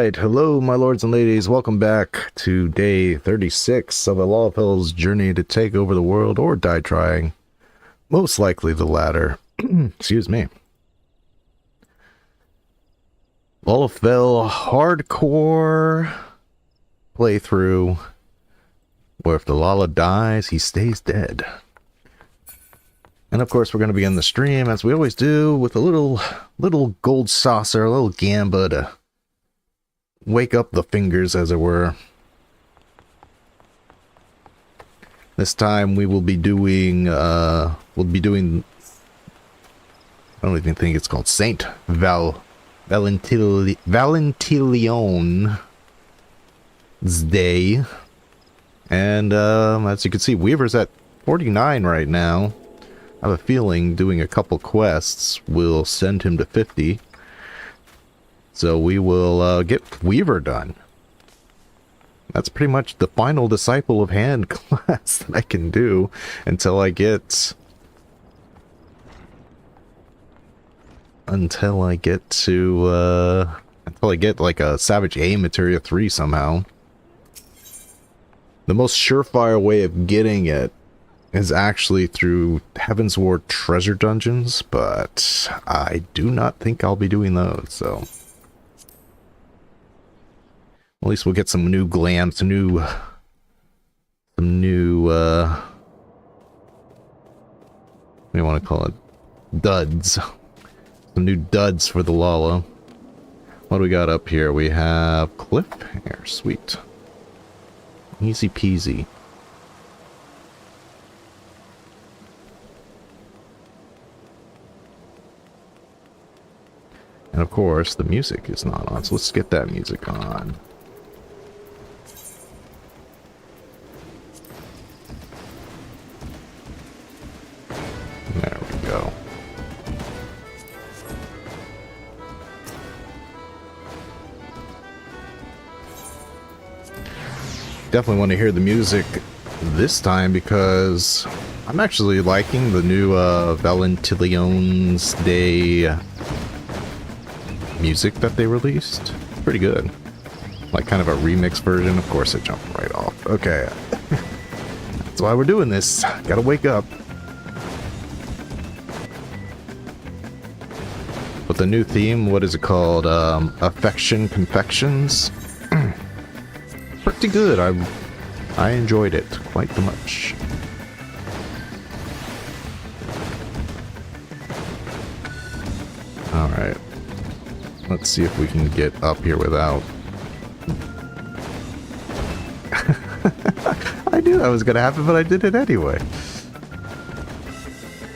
Alright, hello my lords and ladies, welcome back to day 36 of a Lalafell's journey to take over the world or die trying. Most likely the latter. Excuse me. Lalafell hardcore playthrough where if the Lala dies, he stays dead. And of course we're going to begin the stream as we always do with a little gold saucer, a little gamba to wake up the fingers, as it were. This time we will be doing, I don't even think it's called Saint Valentione's Day. And as you can see, Weaver's at 49 right now. I have a feeling doing a couple quests will send him to 50. So we will get Weaver done. That's pretty much the final Disciple of Hand class that I can do until I get like a Savage A Materia 3 somehow. The most surefire way of getting it is actually through Heaven's Ward treasure dungeons, but I do not think I'll be doing those, so at least we'll get some new glams, some new what do you want to call it? Duds. Some new duds for the Lala. What do we got up here? We have Cliffhanger. Sweet. Easy peasy. And of course, the music is not on, so let's get that music on. There we go. Definitely want to hear the music this time because I'm actually liking the new Valentine's Day music that they released. Pretty good. Like kind of a remix version. Of course, it jumped right off. Okay. That's why we're doing this. Gotta wake up. But the new theme, what is it called? Affection Confections? Pretty good. I enjoyed it quite much. Alright. Let's see if we can get up here without... I knew that was going to happen, but I did it anyway.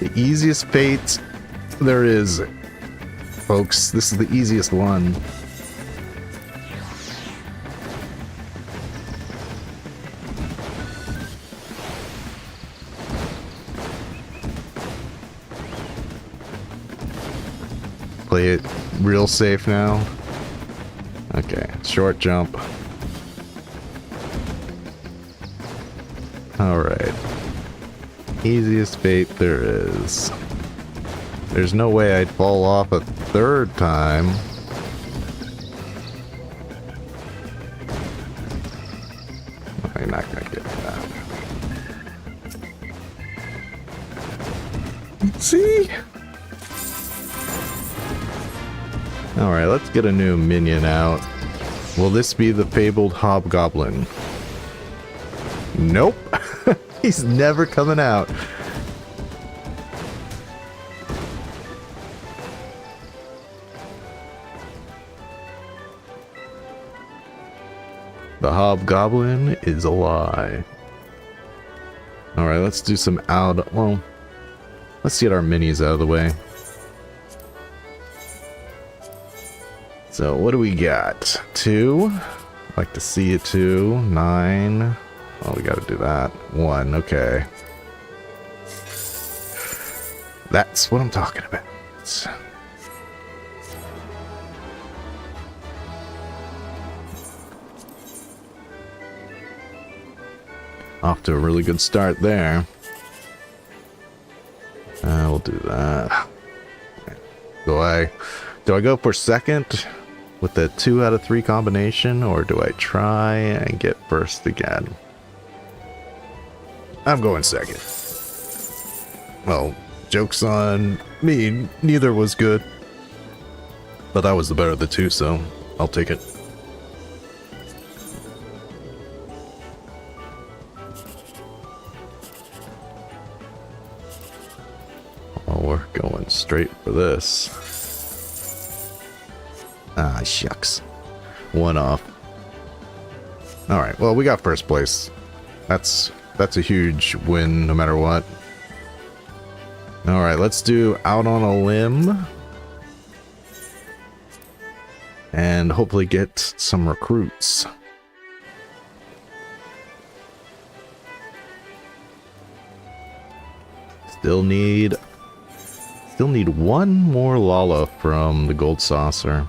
The easiest fate there is, folks. This is the easiest one. Play it real safe now. Okay, short jump. Alright. Easiest fate there is. There's no way I'd fall off a third time. I'm not gonna get that. See? Alright, let's get a new minion out. Will this be the fabled Hobgoblin? Nope. He's never coming out. The Hobgoblin is a lie. Alright, let's do some well, let's get our minis out of the way. So, what do we got? 2. Like to see a 2. 9. Oh, we gotta do that. 1. Okay. That's what I'm talking about. Off to a really good start there. We'll do that. Do I go for second? with the 2 out of 3 combination, or do I try and get first again? I'm going second. Well, joke's on me, neither was good. But that was the better of the 2, so I'll take it. Oh, we're going straight for this. Ah, shucks. 1 off. Alright, well, we got first place. That's a huge win no matter what. Alright, let's do Out on a Limb. And hopefully get some recruits. Still need 1 more Lala from the Gold Saucer.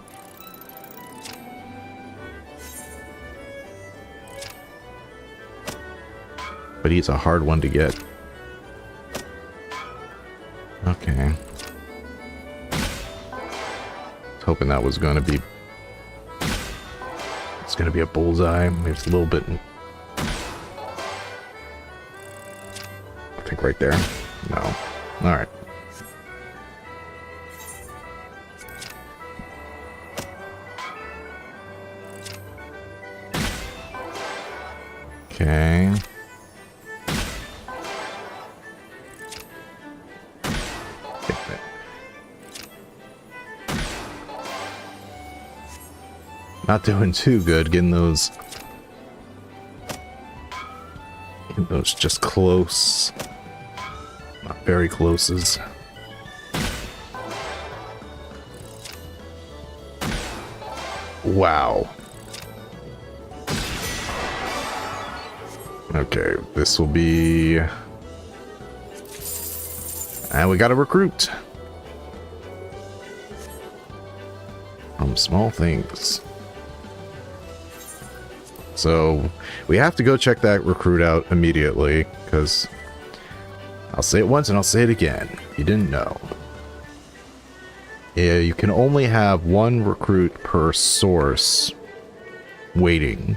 But he's a hard one to get. Okay. Was hoping that was going to be... It's going to be a bullseye. Maybe it's a little bit... I think right there. No. Alright. Okay. Not doing too good, getting those just close. Not very closes. Wow. Okay, this will be... And we got a recruit. From Small Things. So, we have to go check that recruit out immediately, because I'll say it once and I'll say it again. You didn't know. Yeah, you can only have 1 recruit per source waiting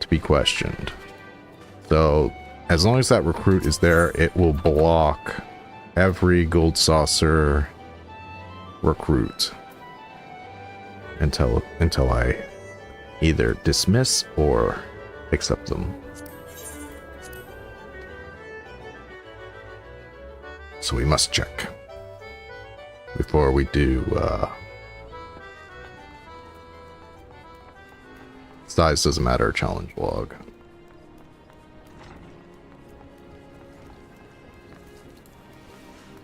to be questioned. So, as long as that recruit is there, it will block every Gold Saucer recruit until I either dismiss or accept them. So we must check before we do size doesn't matter challenge log.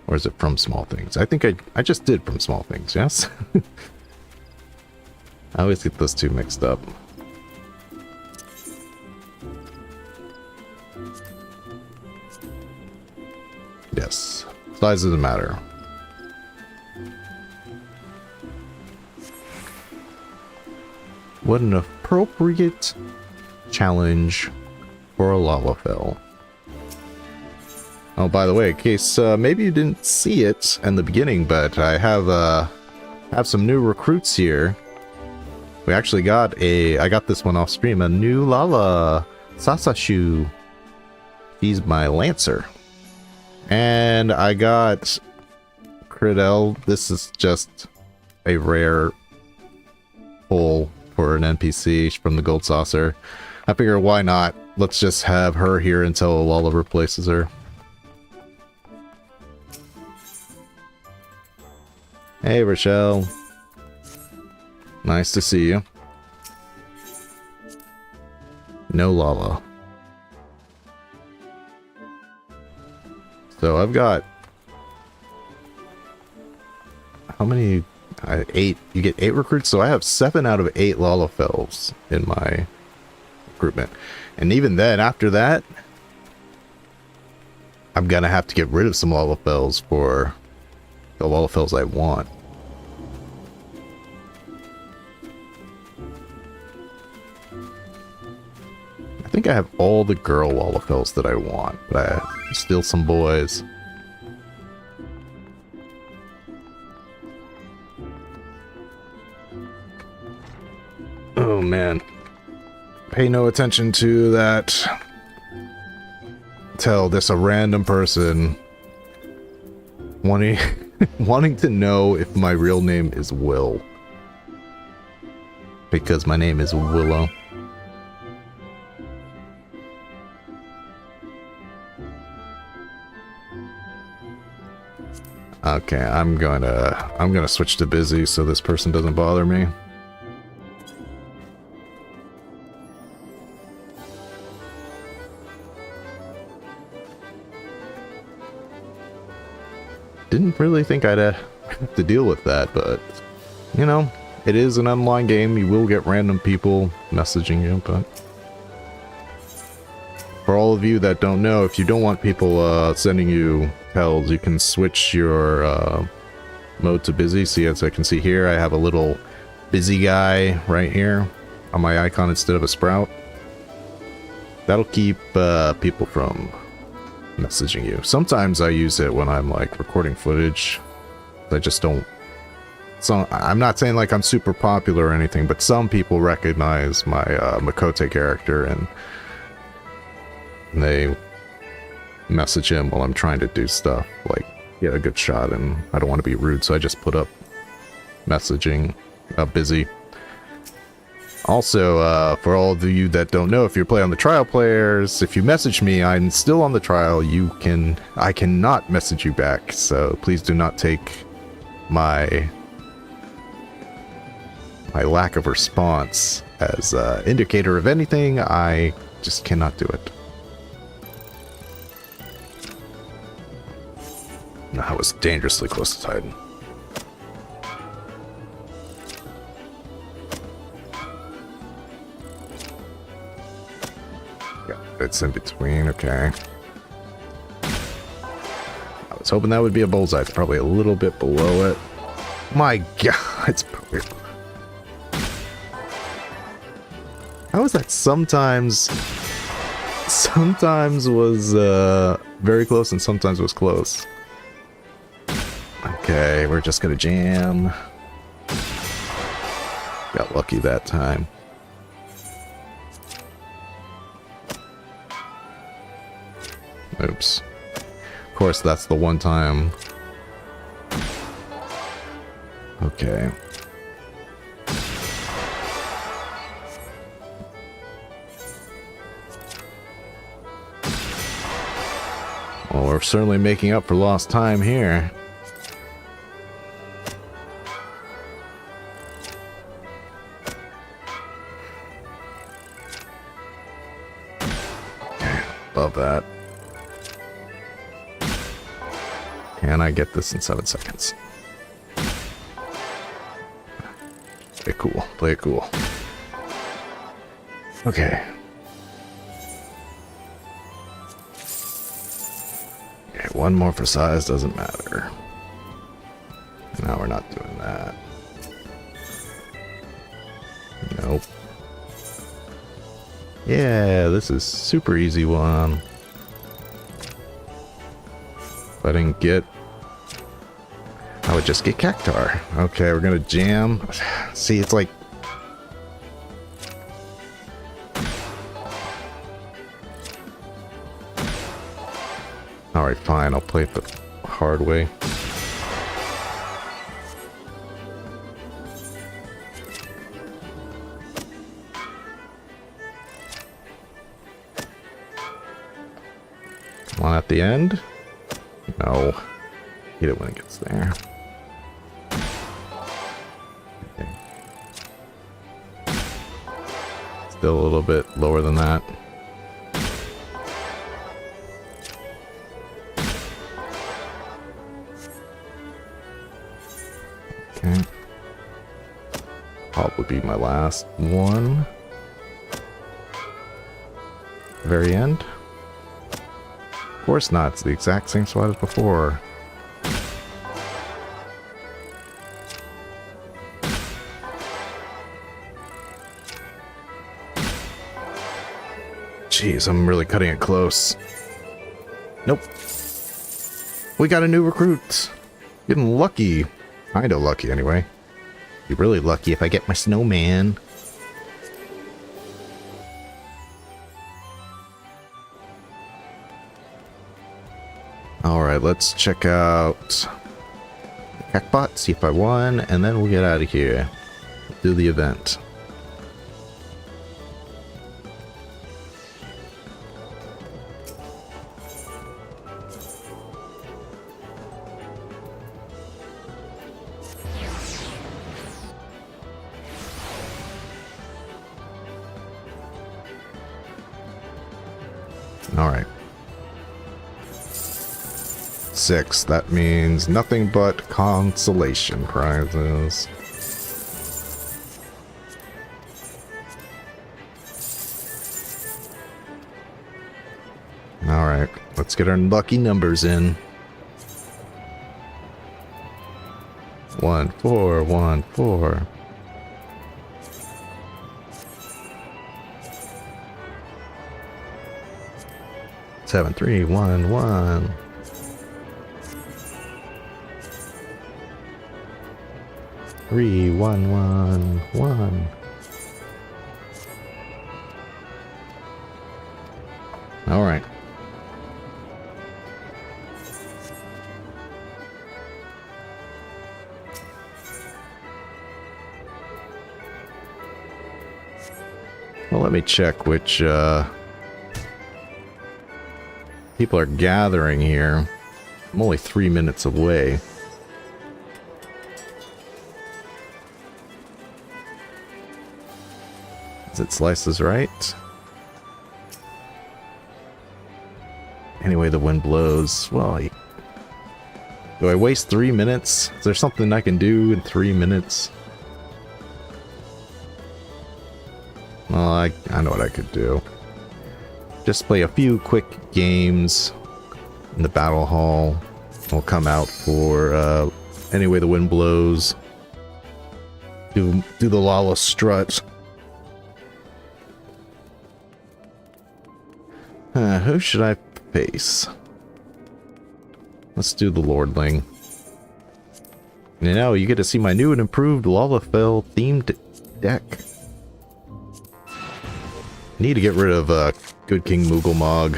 Or is it from Small Things? I think I just did from Small Things, yes? I always get those two mixed up. Yes. Size doesn't matter. What an appropriate challenge for a Lalafell. Oh, by the way, in case maybe you didn't see it in the beginning, but I have some new recruits here. We actually got I got this one off stream, a new Lala Sasashu. He's my Lancer. And I got Cridell. This is just a rare pull for an NPC from the Gold Saucer. I figure why not? Let's just have her here until Lala replaces her. Hey, Rochelle. Nice to see you. No Lala. So I've got... How many? 8. You get 8 recruits? So I have 7 out of 8 Lalafells in my recruitment. And even then, after that, I'm gonna have to get rid of some Lalafells for the Lalafells I want. I think I have all the girl Lalafells that I want, but I still some boys. man. Pay no attention to that. Tell this a random person wanting wanting to know if my real name is Will. Because my name is Willow. Okay, I'm gonna switch to busy so this person doesn't bother me. Didn't really think I'd have to deal with that, but you know, it is an online game. You will get random people messaging you, but for all of you that don't know, if you don't want people sending you tells, you can switch your mode to busy. See, as I can see here, I have a little busy guy right here on my icon instead of a sprout. That'll keep people from messaging you. Sometimes I use it when I'm like recording footage. I just don't. So I'm not saying like I'm super popular or anything, but some people recognize my Miqo'te character and they message him while I'm trying to do stuff like get a good shot, and I don't want to be rude, so I just put up messaging busy. Also, for all of you that don't know, if you play on the trial players, if you message me, I'm still on the trial. I cannot message you back, so please do not take my lack of response as an indicator of anything. I just cannot do it. No, I was dangerously close to Titan. It's in between, okay. I was hoping that would be a bullseye. It's probably a little bit below it. My god, it's probably... How is that sometimes was very close and sometimes was close? Okay, we're just gonna jam. Got lucky that time. Oops. Of course, that's the one time. Okay. Well, we're certainly making up for lost time here. Love that. Can I get this in 7 seconds? Play it cool. Play it cool. Okay. Okay, one more for size doesn't matter. No, we're not doing that. Nope. Yeah, this is super easy one. If I didn't get... I would just get Cactar. Okay, we're gonna jam. See, it's like... Alright, fine, I'll play it the hard way. Come on, at the end? No. Get it when it gets there. Okay. Still a little bit lower than that. Okay. Pop would be my last one. Very end. Of course not, it's the exact same spot as before. Jeez, I'm really cutting it close. Nope. We got a new recruit. Getting lucky. Kinda lucky, anyway. Be really lucky if I get my snowman. Alright, let's check out Hackbot, see if I won, and then we'll get out of here. Do the event. Alright. 6. That means nothing but consolation prizes. Alright, let's get our lucky numbers in. 1, 4, 1, 4. Seven, 3, 1, 1. Three, 1, 1, 1. All right. Well, let me check which people are gathering here. I'm only 3 minutes away. Is it Slices right? Anyway, the wind blows. Well, do I waste 3 minutes? Is there something I can do in 3 minutes? Well, I know what I could do. Just play a few quick games in the battle hall. We'll come out for Anyway the Wind Blows. Do the Lala strut. Who should I face? Let's do the Lordling. And now you get to see my new and improved Lalafell themed deck. Need to get rid of Good King Moogle.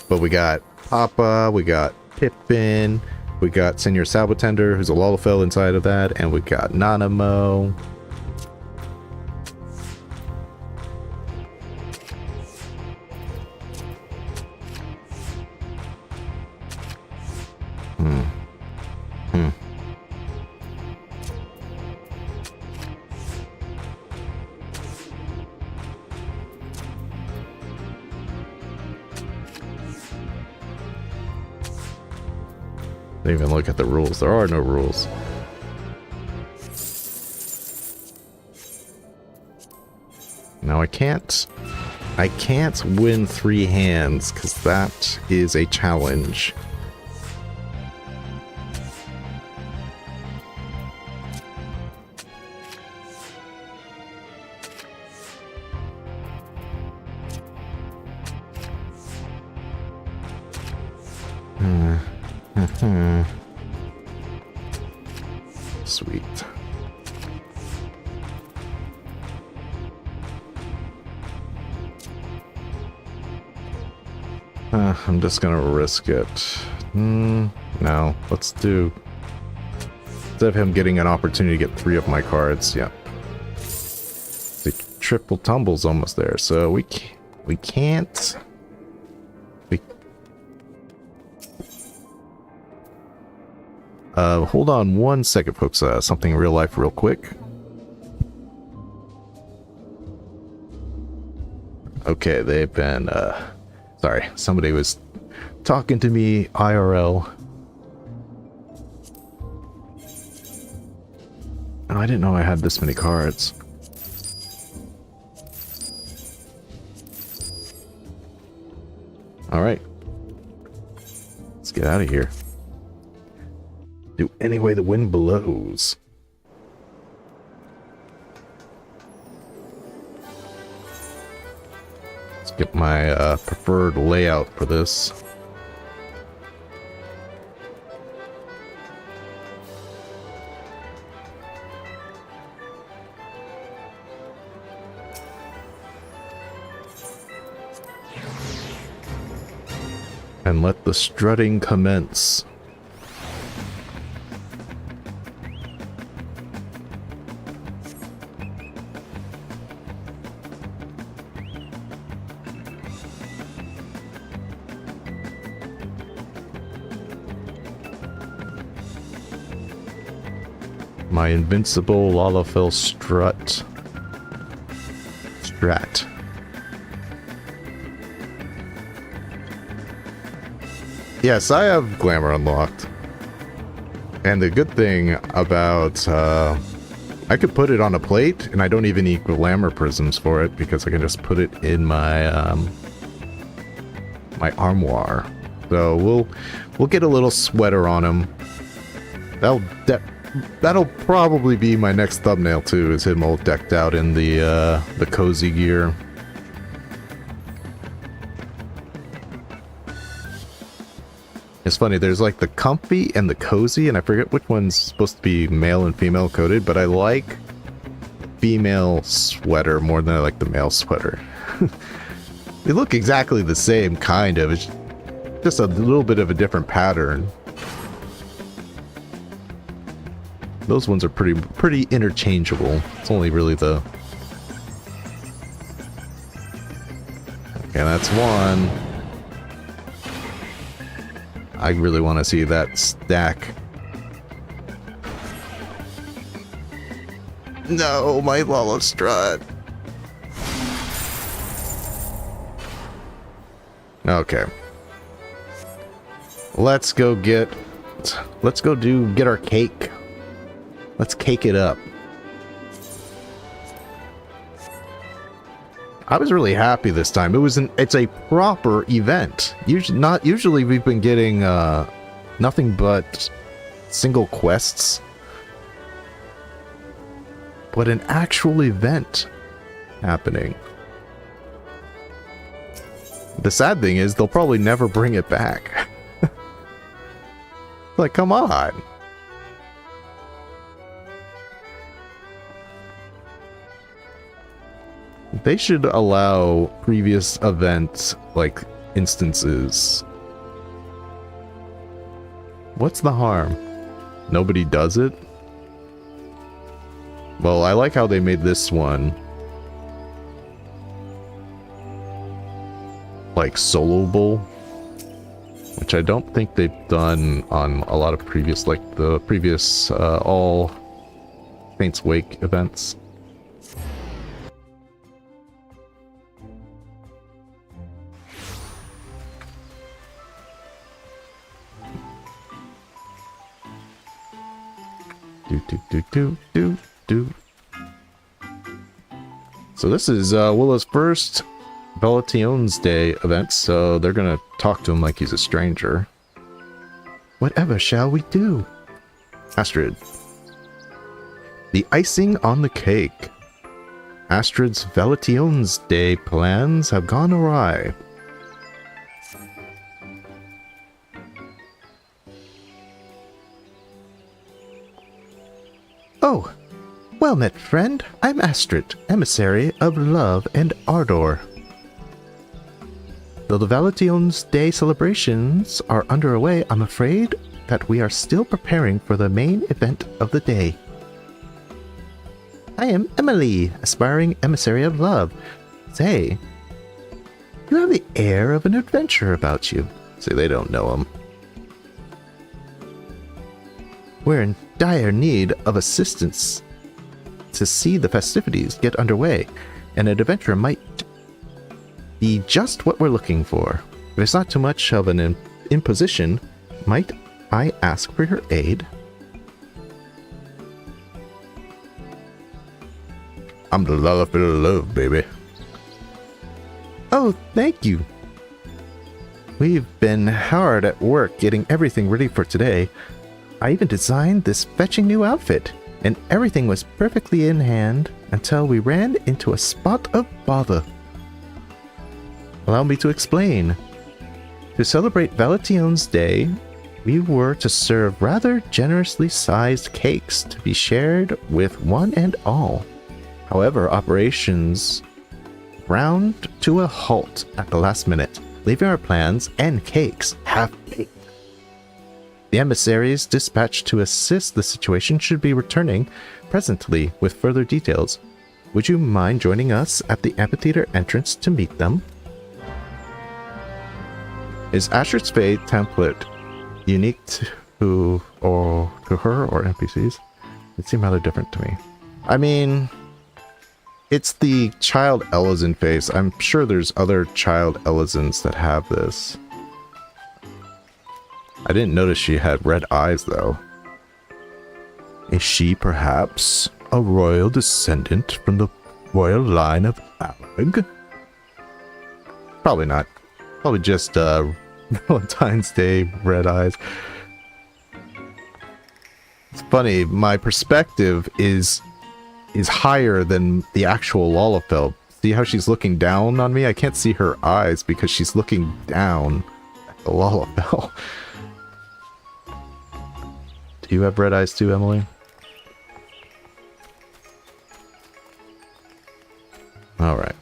But we got Papa, we got Pippin, we got Senior Salvatender, who's a Lalafell inside of that, and we got Nanamo. Don't even look at the rules. There are no rules. Now I can't win 3 hands because that is a challenge. Sweet. I'm just gonna risk it. No, let's do... Instead of him getting an opportunity to get 3 of my cards, yep. The triple tumble's almost there, so we can't... Hold on 1 second, folks. Something in real life real quick. Okay, they've been, sorry, somebody was talking to me IRL. Oh, I didn't know I had this many cards. Alright. Let's get out of here. Do Anyway the Wind Blows. Let's get my preferred layout for this. And let the strutting commence. My invincible Lalafell strat. Yes, I have glamour unlocked. And the good thing about, I could put it on a plate, and I don't even need glamour prisms for it, because I can just put it in my, my armoire. So we'll get a little sweater on him. That'll probably be my next thumbnail too, is him all decked out in the cozy gear. It's funny, there's like the comfy and the cozy, and I forget which one's supposed to be male and female coded, but I like female sweater more than I like the male sweater. They look exactly the same, kind of. It's just a little bit of a different pattern. Those ones are pretty interchangeable. It's only really the... Okay, that's one. I really want to see that stack. No, my Lala strut. Okay. Let's go get our cake. Let's cake it up. I was really happy this time. It's a proper event. Usually we've been getting nothing but single quests. But an actual event happening. The sad thing is they'll probably never bring it back. Like, come on. They should allow previous event, like, instances. What's the harm? Nobody does it? Well, I like how they made this one like soloable, which I don't think they've done on a lot of previous, like the previous all Saints Wake events. So this is Willow's first Valentione's Day event, so they're gonna talk to him like he's a stranger. Whatever shall we do? Astrid. The icing on the cake. Astrid's Valentione's Day plans have gone awry. Oh, well met, friend. I'm Astrid, emissary of love and ardor. Though the Valentione's Day celebrations are underway, I'm afraid that we are still preparing for the main event of the day. I am Emily, aspiring emissary of love. Say, you have the air of an adventurer about you. See, they don't know him. We're in dire need of assistance to see the festivities get underway, and an adventurer might be just what we're looking for. If it's not too much of an imposition, might I ask for your aid? I'm the Lalafell of love, baby. Oh, thank you. We've been hard at work getting everything ready for today. I even designed this fetching new outfit, and everything was perfectly in hand until we ran into a spot of bother. Allow me to explain. To celebrate Valentione's Day, we were to serve rather generously sized cakes to be shared with one and all. However, operations ground to a halt at the last minute. leaving our plans and cakes half-baked. The emissaries dispatched to assist the situation should be returning presently with further details. Would you mind joining us at the amphitheater entrance to meet them? Is Astrid's Fate template unique to her or NPCs? It seemed rather different to me. I mean, it's the child Elizin face. I'm sure there's other child Elizins that have this. I didn't notice she had red eyes, though. Is she perhaps a royal descendant from the royal line of Alag? Probably not. Probably just Valentine's Day red eyes. It's funny, my perspective is higher than the actual Lalafell. See how she's looking down on me? I can't see her eyes because she's looking down at the Lalafell. Do you have red eyes too, Emily? Alright.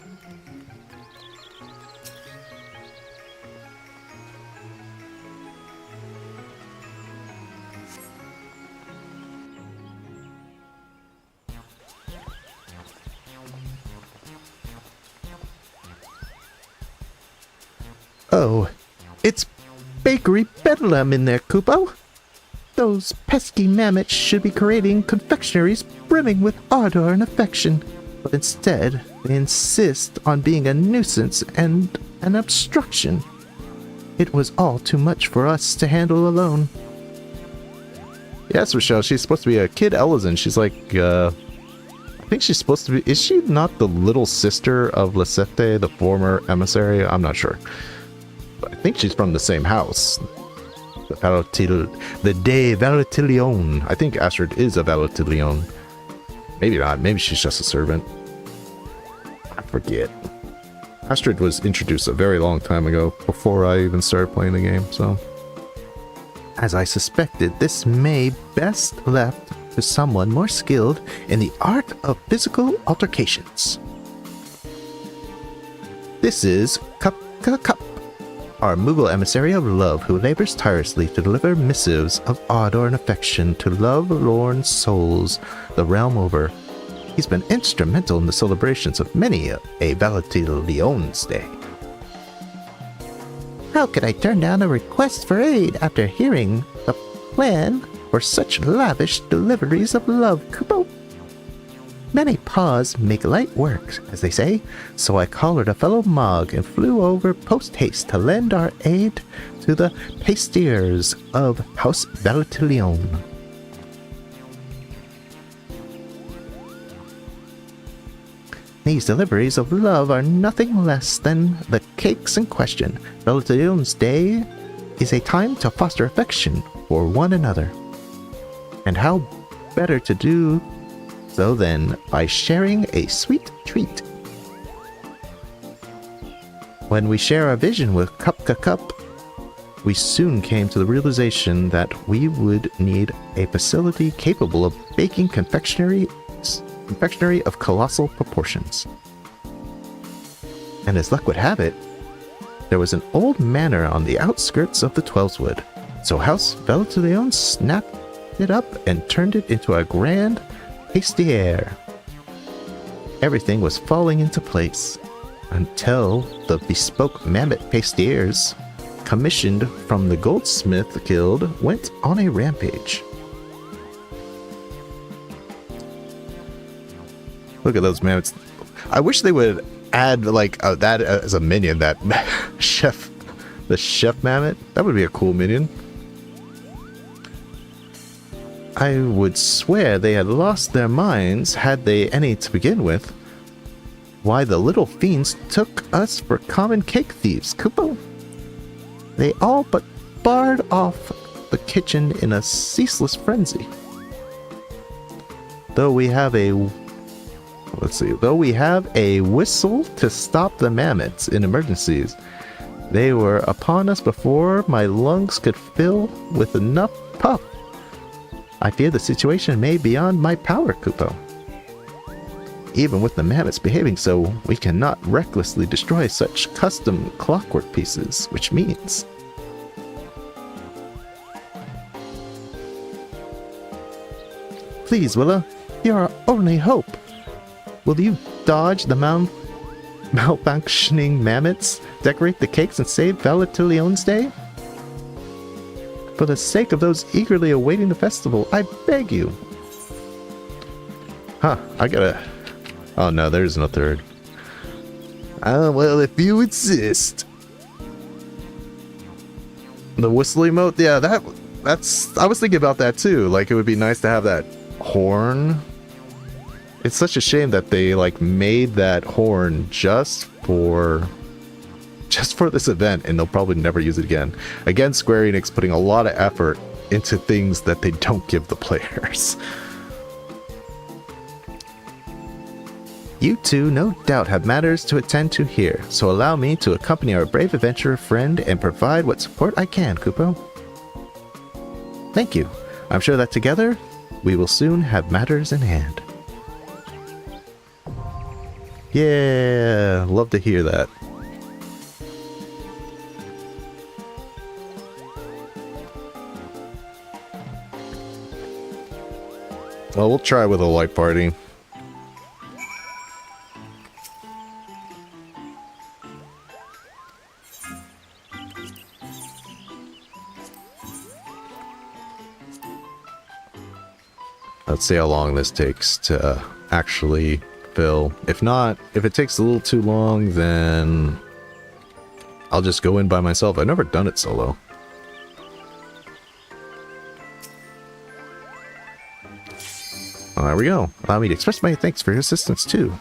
Oh, it's Bakery Bedlam in there, Kupo. Those pesky mammoths should be creating confectionaries brimming with ardor and affection, but instead they insist on being a nuisance and an obstruction. It was all too much for us to handle alone. Yes, Rochelle, she's supposed to be a kid Elizin. She's like, I think she's supposed to be... Is she not the little sister of Lisette, the former emissary? I'm not sure. But I think she's from the same house. The De Valentilione. I think Astrid is a Valentilione. Maybe not. Maybe she's just a servant. I forget. Astrid was introduced a very long time ago, before I even started playing the game, so... As I suspected, this may best left to someone more skilled in the art of physical altercations. This is Cup, our Moogle emissary of love who labors tirelessly to deliver missives of ardor and affection to love-lorn souls the realm over. He's been instrumental in the celebrations of many a Valentine's Day. How could I turn down a request for aid after hearing the plan for such lavish deliveries of love, Kupo? Many paws make light work, as they say, so I collared a fellow Mog and flew over post-haste to lend our aid to the pastiers of House Valentilione. These deliveries of love are nothing less than the cakes in question. Valentione's Day is a time to foster affection for one another. And how better to do so than by sharing a sweet treat. When we share our vision with Cup, we soon came to the realization that we would need a facility capable of baking confectionery of colossal proportions. And as luck would have it, there was an old manor on the outskirts of the Twelveswood, so House Valentilione snapped it up and turned it into a grand pastier. Everything was falling into place until the bespoke mammoth pastiers commissioned from the Goldsmith Guild went on a rampage. Look at those mammoths. I wish they would add like that as a minion, that the chef mammoth. That would be a cool minion. I would swear they had lost their minds, had they any to begin with. Why, the little fiends took us for common cake thieves, Kupo. They all but barred off the kitchen in a ceaseless frenzy. Though we have a whistle to stop the mammoths in emergencies, they were upon us before my lungs could fill with enough puff. I fear the situation may be beyond my power, Kupo. Even with the mammoths behaving so, we cannot recklessly destroy such custom clockwork pieces, which means... Please, Willa, you're our only hope. Will you dodge the malfunctioning mammoths, decorate the cakes, and save Valentine's Day? For the sake of those eagerly awaiting the festival, I beg you. Huh, I gotta... Oh no, there's no third. Well, if you insist. The whistle emote? Yeah, that's... I was thinking about that too. Like, it would be nice to have that horn. It's such a shame that they, like, made that horn just for this event, and they'll probably never use it again. Again, Square Enix putting a lot of effort into things that they don't give the players. You two no doubt have matters to attend to here, so allow me to accompany our brave adventurer friend and provide what support I can, Kupo. Thank you. I'm sure that together, we will soon have matters in hand. Yeah, love to hear that. Well, we'll try with a light party. Let's see how long this takes to actually fill. If not, if it takes a little too long, then I'll just go in by myself. I've never done it solo. Well, there we go. Allow me to express my thanks for your assistance too.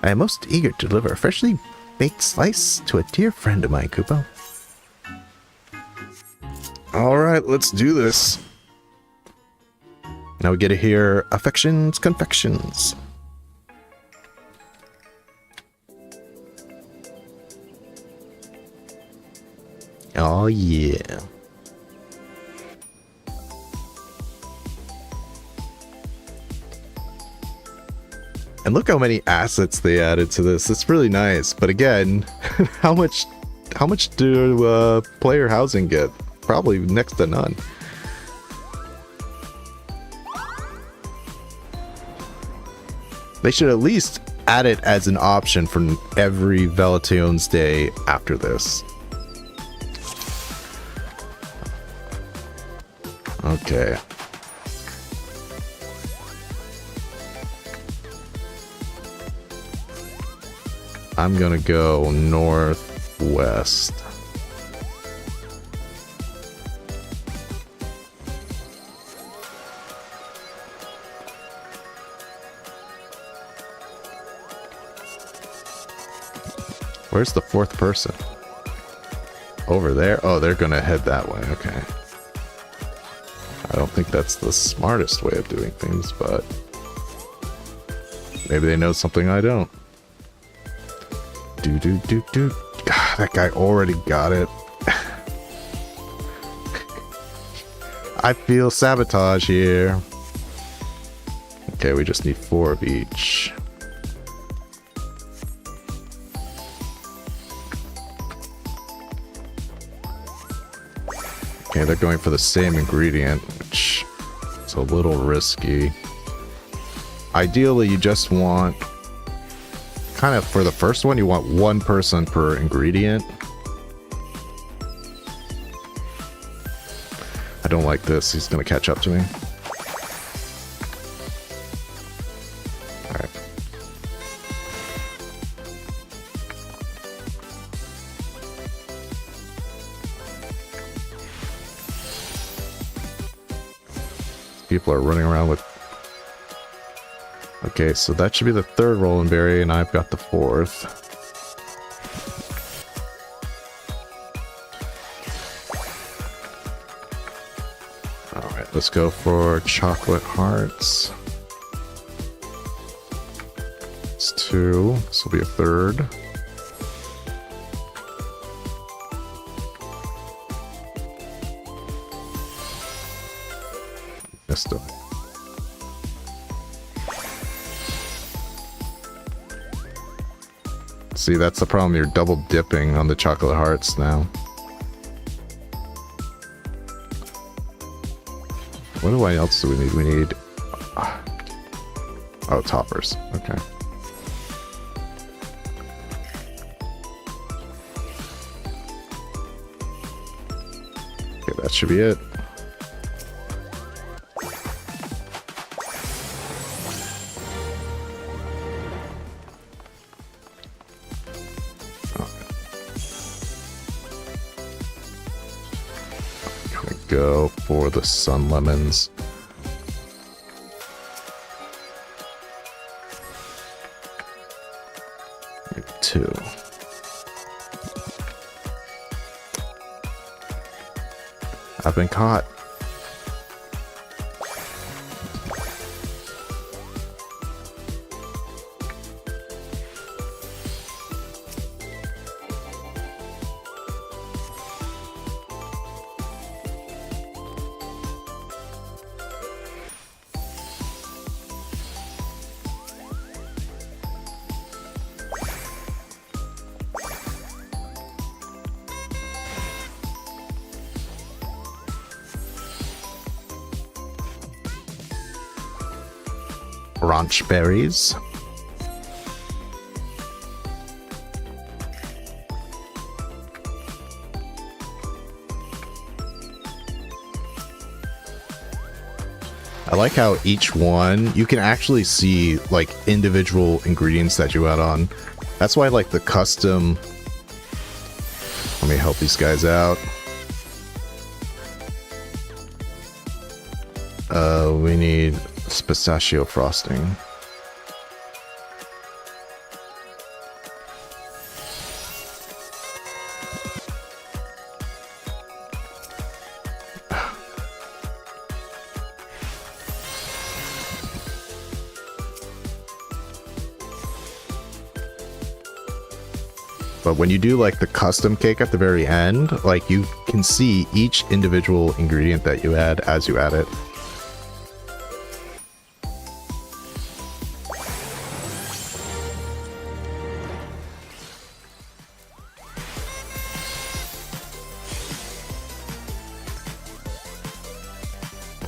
I am most eager to deliver a freshly baked slice to a dear friend of mine, Kupo. Alright, let's do this. Now we get to hear Affections Confections. Oh yeah. And look how many assets they added to this. It's really nice. But again, how much do player housing get? Probably next to none. They should at least add it as an option for every Valentine's Day after this. Okay. I'm gonna go northwest. Where's the fourth person? Over there? Oh, they're gonna head that way. Okay. I don't think that's the smartest way of doing things, but maybe they know something I don't. God, that guy already got it. I feel sabotage here. Okay, we just need 4 of each. Okay, they're going for the same ingredient, which is a little risky. Ideally, you just want... kind of for the first one, you want 1 person per ingredient. I don't like this. He's going to catch up to me. Alright. People are running around with... Okay, so that should be the 3rd Roland Berry, and I've got the 4th. Alright, let's go for chocolate hearts. It's 2. This will be a 3rd. Missed it. See, that's the problem. You're double dipping on the chocolate hearts now. What else do we need? We need... Oh, toppers. Okay. Okay, that should be it. Go for the sun lemons. Maybe 2. I've been caught. Ranch berries. I like how each one, you can actually see like individual ingredients that you add on. That's why I like the custom. Let me help these guys out. We need pistachio frosting. But when you do like the custom cake at the very end, like you can see each individual ingredient that you add as you add it.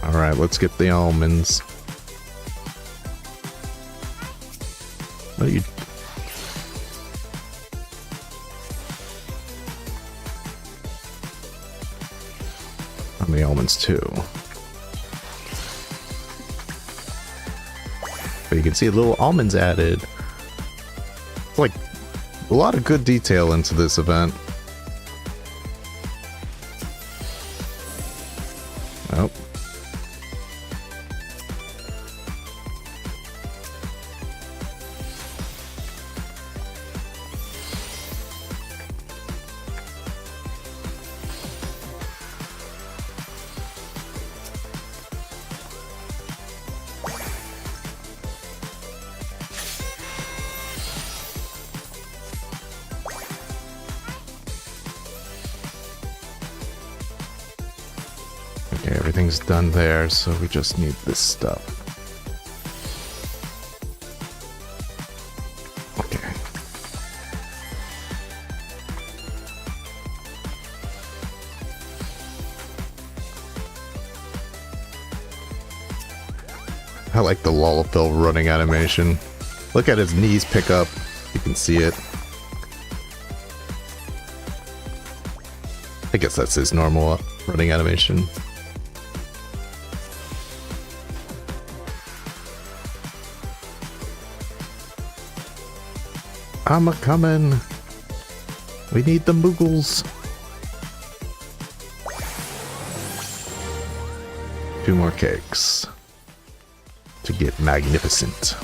Alright, let's get the almonds. What are you... How many almonds too? But you can see little almonds added. Like, a lot of good detail into this event. Oh. Okay, everything's done there, so we just need this stuff. Okay. I like the Lalafell running animation. Look at his knees pick up. You can see it. I guess that's his normal running animation. I'm a-comin'. We need the Moogles. 2 more cakes to get magnificent.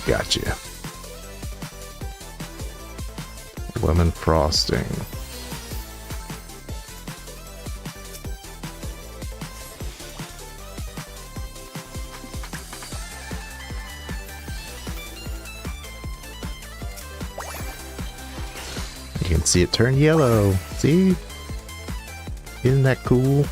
Gotcha. Lemon frosting. You can see it turn yellow. See? Isn't that cool?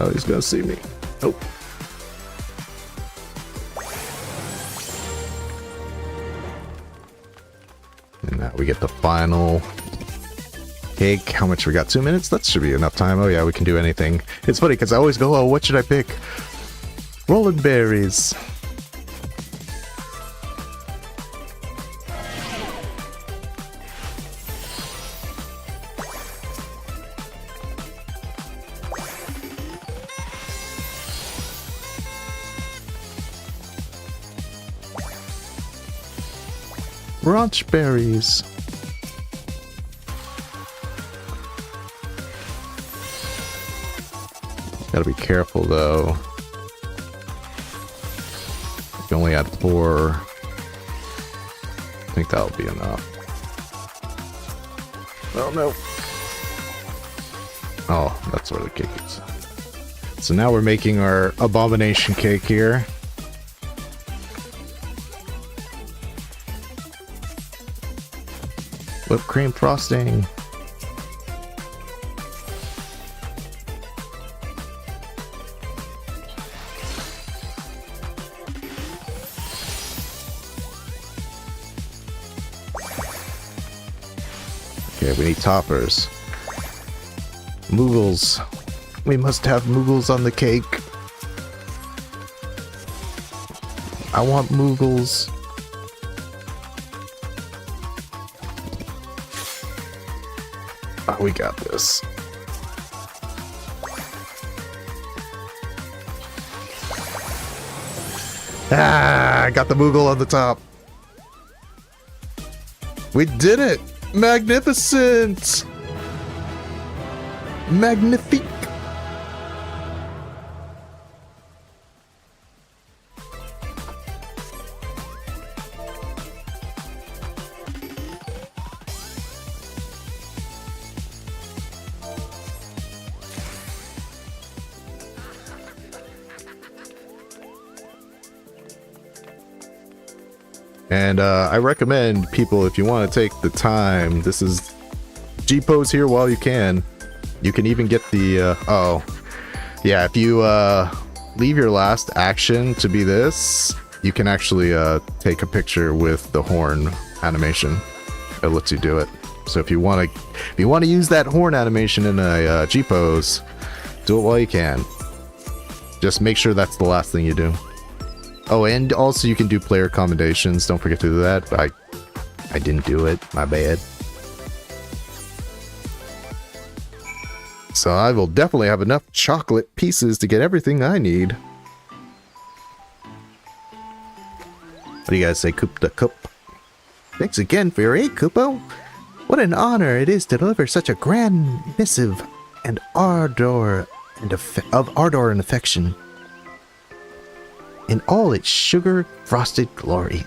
Oh, he's gonna see me. Oh. And now we get the final cake. How much we got? 2 minutes? That should be enough time. Oh yeah, we can do anything. It's funny because I always go, oh, what should I pick? Rolling berries. Ranch berries. Gotta be careful though. You only had 4. I think that'll be enough. Oh no. Oh, that's where the cake is. So now we're making our abomination cake here. Whipped cream frosting. Okay, we need toppers. Moogles. We must have Moogles on the cake. I want Moogles. Oh, we got this. Ah, I got the Moogle on the top. We did it! Magnificent! Magnifique! And I recommend people, if you want to take the time, this is G-pose here while you can. You can even get the, oh, yeah, if you leave your last action to be this, you can actually take a picture with the horn animation. It lets you do it. So if you want to use that horn animation in a G-pose, do it while you can. Just make sure that's the last thing you do. Oh, and also you can do player commendations. Don't forget to do that. But I didn't do it. My bad. So I will definitely have enough chocolate pieces to get everything I need. What do you guys say, Coop the Coop? Thanks again for your aid, Koopo. What an honor it is to deliver such a grand missive and ardor of ardor and affection in all its sugar-frosted glory.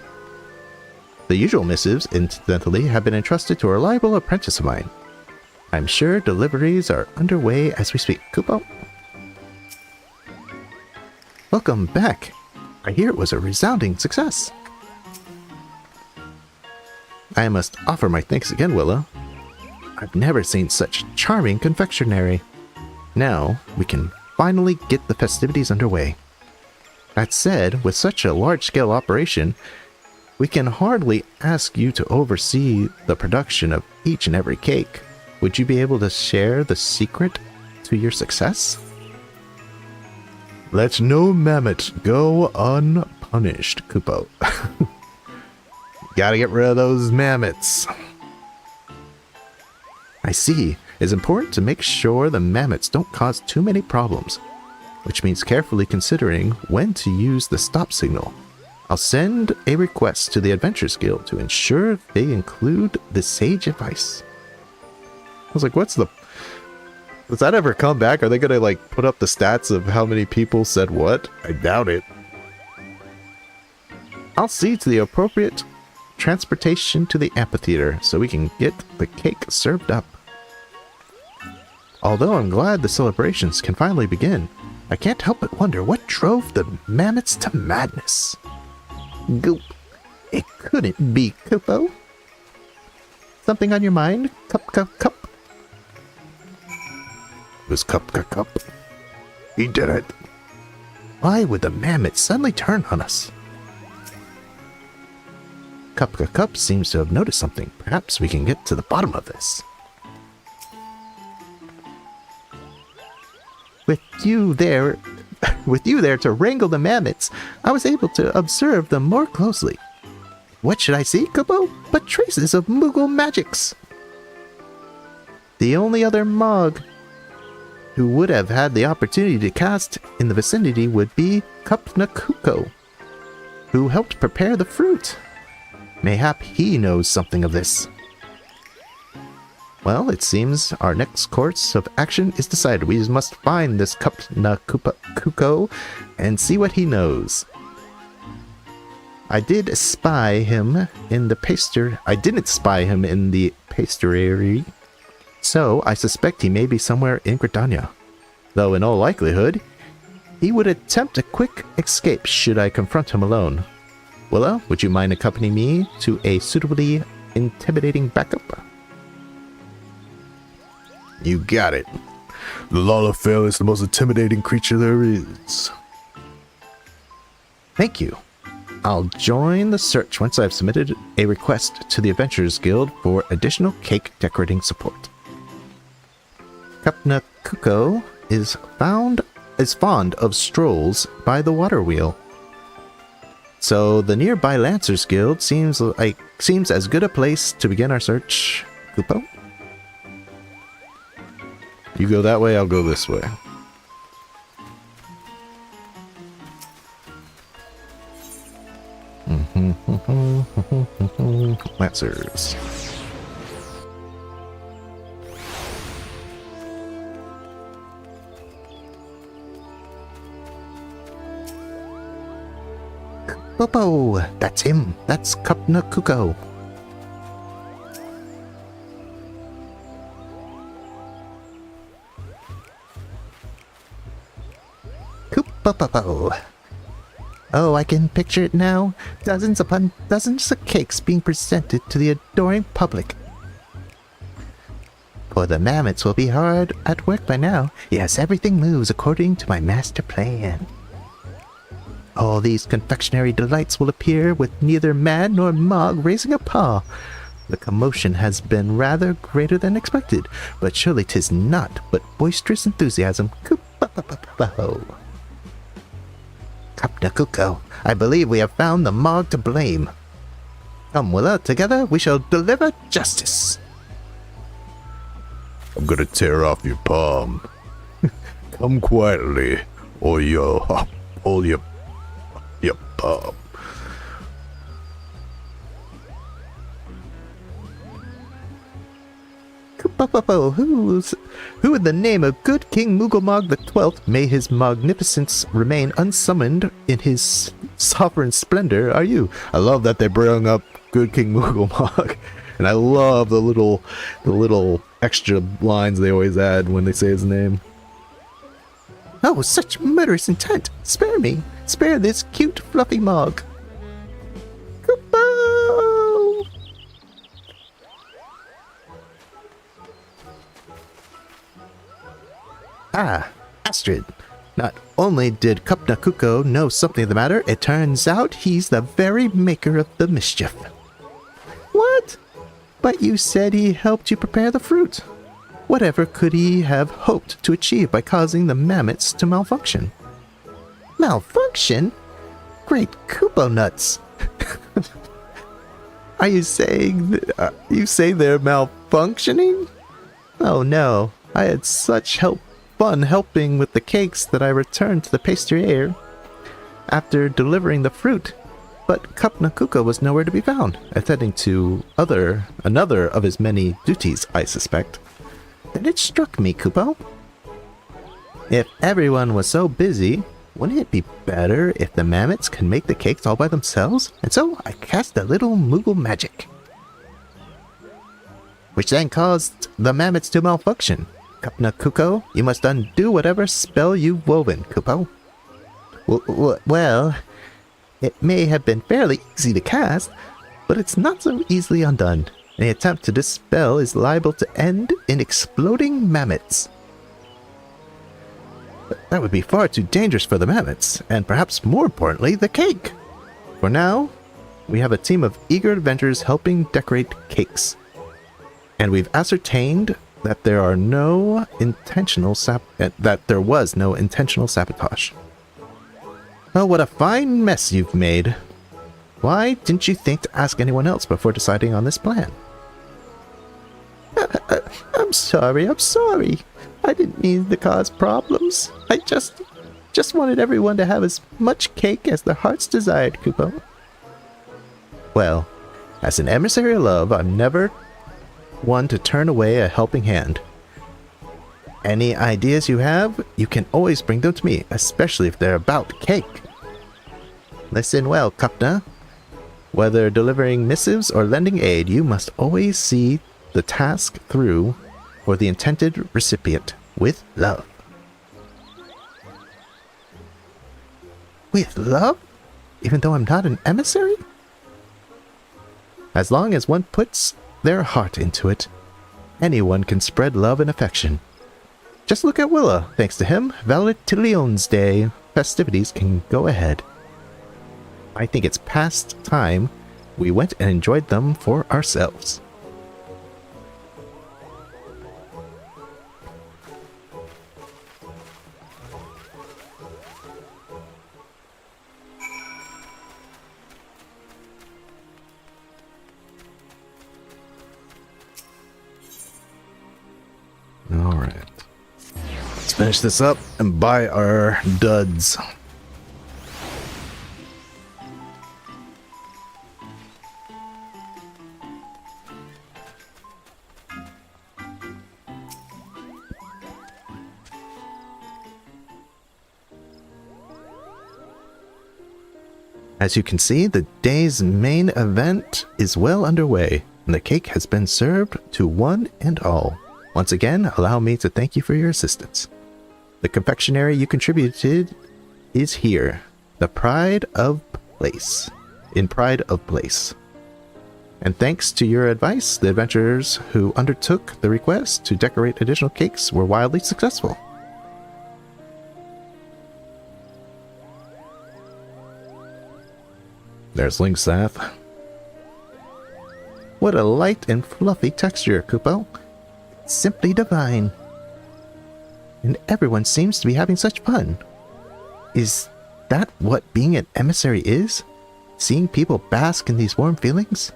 The usual missives, incidentally, have been entrusted to a reliable apprentice of mine. I'm sure deliveries are underway as we speak. Koopo? Welcome back. I hear it was a resounding success. I must offer my thanks again, Willow. I've never seen such charming confectionery. Now, we can finally get the festivities underway. That said, with such a large-scale operation, we can hardly ask you to oversee the production of each and every cake. Would you be able to share the secret to your success? Let no mammoth go unpunished, Koopo. Gotta get rid of those mammoths. I see. It's important to make sure the mammoths don't cause too many problems, which means carefully considering when to use the stop signal. I'll send a request to the Adventures Guild to ensure they include the sage advice. I was like, what's the... Does that ever come back? Are they gonna, like, put up the stats of how many people said what? I doubt it. I'll see to the appropriate transportation to the amphitheater so we can get the cake served up. Although I'm glad the celebrations can finally begin, I can't help but wonder what drove the mammoths to madness. Goop. It couldn't be Kupo. Something on your mind? Cup. It was Cup. He did it. Why would the mammoth suddenly turn on us? Cup seems to have noticed something. Perhaps we can get to the bottom of this. With you there to wrangle the mammoths, I was able to observe them more closely. What should I see, Kupo? But traces of Moogle magics. The only other Mog who would have had the opportunity to cast in the vicinity would be Kupnakuko, who helped prepare the fruit. Mayhap he knows something of this. Well, it seems our next course of action is decided. We must find this Kupnakuko and see what he knows. I didn't spy him in the pastry, so I suspect he may be somewhere in Gridania. Though in all likelihood, he would attempt a quick escape should I confront him alone. Willa, would you mind accompanying me to a suitably intimidating backup? You got it. The Lalafell is the most intimidating creature there is. Thank you. I'll join the search once I've submitted a request to the Adventurers Guild for additional cake decorating support. Kupnakuko is fond of strolls by the water wheel. So the nearby Lancers Guild seems as good a place to begin our search. Kupo? You go that way, I'll go this way. Lancers. Popo! That's him! That's Kupnakuko! Kupopopo! Oh, I can picture it now. Dozens upon dozens of cakes being presented to the adoring public. For the mammoths will be hard at work by now. Yes, everything moves according to my master plan. All these confectionery delights will appear with neither man nor Mog raising a paw. The commotion has been rather greater than expected, but surely 'tis not but boisterous enthusiasm. Kupnakuko, I believe we have found the Mog to blame. Come, Willa, together we shall deliver justice. I'm gonna tear off your palm. Come quietly, or your palm. Who in the name of good King Mugomog XII, may his magnificence remain unsummoned in his sovereign splendor, are you? I love that they bring up good King Mugomog, and I love the little extra lines they always add when they say his name. Oh, such murderous intent! Spare me! Spare this cute, fluffy Mog! Kupo! Ah, Astrid. Not only did Kupnakuko know something of the matter, it turns out he's the very maker of the mischief. What? But you said he helped you prepare the fruit. Whatever could he have hoped to achieve by causing the mammoths to malfunction? Malfunction? Great Kupo nuts! Are you saying you say they're malfunctioning? Oh no, I had such fun helping with the cakes that I returned to the pastry. After delivering the fruit, But Kapnakuka was nowhere to be found, attending to another of his many duties, I suspect. Then it struck me, Kupo. If everyone was so busy, wouldn't it be better if the mammoths could make the cakes all by themselves? And so I cast a little Moogle magic, which then caused the mammoths to malfunction. Kapnakuko, you must undo whatever spell you've woven, Kupo. Well, it may have been fairly easy to cast, but it's not so easily undone. Any attempt to dispel is liable to end in exploding mammoths. That would be far too dangerous for the mammoths, and perhaps more importantly, the cake. For now, we have a team of eager adventurers helping decorate cakes. And we've ascertained that there was no intentional sabotage. Oh, what a fine mess you've made. Why didn't you think to ask anyone else before deciding on this plan? I'm sorry. I didn't mean to cause problems. I just wanted everyone to have as much cake as their hearts desired, Kupo. Well, as an emissary of love, I'm never one to turn away a helping hand. Any ideas you have, you can always bring them to me, especially if they're about cake. Listen well, Kapna. Whether delivering missives or lending aid, you must always see the task through for the intended recipient with love. With love? Even though I'm not an emissary? As long as one puts their heart into it, anyone can spread love and affection. Just look at Willa. Thanks to him, Valentine's Day festivities can go ahead. I think it's past time we went and enjoyed them for ourselves. Alright. Let's finish this up and buy our duds. As you can see, the day's main event is well underway, and the cake has been served to one and all. Once again, allow me to thank you for your assistance. The confectionery you contributed is here, in Pride of Place. And thanks to your advice, the adventurers who undertook the request to decorate additional cakes were wildly successful. There's Linksath. What a light and fluffy texture, Kupo. It's simply divine. And everyone seems to be having such fun. Is that what being an emissary is? Seeing people bask in these warm feelings?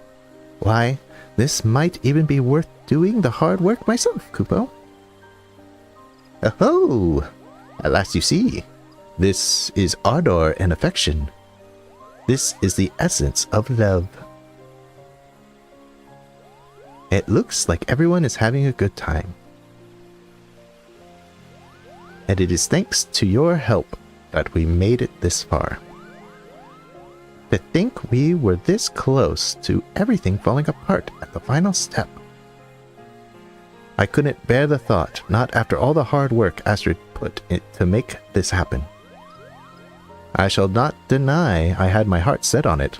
Why, this might even be worth doing the hard work myself, Kupo. Oh, at last you see. This is ardor and affection. This is the essence of love. It looks like everyone is having a good time. And it is thanks to your help that we made it this far. To think we were this close to everything falling apart at the final step. I couldn't bear the thought, not after all the hard work Astrid put in to make this happen. I shall not deny I had my heart set on it.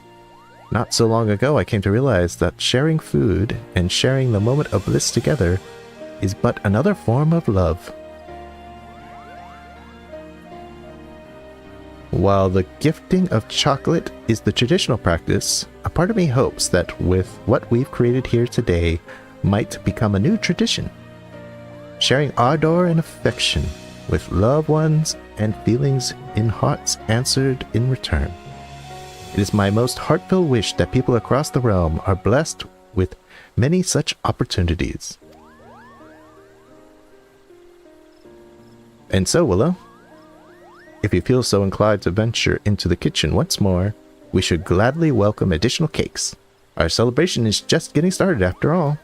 Not so long ago I came to realize that sharing food and sharing the moment of bliss together is but another form of love. While the gifting of chocolate is the traditional practice, a part of me hopes that with what we've created here today might become a new tradition. Sharing ardor and affection with loved ones and feelings in hearts answered in return. It is my most heartfelt wish that people across the realm are blessed with many such opportunities. And so, Willow, if you feel so inclined to venture into the kitchen once more, We should gladly welcome additional cakes. Our celebration is just getting started after all.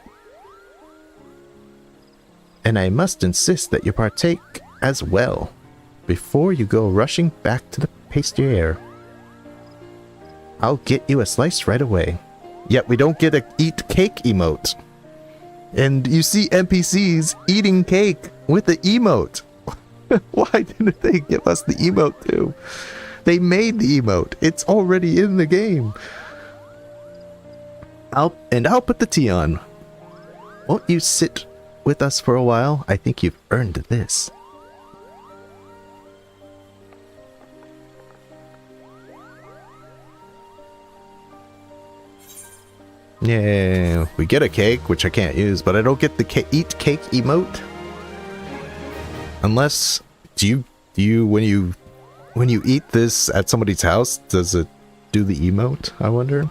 And I must insist that you partake as well, before you go rushing back to the pastry. I'll get you a slice right away. Yet we don't get a eat cake emote. And you see NPCs eating cake with the emote. Why didn't they give us the emote too? They made the emote. It's already in the game. I'll put the tea on. Won't you sit with us for a while? I think you've earned this. Yeah, we get a cake, which I can't use, but I don't get the eat cake emote. Unless, do you when you eat this at somebody's house, does it do the emote? I wonder.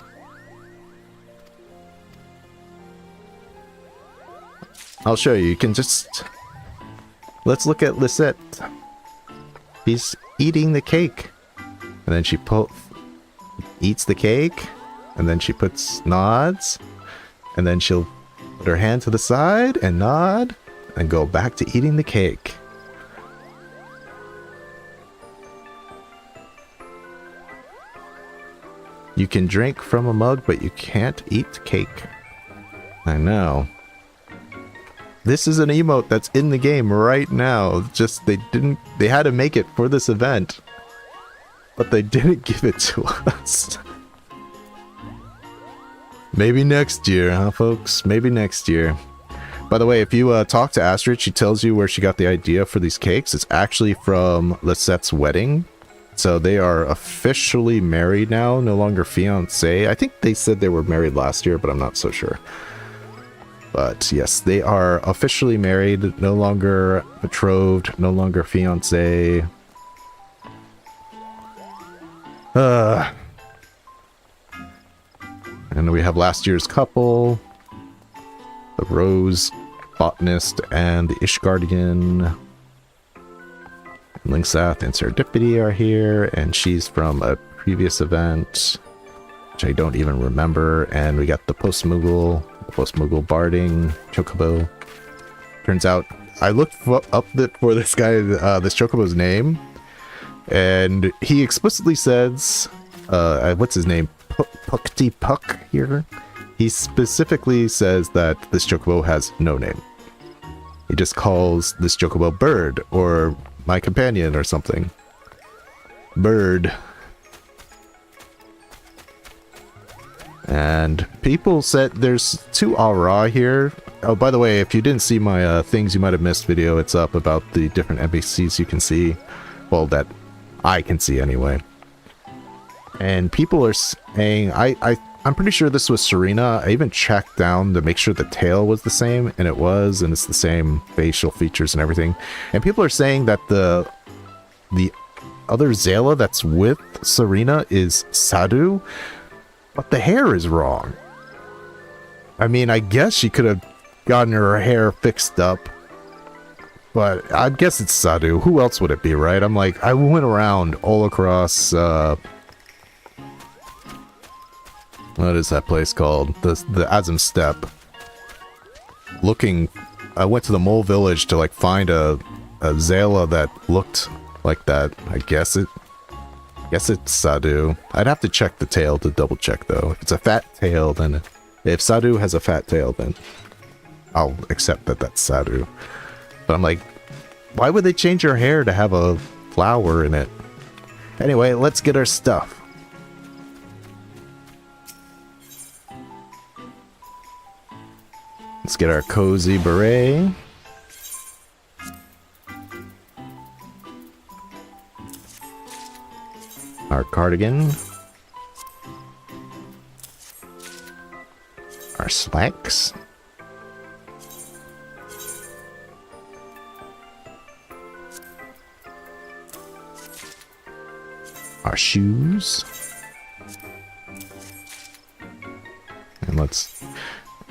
I'll show you. You can just, let's look at Lisette. She's eating the cake, and then she eats the cake. And then she nods, and then she'll put her hand to the side and nod, and go back to eating the cake. You can drink from a mug, but you can't eat cake. I know. This is an emote that's in the game right now. Just they had to make it for this event, but they didn't give it to us. Maybe next year, huh, folks? Maybe next year. By the way, if you talk to Astrid, she tells you where she got the idea for these cakes. It's actually from Lisette's wedding. So they are officially married now, no longer fiancé. I think they said they were married last year, but I'm not so sure. But yes, they are officially married, no longer betrothed, no longer fiancé. And we have last year's couple, the Rose Botanist and the Ishgardian. Linksath and Serendipity are here, and she's from a previous event, which I don't even remember. And we got the Post-Moogle Barding Chocobo. Turns out, I looked up for this guy, this Chocobo's name, and he explicitly says, what's his name? Puckty Puck here. He specifically says that this Chocobo has no name. He just calls this Chocobo Bird, or my companion, or something. Bird. And people said there's 2 Aura here. Oh, by the way, if you didn't see my things you might have missed video, it's up about the different NPCs you can see. Well, that I can see anyway. And people are saying, I'm pretty sure this was Serena. I even checked down to make sure the tail was the same, and it was, and it's the same facial features and everything. And people are saying that the other Zala that's with Serena is Sadu, but the hair is wrong. I mean, I guess she could have gotten her hair fixed up, but I guess it's Sadu. Who else would it be, right? I'm like, I went around all across, what is that place called? The Azim Steppe. Looking, I went to the Mole Village to like find a Zala that looked like that. I guess it's Sadu. I'd have to check the tail to double check though. If it's a fat tail, then if Sadu has a fat tail, then I'll accept that that's Sadu. But I'm like, why would they change her hair to have a flower in it? Anyway, let's get our stuff. Let's get our cozy beret. Our cardigan. Our slacks. Our shoes. And let's...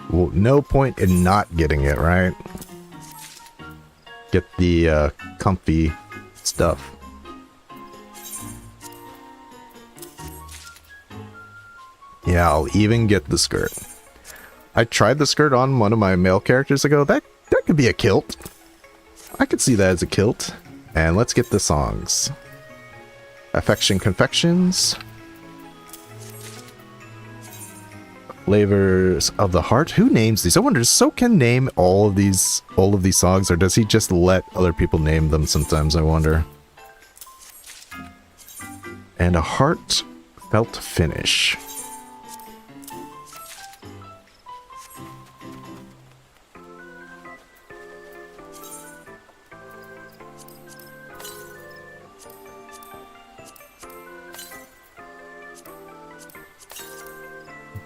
Well, no point in not getting it, right? Get the comfy stuff. Yeah, I'll even get the skirt. I tried the skirt on one of my male characters ago. That could be a kilt. I could see that as a kilt. And let's get the songs. Affection Confections. Flavors of the Heart. Who names these? I wonder, does So can name all of these songs, or does he just let other people name them sometimes, I wonder. And a heartfelt finish.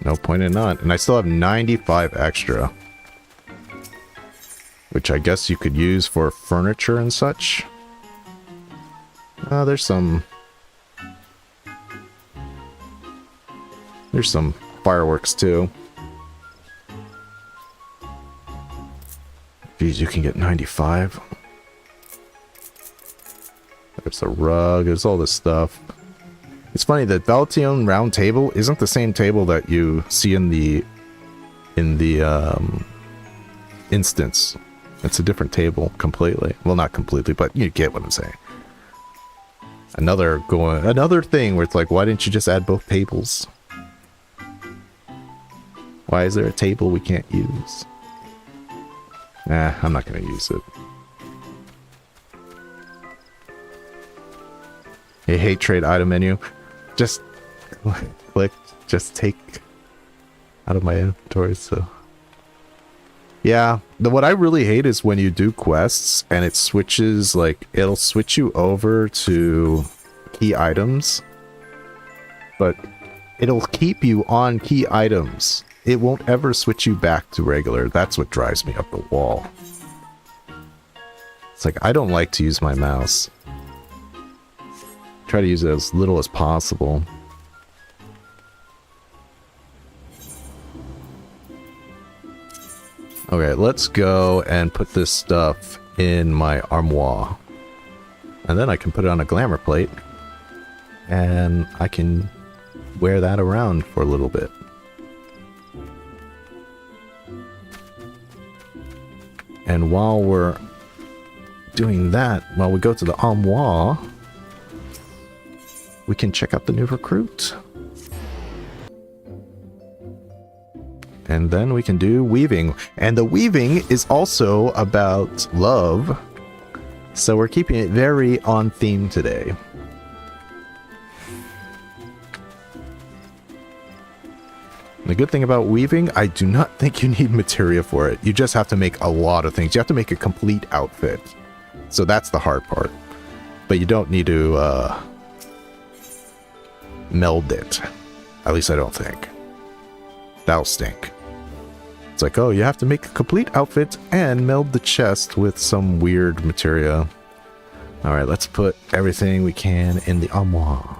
No point in not. And I still have 95 extra. Which I guess you could use for furniture and such. There's some fireworks too. Geez, you can get 95. There's a rug, there's all this stuff. It's funny that Valentione round table isn't the same table that you see in the instance. It's a different table completely. Well, not completely, but you get what I'm saying. Another thing where it's like, why didn't you just add both tables? Why is there a table we can't use? Nah, I'm not gonna use it. I hate trade item menu. Just click, just take out of my inventory, so. Yeah, what I really hate is when you do quests and it switches, like, it'll switch you over to key items, but it'll keep you on key items. It won't ever switch you back to regular. That's what drives me up the wall. It's like, I don't like to use my mouse. Try to use it as little as possible. Okay, let's go and put this stuff in my armoire. And then I can put it on a glamour plate. And I can wear that around for a little bit. And while we're doing that, while we go to the armoire, we can check out the new recruit. And then we can do weaving. And the weaving is also about love. So we're keeping it very on theme today. The good thing about weaving, I do not think you need materia for it. You just have to make a lot of things. You have to make a complete outfit. So that's the hard part. But you don't need to meld it. At least I don't think. That'll stink. It's like, oh, you have to make a complete outfit and meld the chest with some weird materia. Alright, let's put everything we can in the armoire.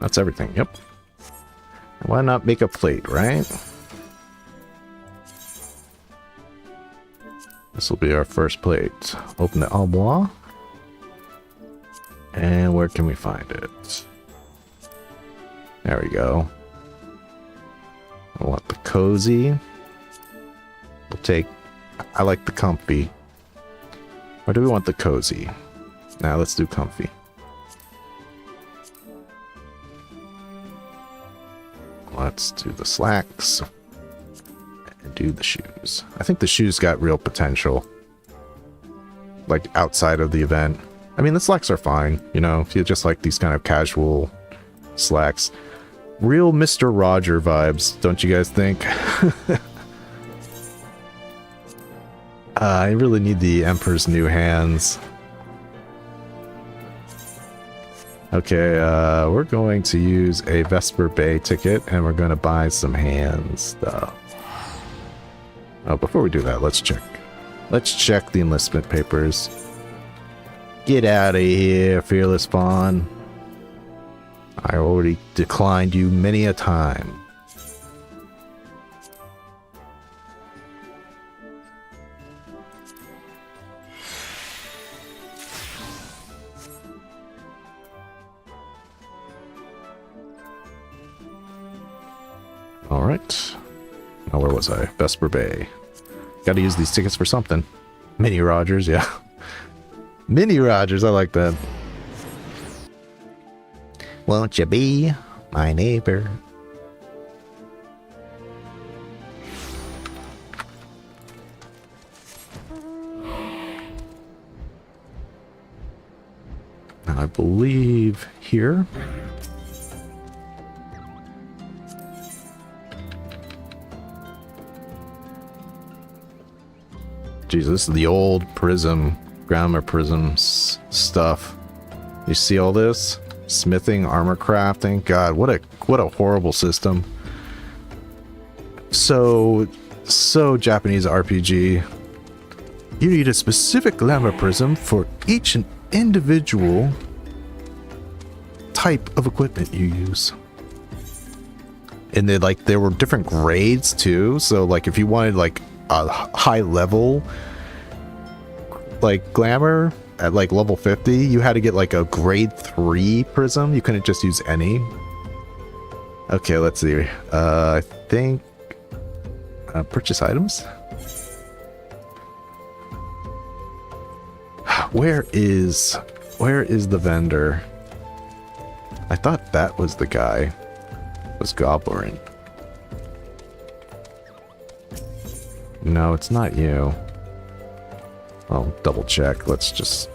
That's everything, yep. Why not make a plate, right? This will be our first plate. Open the armoire. And where can we find it? There we go. I want the cozy. We'll take... I like the comfy. Or do we want the cozy? Now let's do comfy. Let's do the slacks and do the shoes. I think the shoes got real potential. Like outside of the event. I mean, the slacks are fine, you know, if you just like these kind of casual slacks. Real Mr. Roger vibes, don't you guys think? I really need the Emperor's new hands. Okay, we're going to use a Vesper Bay ticket, and we're going to buy some hand stuff. Oh, before we do that, let's check. Let's check the enlistment papers. Get out of here, Fearless Fawn. I already declined you many a time. Alright. Now where was I? Vesper Bay. Gotta use these tickets for something. Mini Rogers, yeah. Mini Rogers, I like that. Won't you be my neighbor? I believe here. Jeez, this is the old prism, grammar prisms stuff. You see all this? Smithing, armor crafting. God, what a horrible system. So Japanese RPG. You need a specific glamour prism for each and individual type of equipment you use. And there were different grades too. So like if you wanted like a high level like glamour at like level 50, you had to get like a grade 3 prism. You couldn't just use any. Okay, let's see. I think purchase items. Where is the vendor? I thought that was the guy. It was Goblin. No, it's not you. I'll double check. Let's just...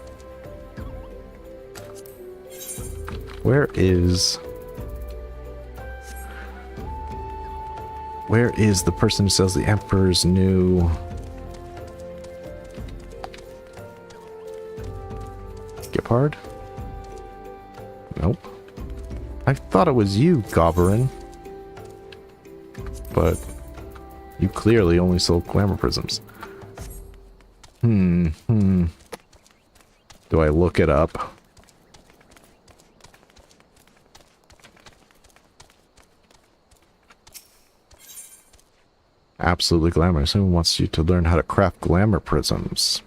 Where is the person who sells the Emperor's new... Giphard? Nope. I thought it was you, Goblin. But you clearly only sold glamour prisms. Do I look it up? Absolutely glamorous. Who wants you to learn how to craft glamour prisms?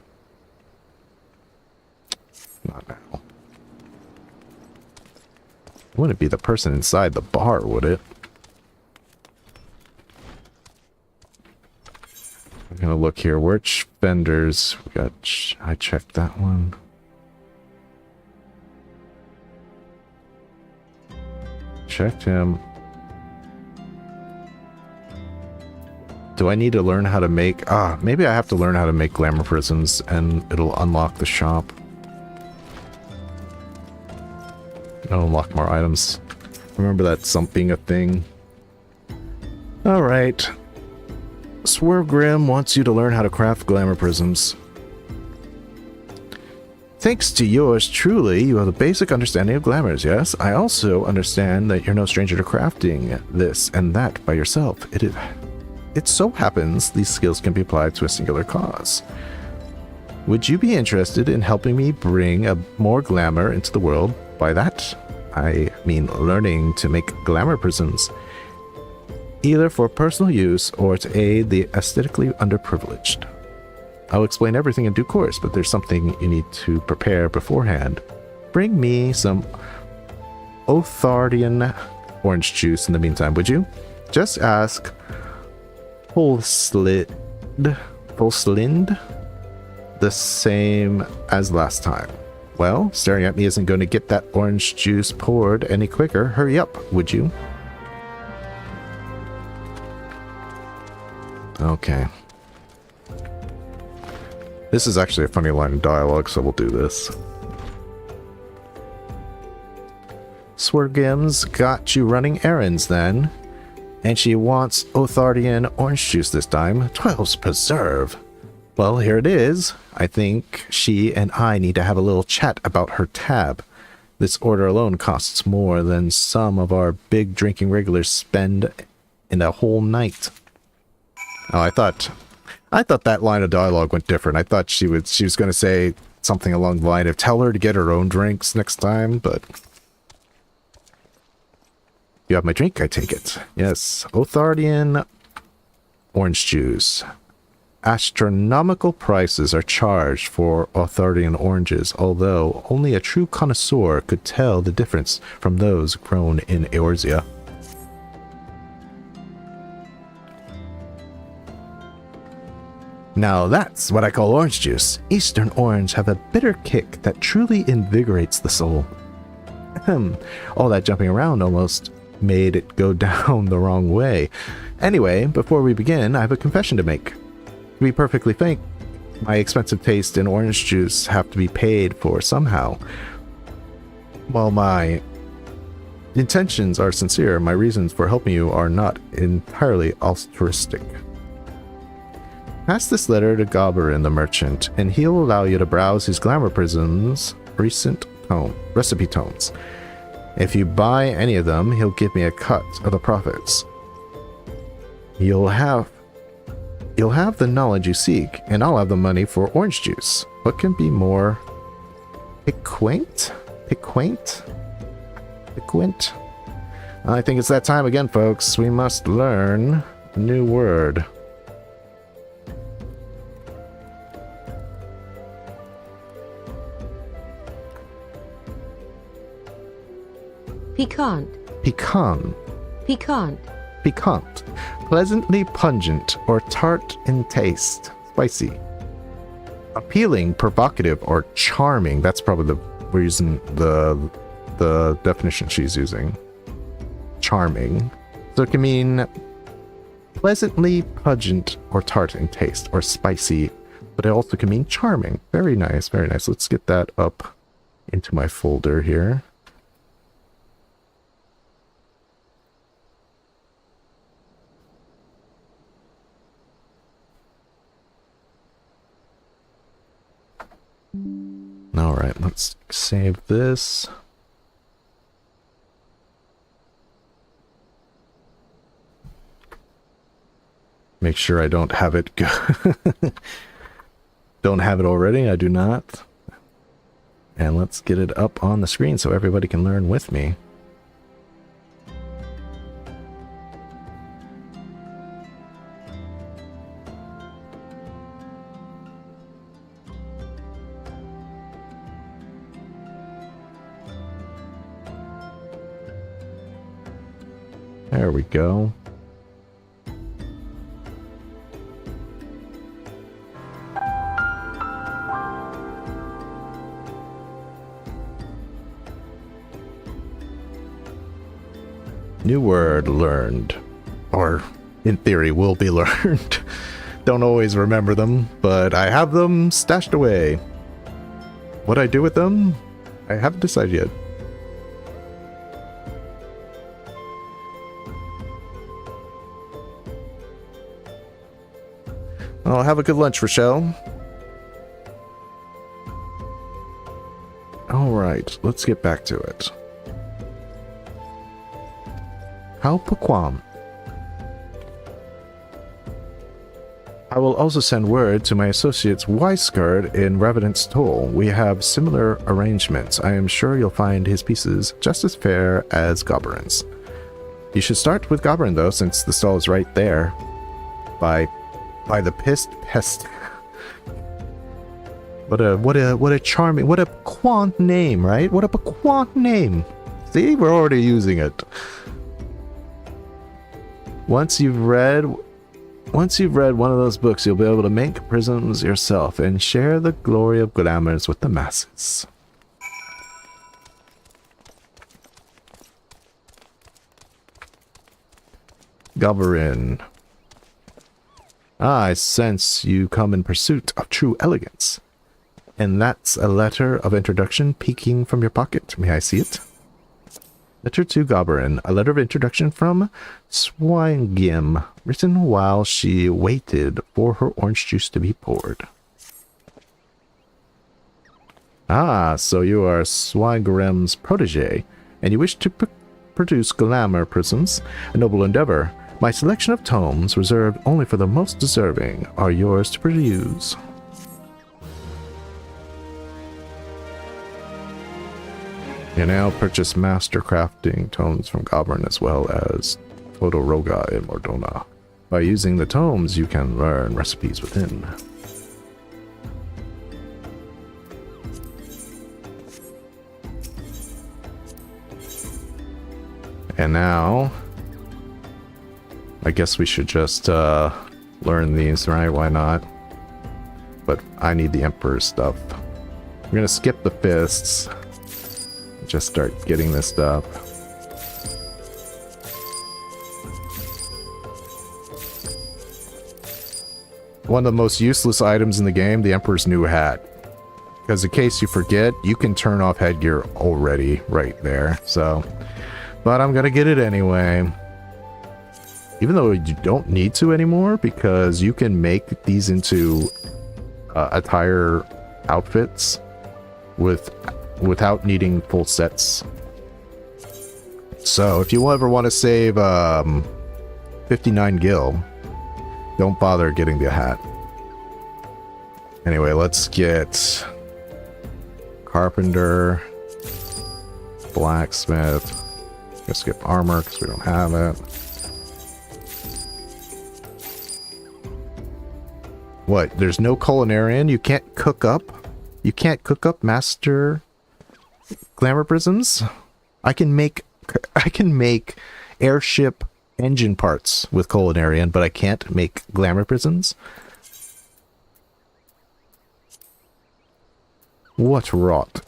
Not now. Wouldn't be the person inside the bar, would it? I'm gonna look here. Which vendors? We got. I checked that one. Checked him. Do I need to learn how to make... maybe I have to learn how to make glamour prisms and it'll unlock the shop. It'll unlock more items. Remember that something a thing. Alright. Swerve Grim wants you to learn how to craft glamour prisms. Thanks to yours truly, you have a basic understanding of glamours, yes? I also understand that you're no stranger to crafting this and that by yourself. It so happens these skills can be applied to a singular cause. Would you be interested in helping me bring more glamour into the world? By that, I mean learning to make glamour prisms, either for personal use or to aid the aesthetically underprivileged. I'll explain everything in due course, but there's something you need to prepare beforehand. Bring me some Othardian orange juice in the meantime, would you? Just ask Pulslind the same as last time. Well, staring at me isn't going to get that orange juice poured any quicker. Hurry up, would you? Okay. This is actually a funny line of dialogue, so we'll do this. Swergim's got you running errands then. And she wants Othardian orange juice this time. 12's preserve. Well, here it is. I think she and I need to have a little chat about her tab. This order alone costs more than some of our big drinking regulars spend in a whole night. Oh, I thought that line of dialogue went different. I thought she was going to say something along the line of tell her to get her own drinks next time, but You have my drink, I take it. Yes. Othardian orange juice. Astronomical prices are charged for Othardian oranges, although only a true connoisseur could tell the difference from those grown in Eorzea. Now that's what I call orange juice. Eastern orange have a bitter kick that truly invigorates the soul. All that jumping around almost made it go down the wrong way. Anyway, before we begin, I have a confession to make. To be perfectly frank, my expensive taste in orange juice have to be paid for somehow. While my intentions are sincere, my reasons for helping you are not entirely altruistic. Pass this letter to Goberin the merchant, and he'll allow you to browse his glamour prism's recipe tomes. If you buy any of them, he'll give me a cut of the profits. You'll have the knowledge you seek, and I'll have the money for orange juice. What can be more piquant? I think it's that time again, folks. We must learn a new word. Piquant. Pleasantly pungent or tart in taste. Spicy. Appealing, provocative, or charming. That's probably we're using the definition she's using. Charming. So it can mean pleasantly pungent or tart in taste, or spicy, but it also can mean charming. Very nice, very nice. Let's get that up into my folder here. All right, let's save this. Make sure I don't have it don't have it already. I do not. And let's get it up on the screen so everybody can learn with me. There we go. New word learned. Or, in theory, will be learned. Don't always remember them, but I have them stashed away. What I do with them, I haven't decided yet. Well, have a good lunch, Rochelle. Alright, let's get back to it. How Paquam. I will also send word to my associates Weisgard in Revenant's Toll. We have similar arrangements. I am sure you'll find his pieces just as fair as Goberin's. You should start with Goberin, though, since the stall is right there. By the pissed pest. What a charming, what a quant name, right? What a quant name. See, we're already using it. Once you've read one of those books, you'll be able to make prisms yourself and share the glory of glamours with the masses. Goberin. I sense you come in pursuit of true elegance. And that's a letter of introduction peeking from your pocket. May I see it? Letter to Goberin. A letter of introduction from Swangim, written while she waited for her orange juice to be poured. Ah, so you are Swangrim's protege, and you wish to produce glamour prisms, a noble endeavor. My selection of tomes, reserved only for the most deserving, are yours to peruse. You now purchase master crafting tomes from Goblin as well as Todoroga and Mordona. By using the tomes, you can learn recipes within. And now, I guess we should just learn these, right? Why not? But I need the Emperor's stuff. We're gonna skip the fists. Just start getting this stuff. One of the most useless items in the game, the Emperor's new hat. Because in case you forget, you can turn off headgear already right there. So, but I'm gonna get it anyway. Even though you don't need to anymore, because you can make these into attire outfits without needing full sets. So if you ever want to save 59 gil, don't bother getting the hat. Anyway, let's get carpenter, blacksmith. Let's skip armor because we don't have it. What? There's no culinarian? You can't cook up? You can't cook up master glamour prisms? I can make airship engine parts with culinarian, but I can't make glamour prisms? What rot?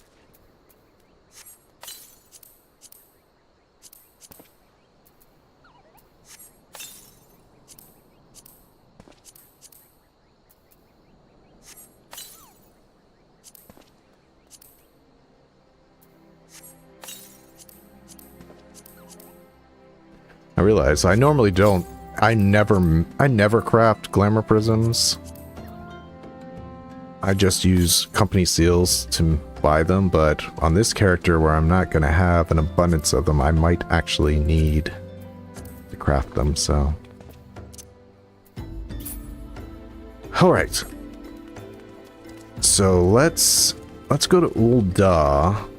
I realize I normally don't. I never craft glamour prisms. I just use company seals to buy them, but on this character where I'm not going to have an abundance of them, I might actually need to craft them, so. Alright. So let's go to Ul'dah.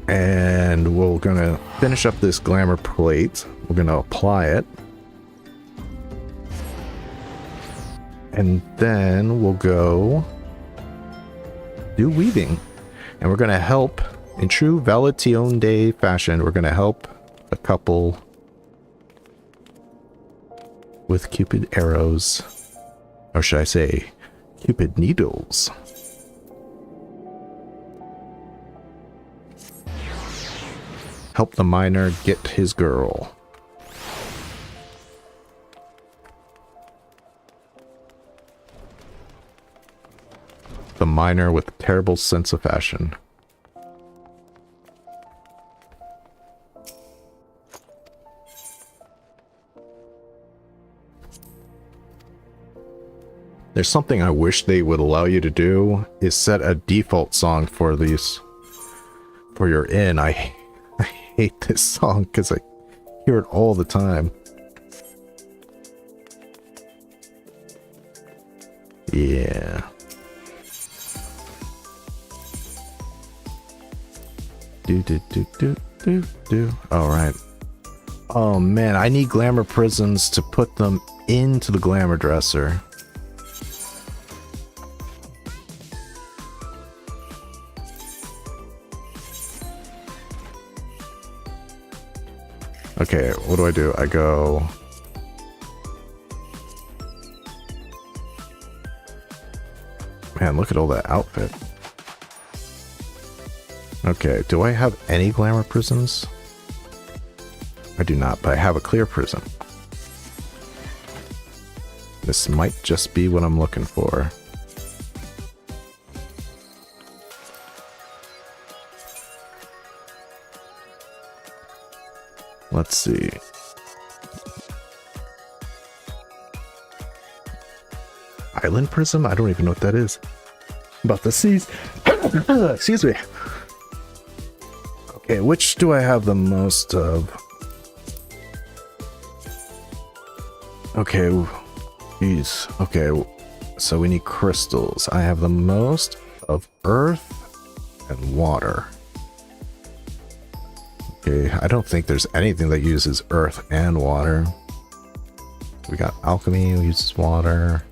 And we're gonna finish up this glamour plate. We're gonna apply it. And then we'll go do weaving. And we're gonna help, in true Valentione fashion, we're gonna help a couple with Cupid arrows. Or should I say, Cupid needles. Help the miner get his girl. The miner with a terrible sense of fashion. There's something I wish they would allow you to do, is set a default song for these, for your inn. I hate this song because I hear it all the time. Yeah. Do. All right. Oh man, I need glamour prisms to put them into the glamour dresser. Okay, what do? I go... Man, look at all that outfit. Okay, do I have any glamour prisms? I do not, but I have a clear prism. This might just be what I'm looking for. Let's see. Island prism? I don't even know what that is. About the seas. Excuse me. Okay, which do I have the most of? Okay, these. Okay, so we need crystals. I have the most of earth and water. Okay, I don't think there's anything that uses earth and water. We got alchemy, uses water.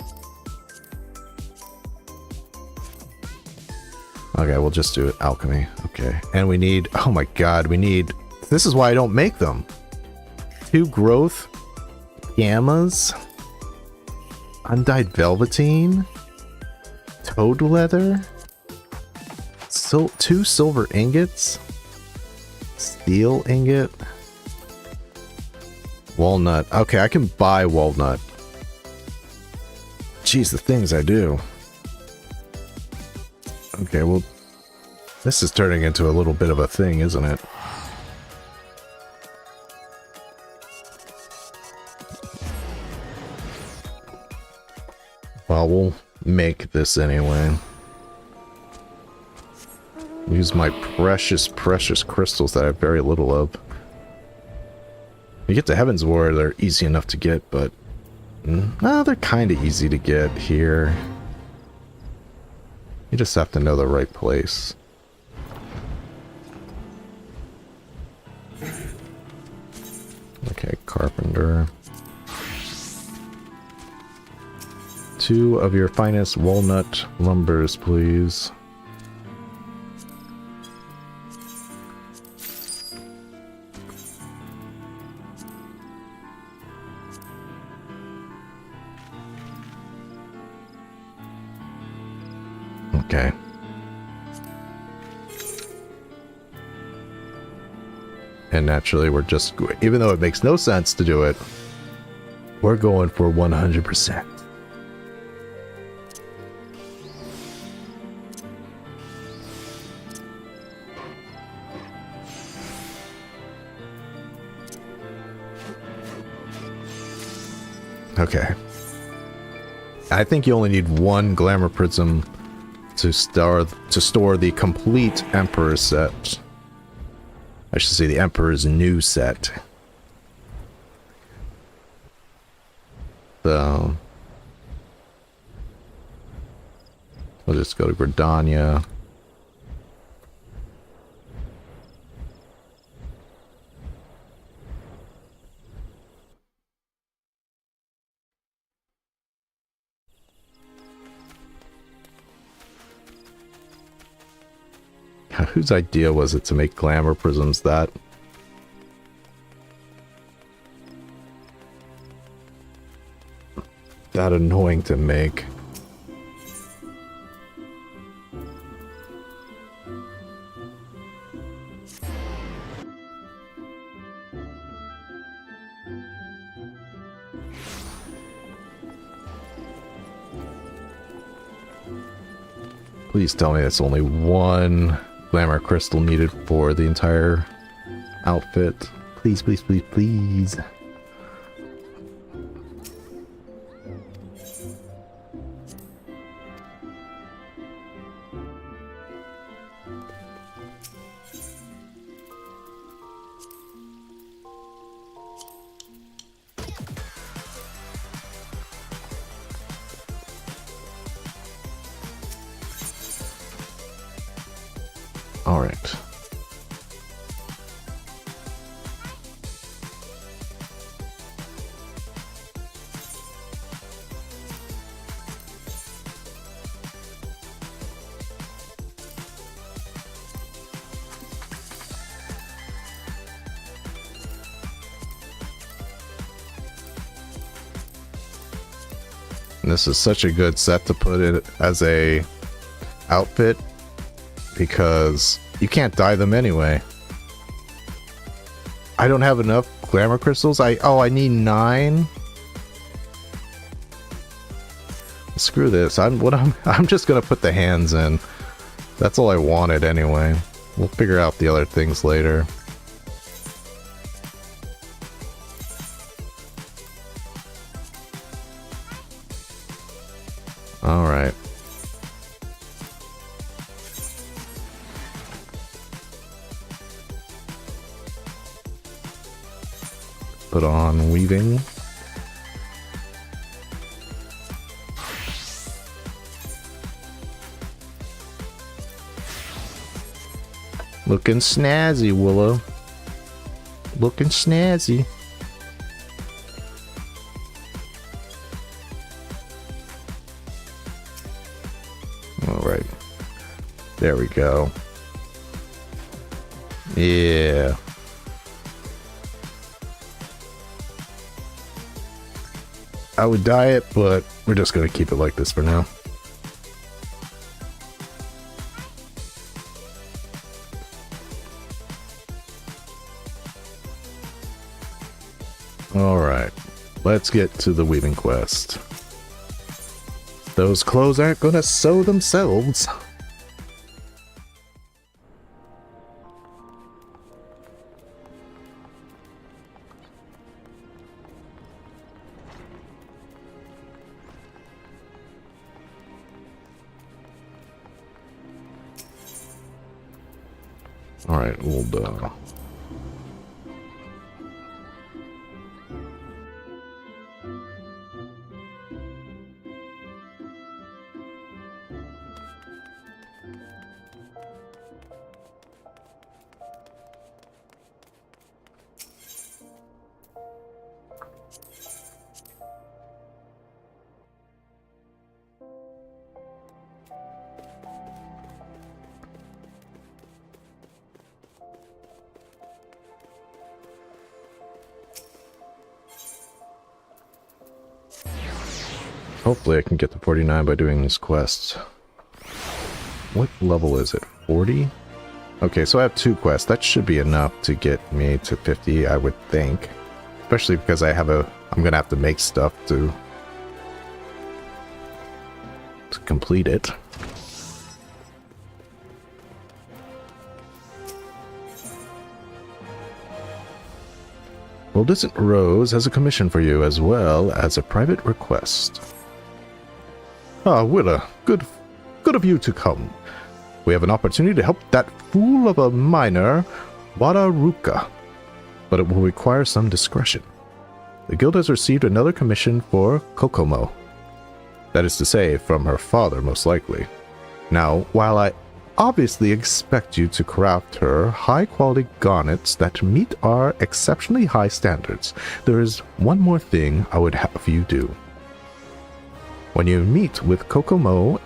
Okay, we'll just do it alchemy. Okay, and we need, oh my god, we need, this is why I don't make them. 2 growth gammas, undyed velveteen, toad leather, so 2 silver ingots, steel ingot, walnut. Okay, I can buy walnut. Jeez, the things I do. Okay, well, this is turning into a little bit of a thing, isn't it? Well, we'll make this anyway. Use my precious, precious crystals that I have very little of. You get to Heaven's War, they're easy enough to get, but... no, they're kind of easy to get here. You just have to know the right place. Okay, carpenter. 2 of your finest walnut lumbers, please. Okay. And naturally, we're just, even though it makes no sense to do it, we're going for 100%. Okay. I think you only need 1 glamour prism to store the complete Emperor's set. I should say the Emperor's new set. So we'll just go to Gridania. Whose idea was it to make glamour prisms that annoying to make? Please tell me it's only 1 glamour crystal needed for the entire outfit. Please, please, please, please. All right. And this is such a good set to put it as a outfit, because you can't dye them anyway. I don't have enough glamour crystals. I need 9. Screw this. I'm just gonna put the hands in. That's all I wanted anyway. We'll figure out the other things later. All right. Put on weaving. Looking snazzy, Willow. Looking snazzy. Alright. There we go. Yeah. I would dye it, but we're just going to keep it like this for now. Alright, let's get to the weaving quest. Those clothes aren't gonna sew themselves. Alright, we'll hopefully I can get to 49 by doing this quest. What level is it? 40? Okay, so I have 2 quests. That should be enough to get me to 50, I would think. Especially because I have I'm gonna have to make stuff to complete it. Oldistant Rose has a commission for you as well as a private request. Ah, Willa, good of you to come. We have an opportunity to help that fool of a miner, Wadaruka, but it will require some discretion. The guild has received another commission for Kokomo. That is to say, from her father, most likely. Now, while I obviously expect you to craft her high-quality garnets that meet our exceptionally high standards, there is one more thing I would have you do. When you meet with Kokomo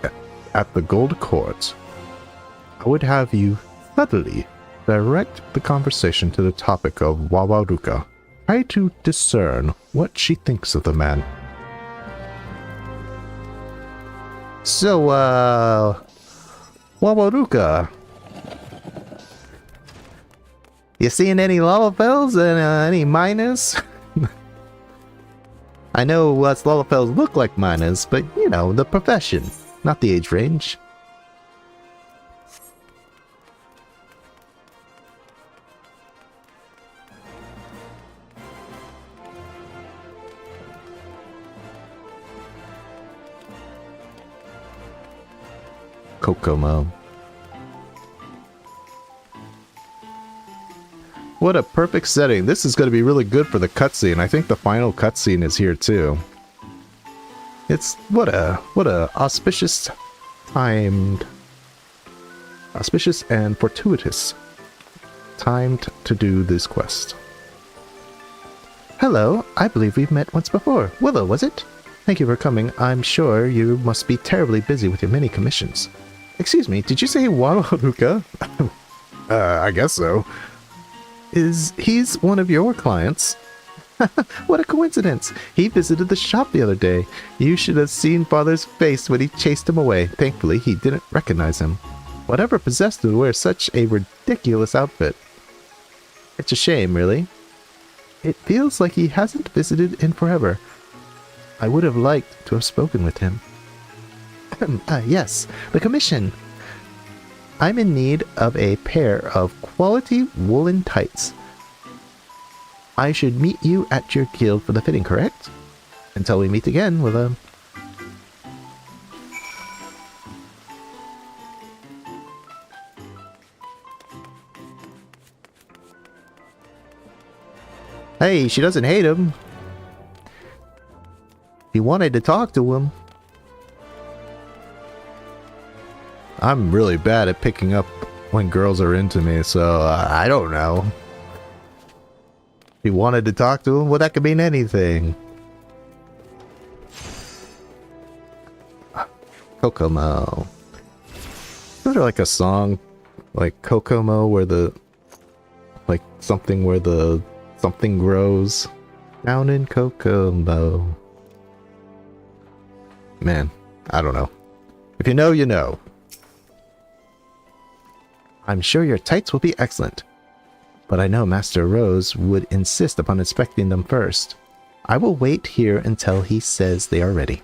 at the Gold Court, I would have you subtly direct the conversation to the topic of Wawaruka. Try to discern what she thinks of the man. So, Wawaruka, you seeing any Lalafells and any miners? I know us Lalafells look like miners, but you know, the profession, not the age range. Kokomo. What a perfect setting. This is going to be really good for the cutscene. I think the final cutscene is here too. It's what a auspicious and fortuitous timed to do this quest. Hello, I believe we've met once before. Willow, was it? Thank you for coming. I'm sure you must be terribly busy with your many commissions. Excuse me, did you say Wawaruka? I guess so. He's one of your clients? What a coincidence. He visited the shop the other day. You should have seen Father's face when he chased him away. Thankfully, he didn't recognize him. Whatever possessed him to wear such a ridiculous outfit? It's a shame, really. It feels like he hasn't visited in forever. I would have liked to have spoken with him. Yes, the commission. I'm in need of a pair of quality woolen tights. I should meet you at your guild for the fitting, correct? Until we meet again with a... Hey, she doesn't hate him. He wanted to talk to him. I'm really bad at picking up when girls are into me, so I don't know. He wanted to talk to him, well, that could mean anything. Kokomo. Isn't there like a song like Kokomo where the like something where the something grows down in Kokomo? Man, I don't know. If you know, you know. I'm sure your tights will be excellent, but I know Master Rose would insist upon inspecting them first. I will wait here until he says they are ready.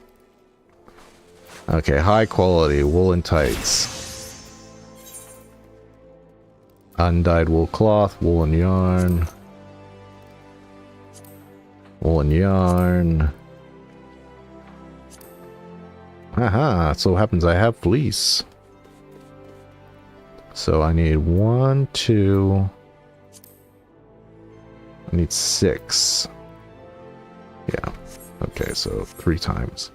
Okay, high quality woolen tights. Undyed wool cloth, woolen yarn. Woolen yarn. Haha, so happens I have fleece. So I need 1, 2. I need 6. Yeah. Okay, so 3 times.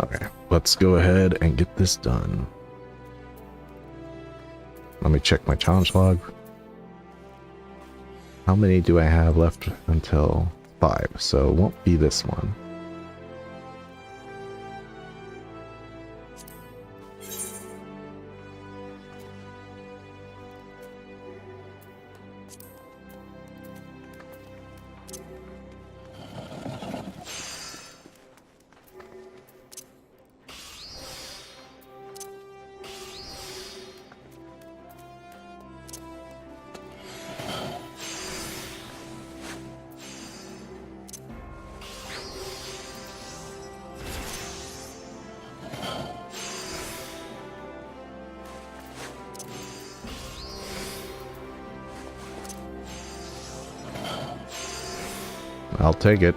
Okay, let's go ahead and get this done. Let me check my challenge log. How many do I have left until 5? So it won't be this one. I'll take it.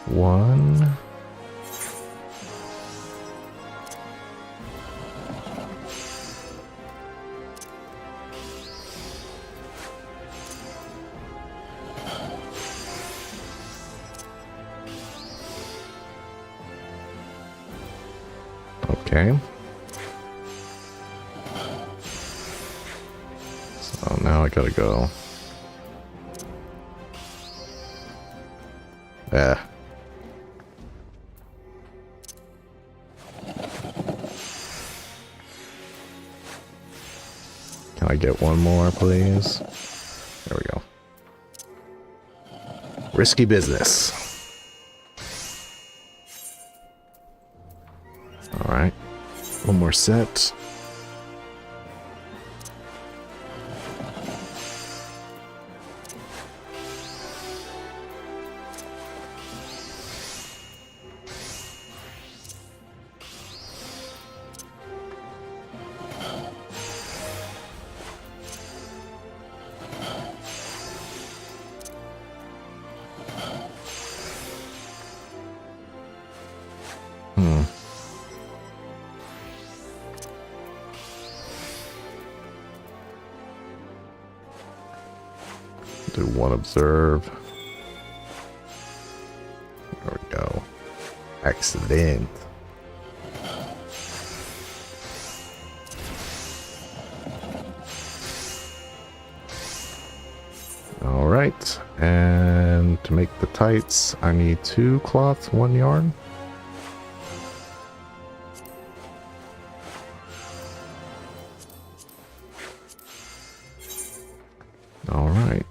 One. Okay. So now I gotta go. Yeah. Can I get one more, please? There we go. Risky business. Alright. One more set. Do one observe. There we go. Excellent. All right, and to make the tights, I need 2 cloths, 1 yarn. All right.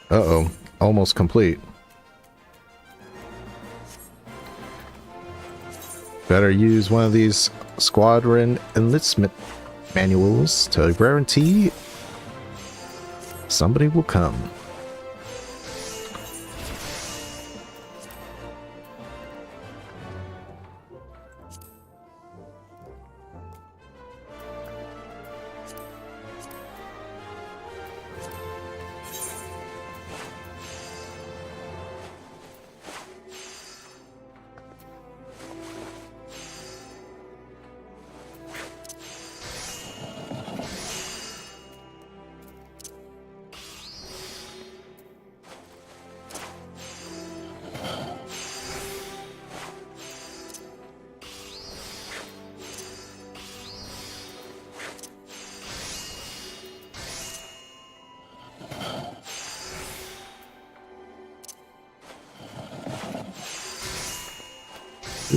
Uh-oh, almost complete. Better use one of these squadron enlistment manuals to guarantee somebody will come.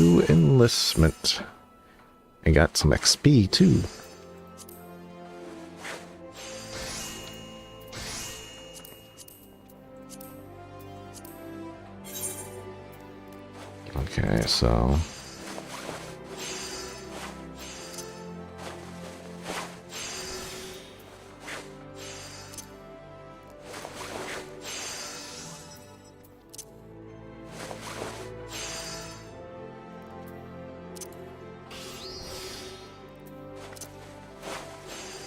to enlistment. And got some XP too. Okay, so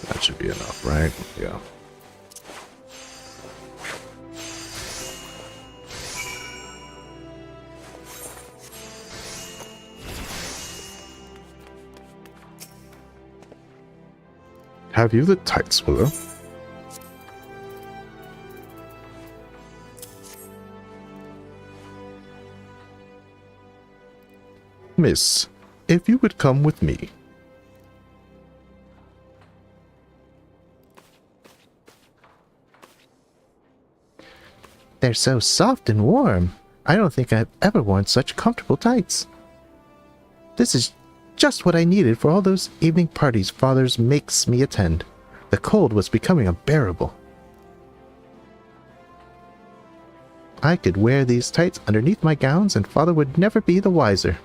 that should be enough, right? Yeah. Have you the tights, Willow? Miss, if you would come with me. They're so soft and warm. I don't think I've ever worn such comfortable tights. This is just what I needed for all those evening parties Father's makes me attend. The cold was becoming unbearable. I could wear these tights underneath my gowns and Father would never be the wiser.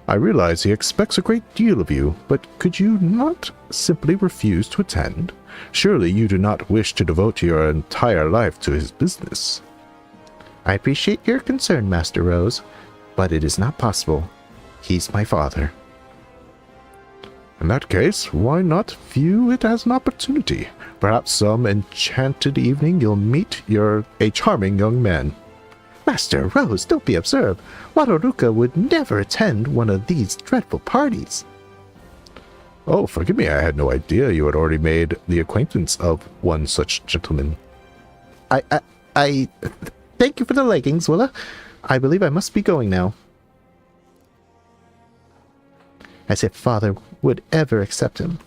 I realize he expects a great deal of you, but could you not simply refuse to attend? Surely you do not wish to devote your entire life to his business. I appreciate your concern, Master Rose, but it is not possible. He's my father. In that case, why not view it as an opportunity? Perhaps some enchanted evening you'll meet a charming young man. Master Rose, don't be absurd. Wataruka would never attend one of these dreadful parties. Oh, forgive me, I had no idea you had already made the acquaintance of one such gentleman. I thank you for the leggings, Willa. I believe I must be going now. As if Father would ever accept him.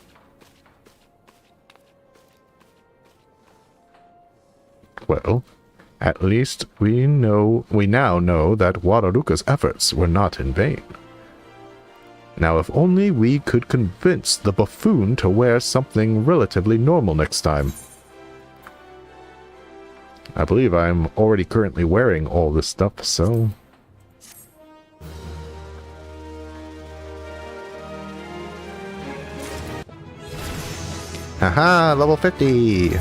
Well, at least we now know that Wataruka's efforts were not in vain. Now, if only we could convince the buffoon to wear something relatively normal next time. I believe I'm already currently wearing all this stuff, so... Haha, level 50!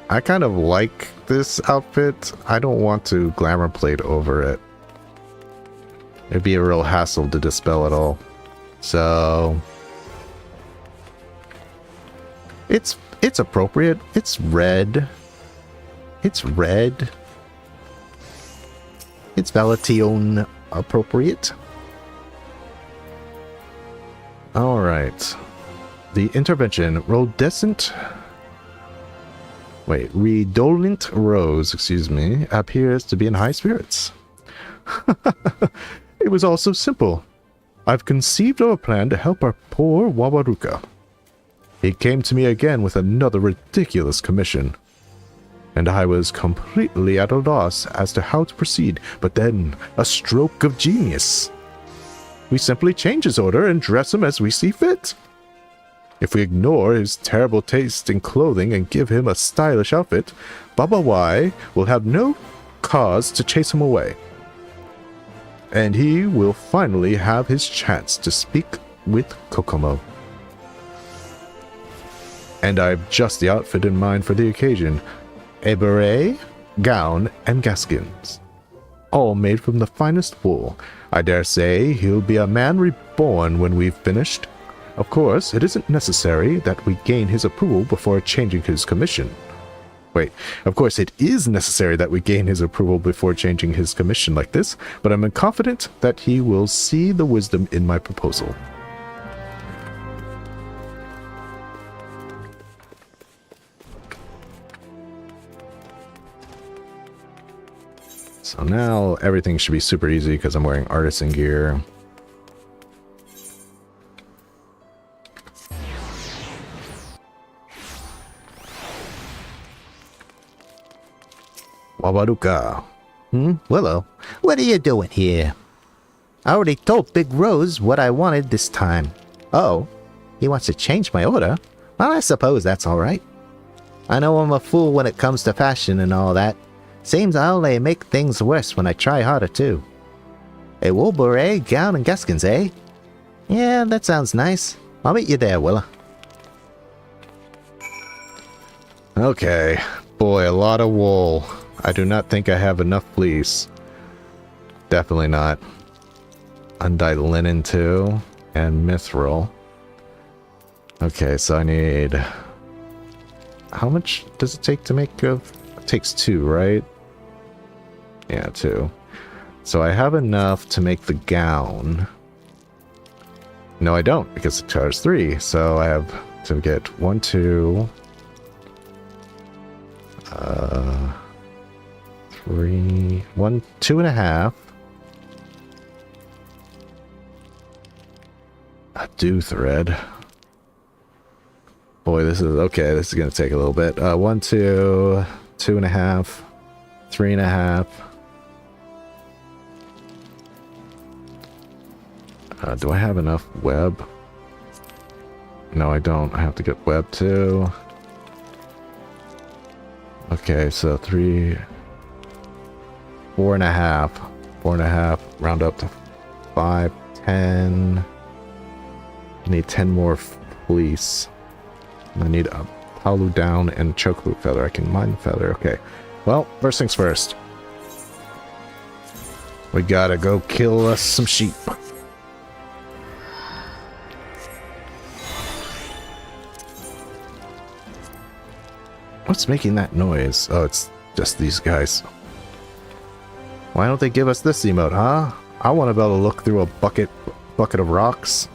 I kind of like this outfit. I don't want to glamour plate over it. It'd be a real hassle to dispel it all. So... It's appropriate. It's red. It's red. It's Valentione appropriate. Alright. The intervention, Redolent Rose, excuse me, appears to be in high spirits. It was all so simple. I've conceived of a plan to help our poor Wataruka. He came to me again with another ridiculous commission, and I was completely at a loss as to how to proceed, but then a stroke of genius. We simply change his order and dress him as we see fit. If we ignore his terrible taste in clothing and give him a stylish outfit, Baba Y will have no cause to chase him away. And he will finally have his chance to speak with Kokomo. And I've just the outfit in mind for the occasion. A beret, gown, and gaskins. All made from the finest wool. I dare say he'll be a man reborn when we've finished. Of course, it isn't necessary that we gain his approval before changing his commission. Wait, of course it is necessary that we gain his approval before changing his commission like this, but I'm confident that he will see the wisdom in my proposal. So now everything should be super easy because I'm wearing artisan gear. Wabaruka. Willow, what are you doing here? I already told Big Rose what I wanted this time. Oh, he wants to change my order? Well, I suppose that's alright. I know I'm a fool when it comes to fashion and all that. Seems I only make things worse when I try harder too. A wool beret, gown, and gaskins, eh? Yeah, that sounds nice. I'll meet you there, Willa. Okay. Boy, a lot of wool. I do not think I have enough fleece. Definitely not. Undyed linen too. And mithril. Okay, so I need... How much does it take to make a... It takes 2, right? Yeah, 2. So I have enough to make the gown. No, I don't, because it charges 3. So I have to get 1, 2... 3... 1, 2.5. A dew thread. Boy, this is okay. This is gonna take a little bit. 1, 2, 2.5, 3.5. Do I have enough web? No, I don't. I have to get web too. Okay, so 3, 4.5, 4.5. Round up to 5, 10. I need 10 more fleece. I need a palu down and chocolate feather. I can mine the feather. Okay. Well, first things first. We gotta go kill us some sheep. What's making that noise? Oh, it's just these guys. Why don't they give us this emote, huh? I want to be able to look through a bucket of rocks.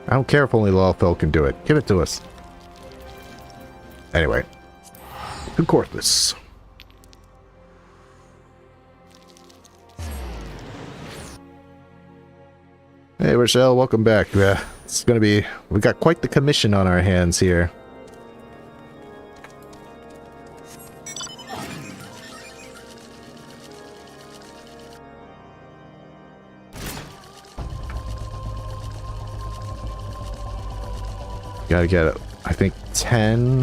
I don't care if only Lalafell can do it. Give it to us. Anyway. To Corthus. Hey, Rochelle, welcome back. It's gonna be... We got quite the commission on our hands here. Gotta get, I think, 10.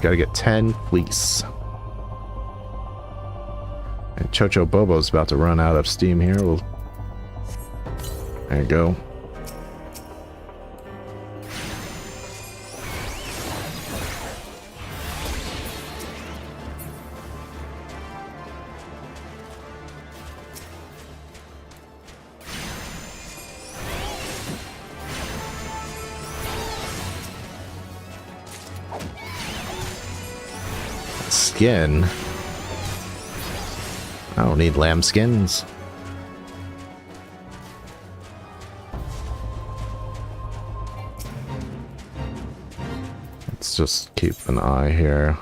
Gotta get 10 fleece. And Chocho Bobo's about to run out of steam here. There you go. Skin. I don't need lamb skins. Let's just keep an eye here.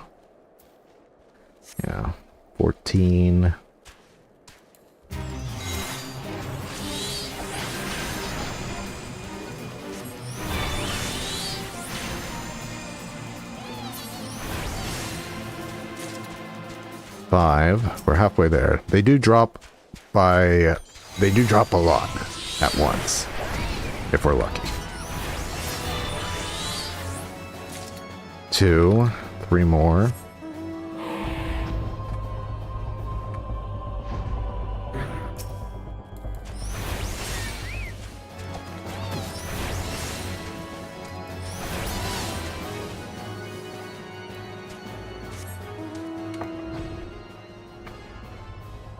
Yeah, 14. We're halfway there. They do drop a lot at once, if we're lucky. 2, 3 more.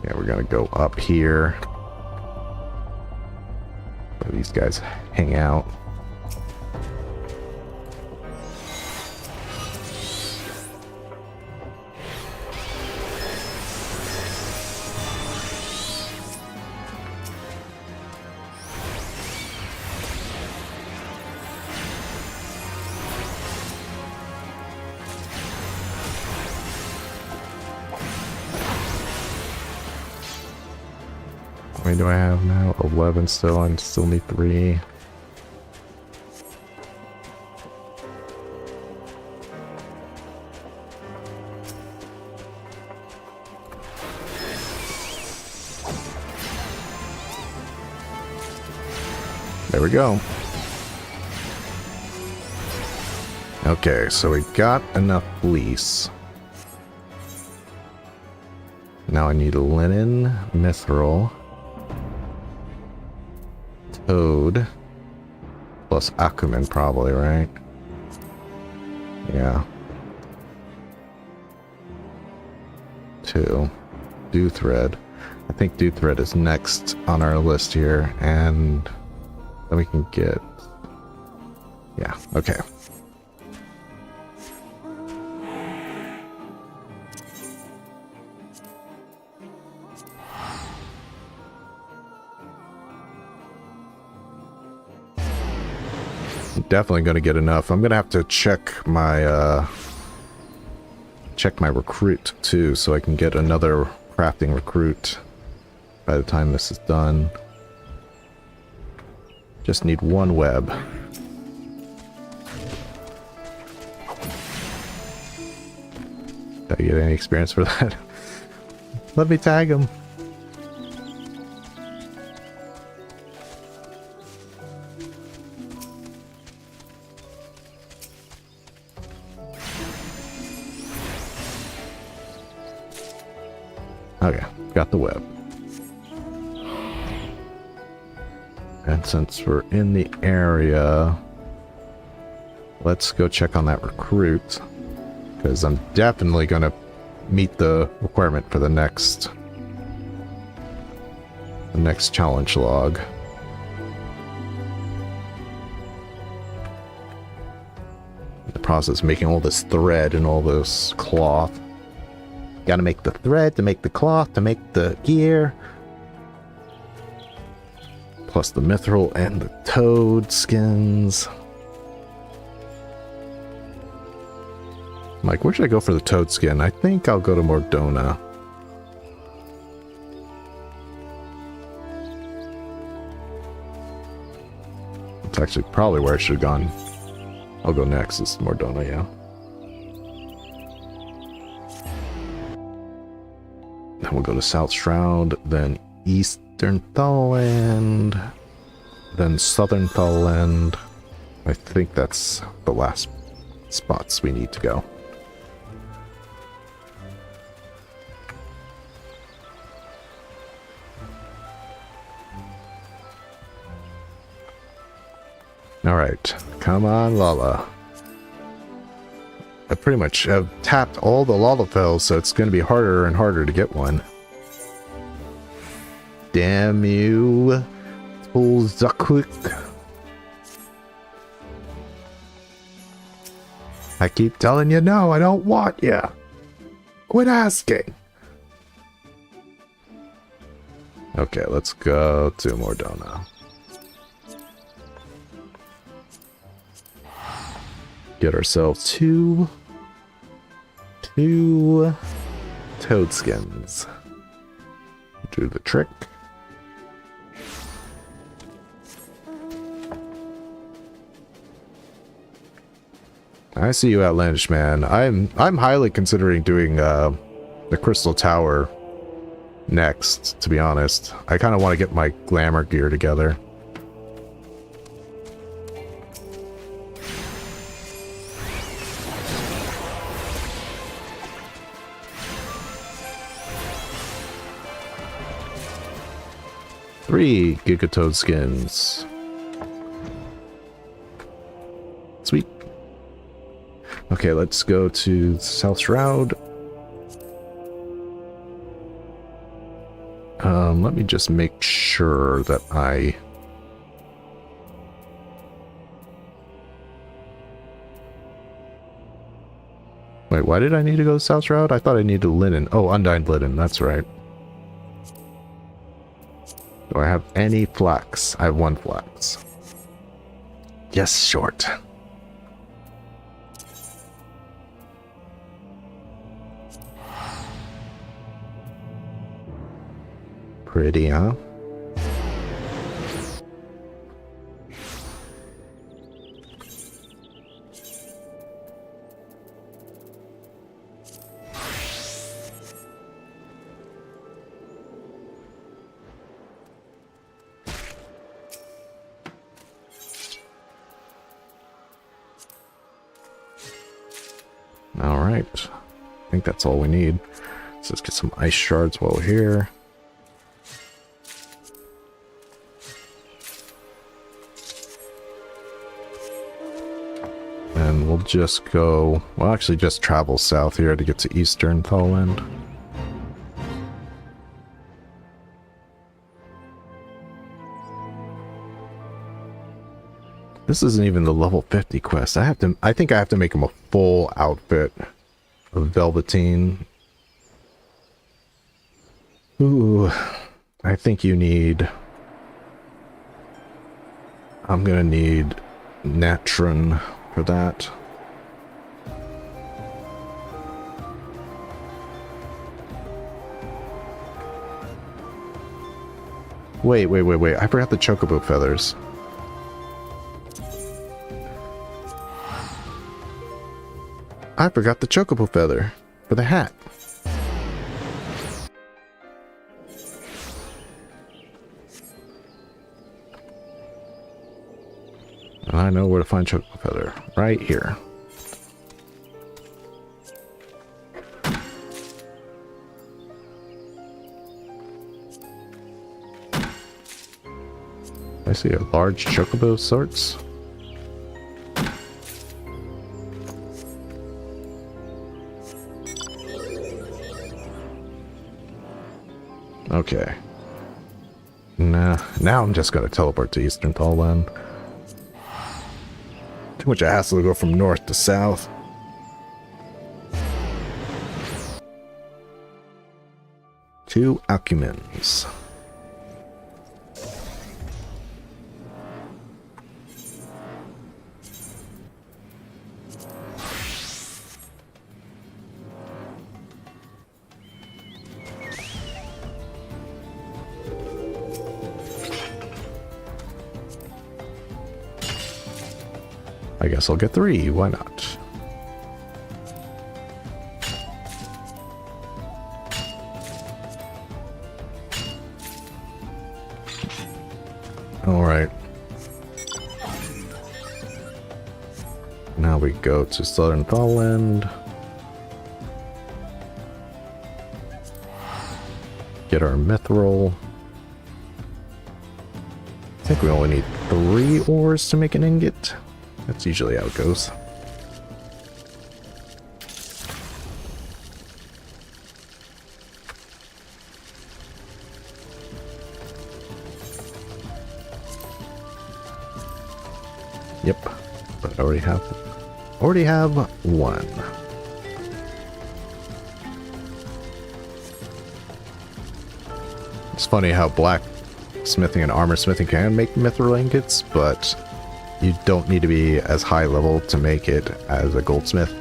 Yeah, we're gonna go up here where these guys hang out. How many do I have now? 11 still. I still need 3. There we go. Okay, so we got enough fleece. Now I need linen, mithril, toad, plus acumen probably, right? Yeah. 2. Dew thread. I think dew thread is next on our list here, and then we can get... Yeah, okay. Definitely going to get enough. I'm going to have to check my recruit too, so I can get another crafting recruit by the time this is done. Just need 1 web. Did I get any experience for that? Let me tag him. Okay, got the web. And since we're in the area, let's go check on that recruit, because I'm definitely going to meet the requirement for the next challenge log. The process of making all this thread and all this cloth. Gotta make the thread to make the cloth to make the gear. Plus the mithril and the toad skins. Like, where should I go for the toad skin? I think I'll go to Mordona. It's actually probably where I should have gone. I'll go next. It's Mordona, yeah. Then we'll go to South Shroud, then Eastern Thulland, then Southern Thulland. I think that's the last spots we need to go. Alright, come on, Lala. I pretty much have tapped all the Lalafell, so it's going to be harder and harder to get one. Damn you, Tolzakuk. I keep telling you no, I don't want you. Quit asking. Okay, let's go to Mordona. Get ourselves two toad skins. Do the trick. I see you, Outlandish Man. I'm highly considering doing the Crystal Tower next, to be honest. I kind of want to get my glamour gear together. Three Gigatoad skins. Sweet. Okay, let's go to South Shroud. Let me just make sure that I... Wait, why did I need to go to South Shroud? I thought I needed linen. Oh, undyed linen, that's right. Do I have any flax? I have one flax. Yes, short. Pretty, huh? Alright. I think that's all we need. So let's get some ice shards while we're here. And we'll just go... Well, actually just travel south here to get to Eastern Thailand. This isn't even the level 50 quest. I think I have to make him a full outfit of Velveteen. Ooh, I think you need... I'm gonna need Natron for that. Wait. I forgot the chocobo feathers. I forgot the chocobo feather for the hat. And I know where to find chocobo feather. Right here. I see a large chocobo sorts. Okay. Nah, now I'm just gonna teleport to Eastern Thailand. Too much hassle to go from north to south. Two Acumens. I guess I'll get 3, why not? Alright. Now we go to Southern Thailand. Get our mithril. I think we only need 3 ores to make an ingot. That's usually how it goes. Yep, but I already have one. It's funny how blacksmithing and armor smithing can make mithril ingots, but you don't need to be as high level to make it as a goldsmith.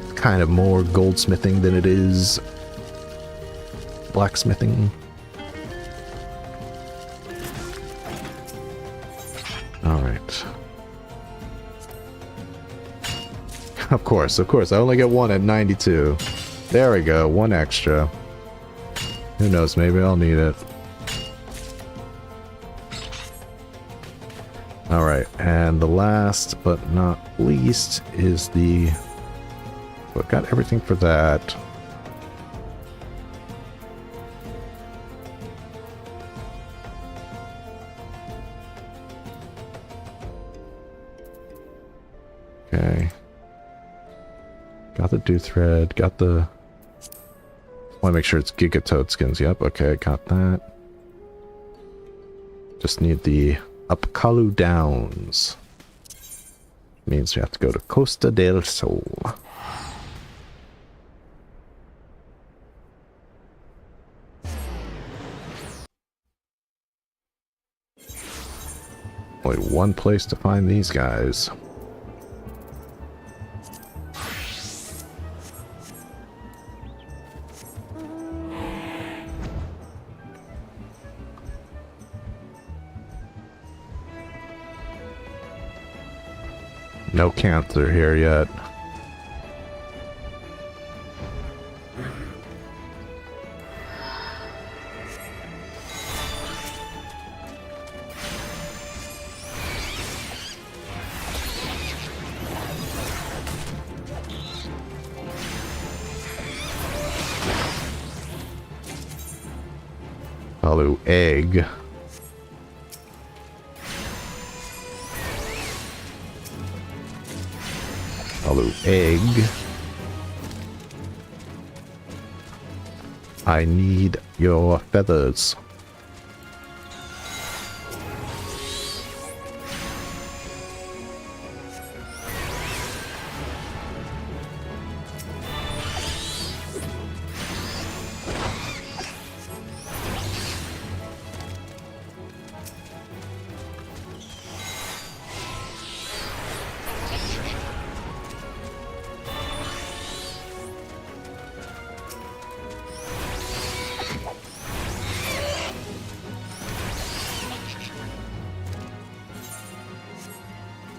It's kind of more goldsmithing than it is blacksmithing. Alright. Of course. I only get 1 at 92. There we go, 1 extra. Who knows, maybe I'll need it. Alright, and the last but not least is the... So I've got everything for that. Okay. Got the dew thread, got the... Want to make sure it's Giga Toadskins. Yep, okay, got that. Just need the Upkalu Downs. Means we have to go to Costa del Sol. Only one place to find these guys. No cancer here yet. Hello, egg. Hello, egg. I need your feathers.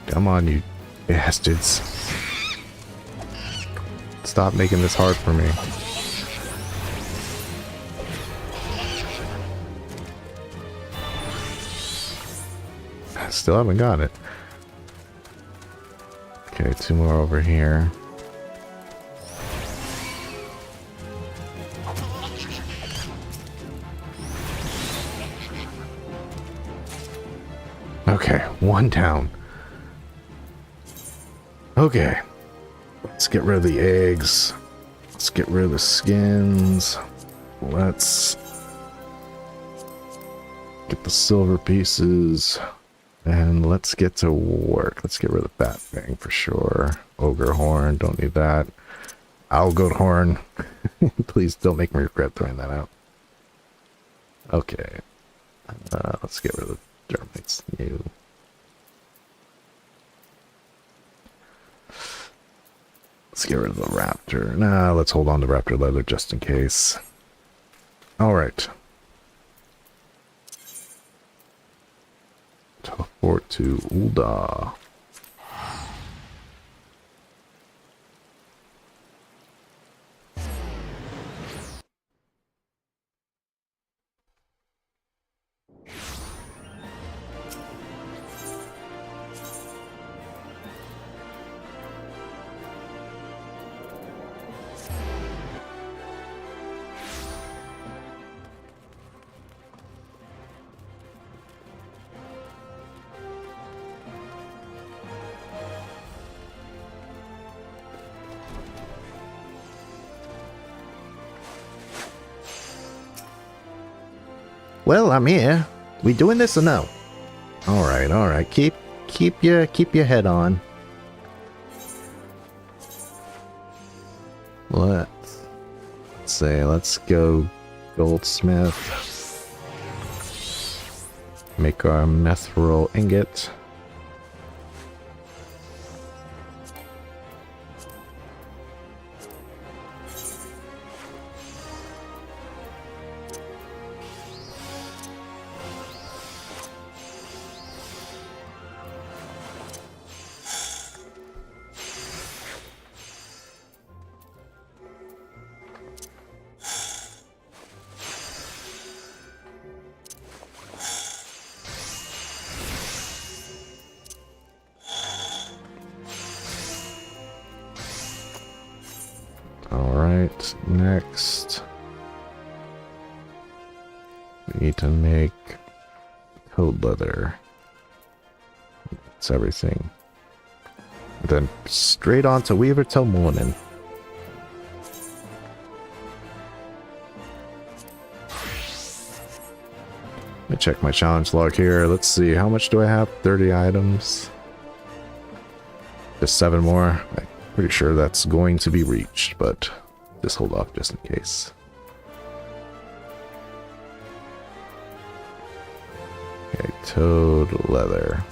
Come on, you bastards. Stop making this hard for me. I still haven't got it. Okay, 2 more over here. Okay, 1 down. Okay, let's get rid of the eggs. Let's get rid of the skins. Let's get the silver pieces. And let's get to work. Let's get rid of that thing for sure. Ogre horn, don't need that. Owl goat horn. Please don't make me regret throwing that out. Okay. Let's get rid of the termites. New. Let's get rid of the raptor. Nah, let's hold on to raptor leather just in case. Alright. Teleport to Ulda. Well, I'm here. We doing this or no? Alright, alright. Keep your head on. Let's say, let's go goldsmith. Make our mithril ingot. Alright, next we need to make coat leather. That's everything. Then straight on to Weaver till morning. Let me check my challenge log here. Let's see, how much do I have? 30 items. Just 7 more. I'm pretty sure that's going to be reached, but just hold off just in case. Okay, toad leather.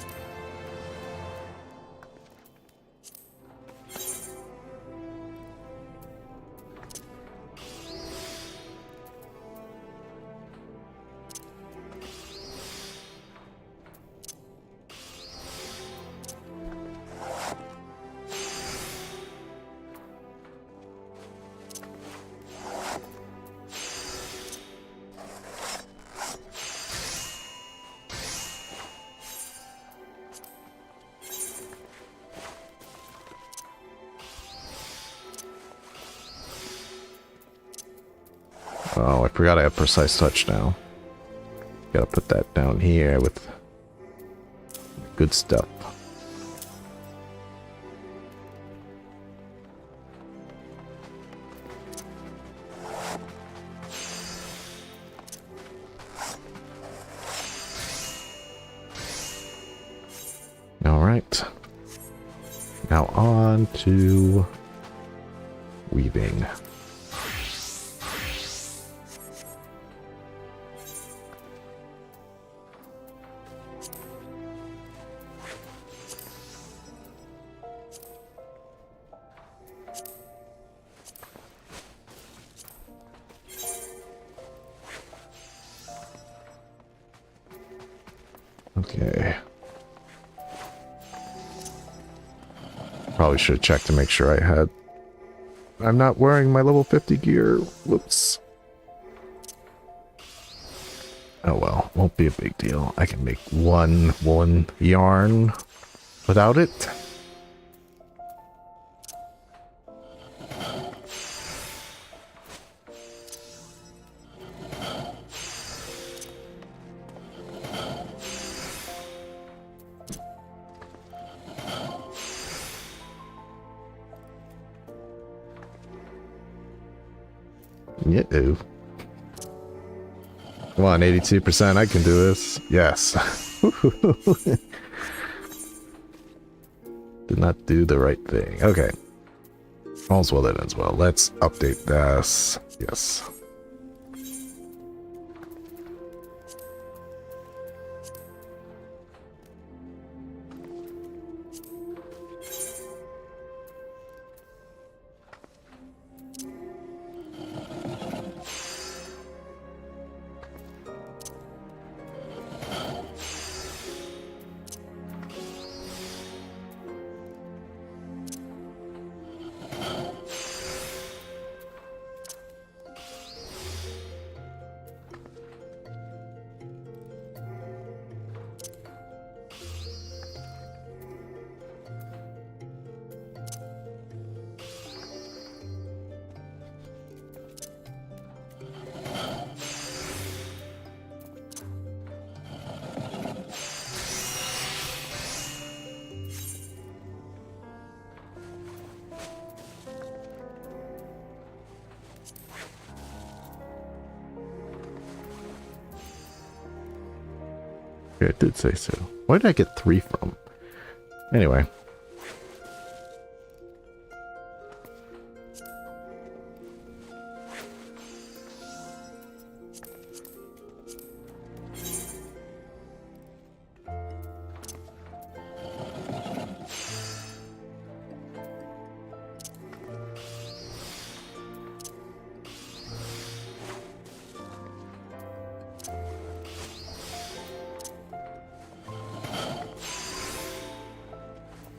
Oh, I forgot I have precise touch now. Gotta put that down here with good stuff. All right. Now on to weaving. Okay. Probably should have checked to make sure I had... I'm not wearing my level 50 gear. Whoops. Oh well, won't be a big deal. I can make one woolen yarn without it. Uh-oh. Come on, 82%. I can do this. Yes. Did not do the right thing. Okay. All's well that ends well. Let's update this. Yes. Okay, it did say so. Where did I get 3 from? Anyway.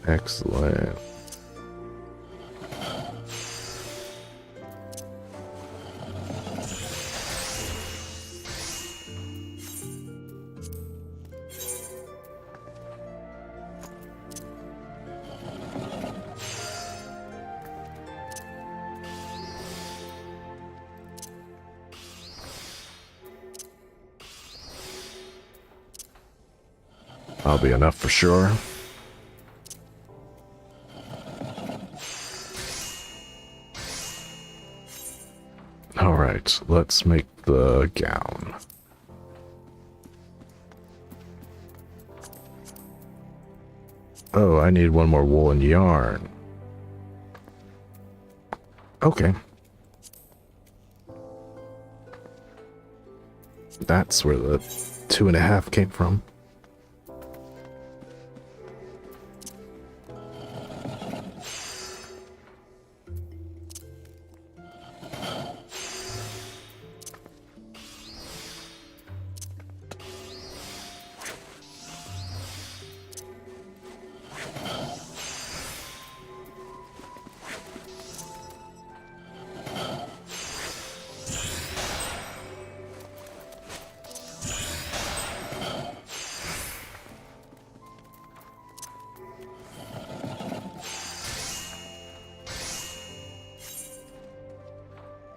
Excellent. That'll be enough for sure. Alright, let's make the gown. Oh, I need one more woolen yarn. Okay. That's where the 2.5 came from.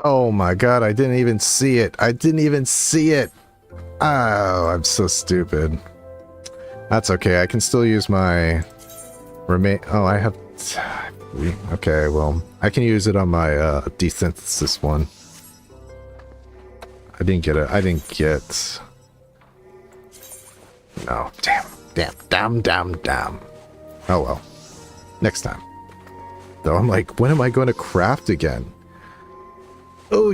Oh my god, I didn't even see it. I didn't even see it. Oh, I'm so stupid. That's okay. I can still use my remain. Oh, I have. Okay, well, I can use it on my desynthesis one. I didn't get it. I didn't get. No, damn. Oh well, next time. Though I'm like, when am I going to craft again? Oh,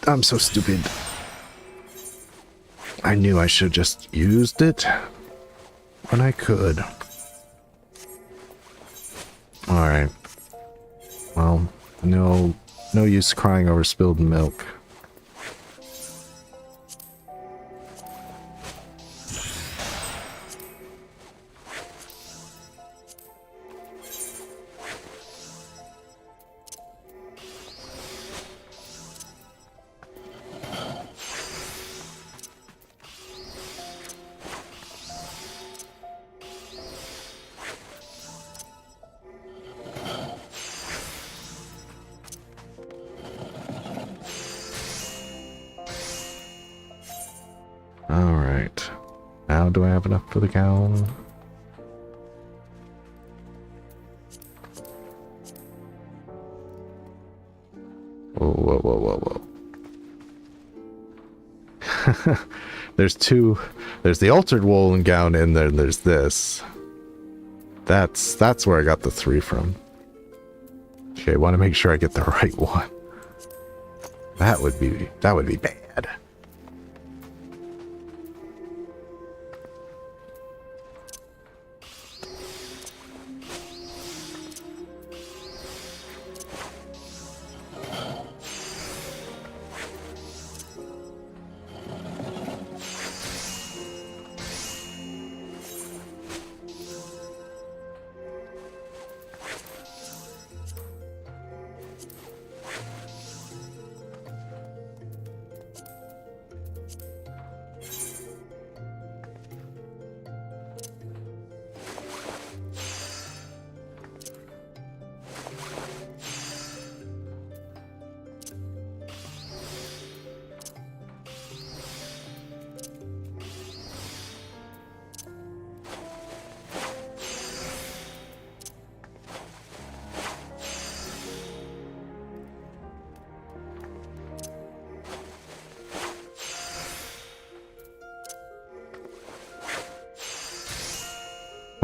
I'm so stupid. I knew I should just used it when I could. Alright. Well, no use crying over spilled milk. Alright. Now do I have enough for the gown? Whoa. There's two. There's the altered woolen gown in there, and there's this. That's where I got the 3 from. Okay, I want to make sure I get the right one. That would be bad.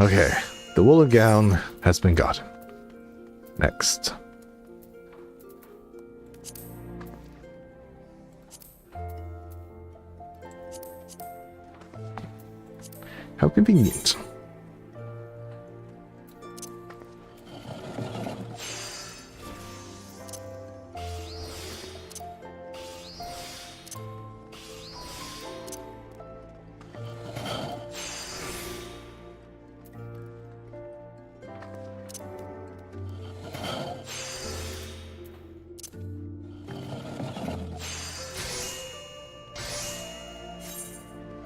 Okay, the woolen gown has been gotten. Next. How convenient.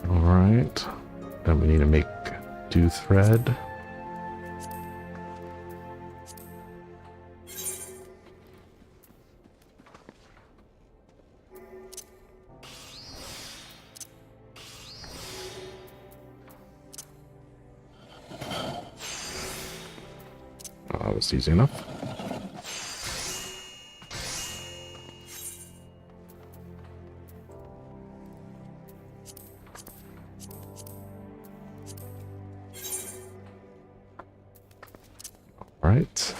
Alright. Then we need to make dew thread. Oh, that was easy enough. Right.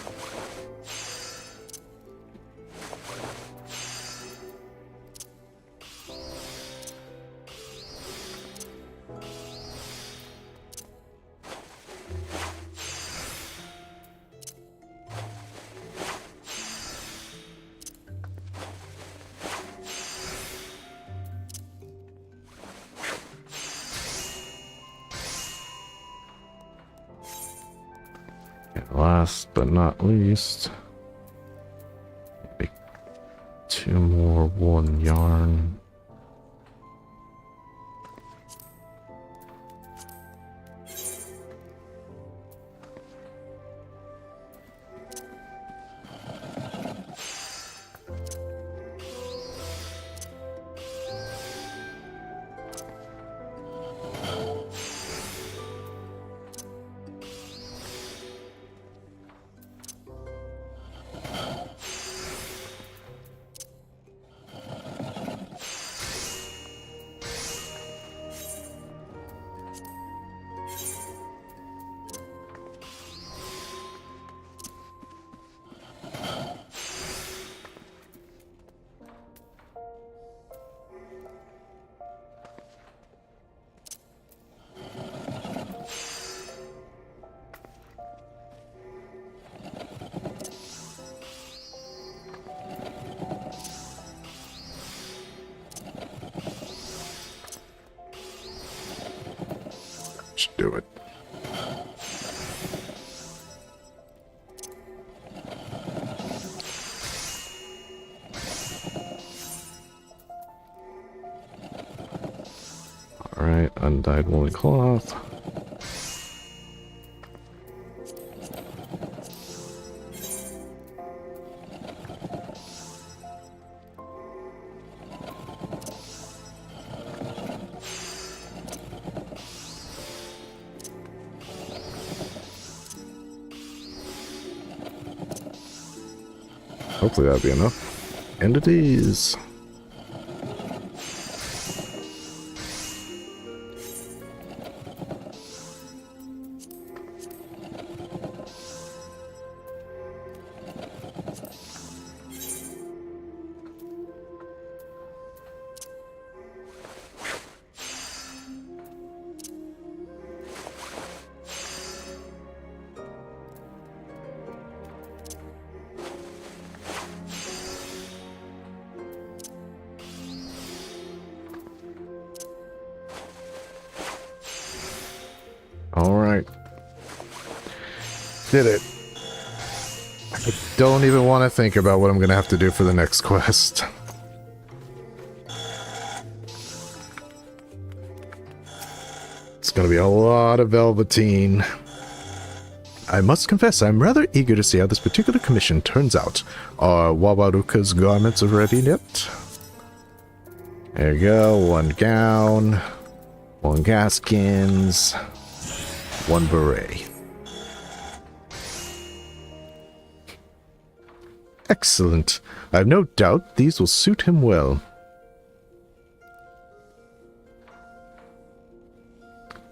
Last but not least, make 2 more woolen yarn. should do it. Alright, undyed woolly cloth. Hopefully that'll be enough. And it is. Alright. Did it. I don't even want to think about what I'm going to have to do for the next quest. It's going to be a lot of Velveteen. I must confess, I'm rather eager to see how this particular commission turns out. Are Wawaruka's garments ready yet? There you go. One gown. One gaskins. One beret. Excellent. I have no doubt these will suit him well.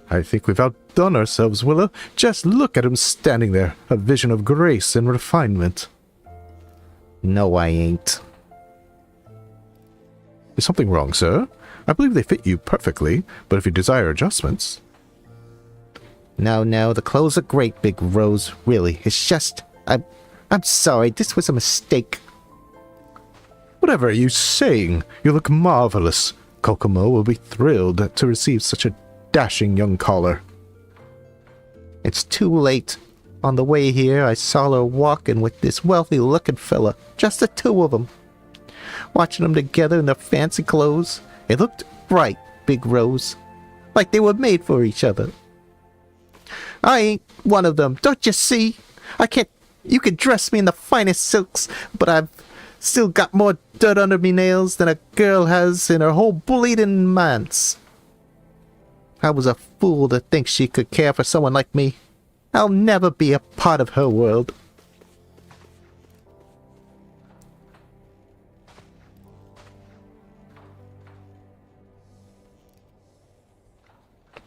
I think we've outdone ourselves, Willow. Just look at him standing there, a vision of grace and refinement. No, I ain't. Is something wrong, sir? I believe they fit you perfectly, but if you desire adjustments... No, the clothes are great, Big Rose. Really, it's just... I'm sorry, this was a mistake. Whatever are you saying? You look marvelous. Kokomo will be thrilled to receive such a dashing young caller. It's too late. On the way here, I saw her walking with this wealthy-looking fella. Just the two of them. Watching them together in their fancy clothes. It looked bright, Big Rose. Like they were made for each other. I ain't one of them, don't you see? I can't... You can dress me in the finest silks, but I've still got more dirt under me nails than a girl has in her whole bleeding manse. I was a fool to think she could care for someone like me. I'll never be a part of her world.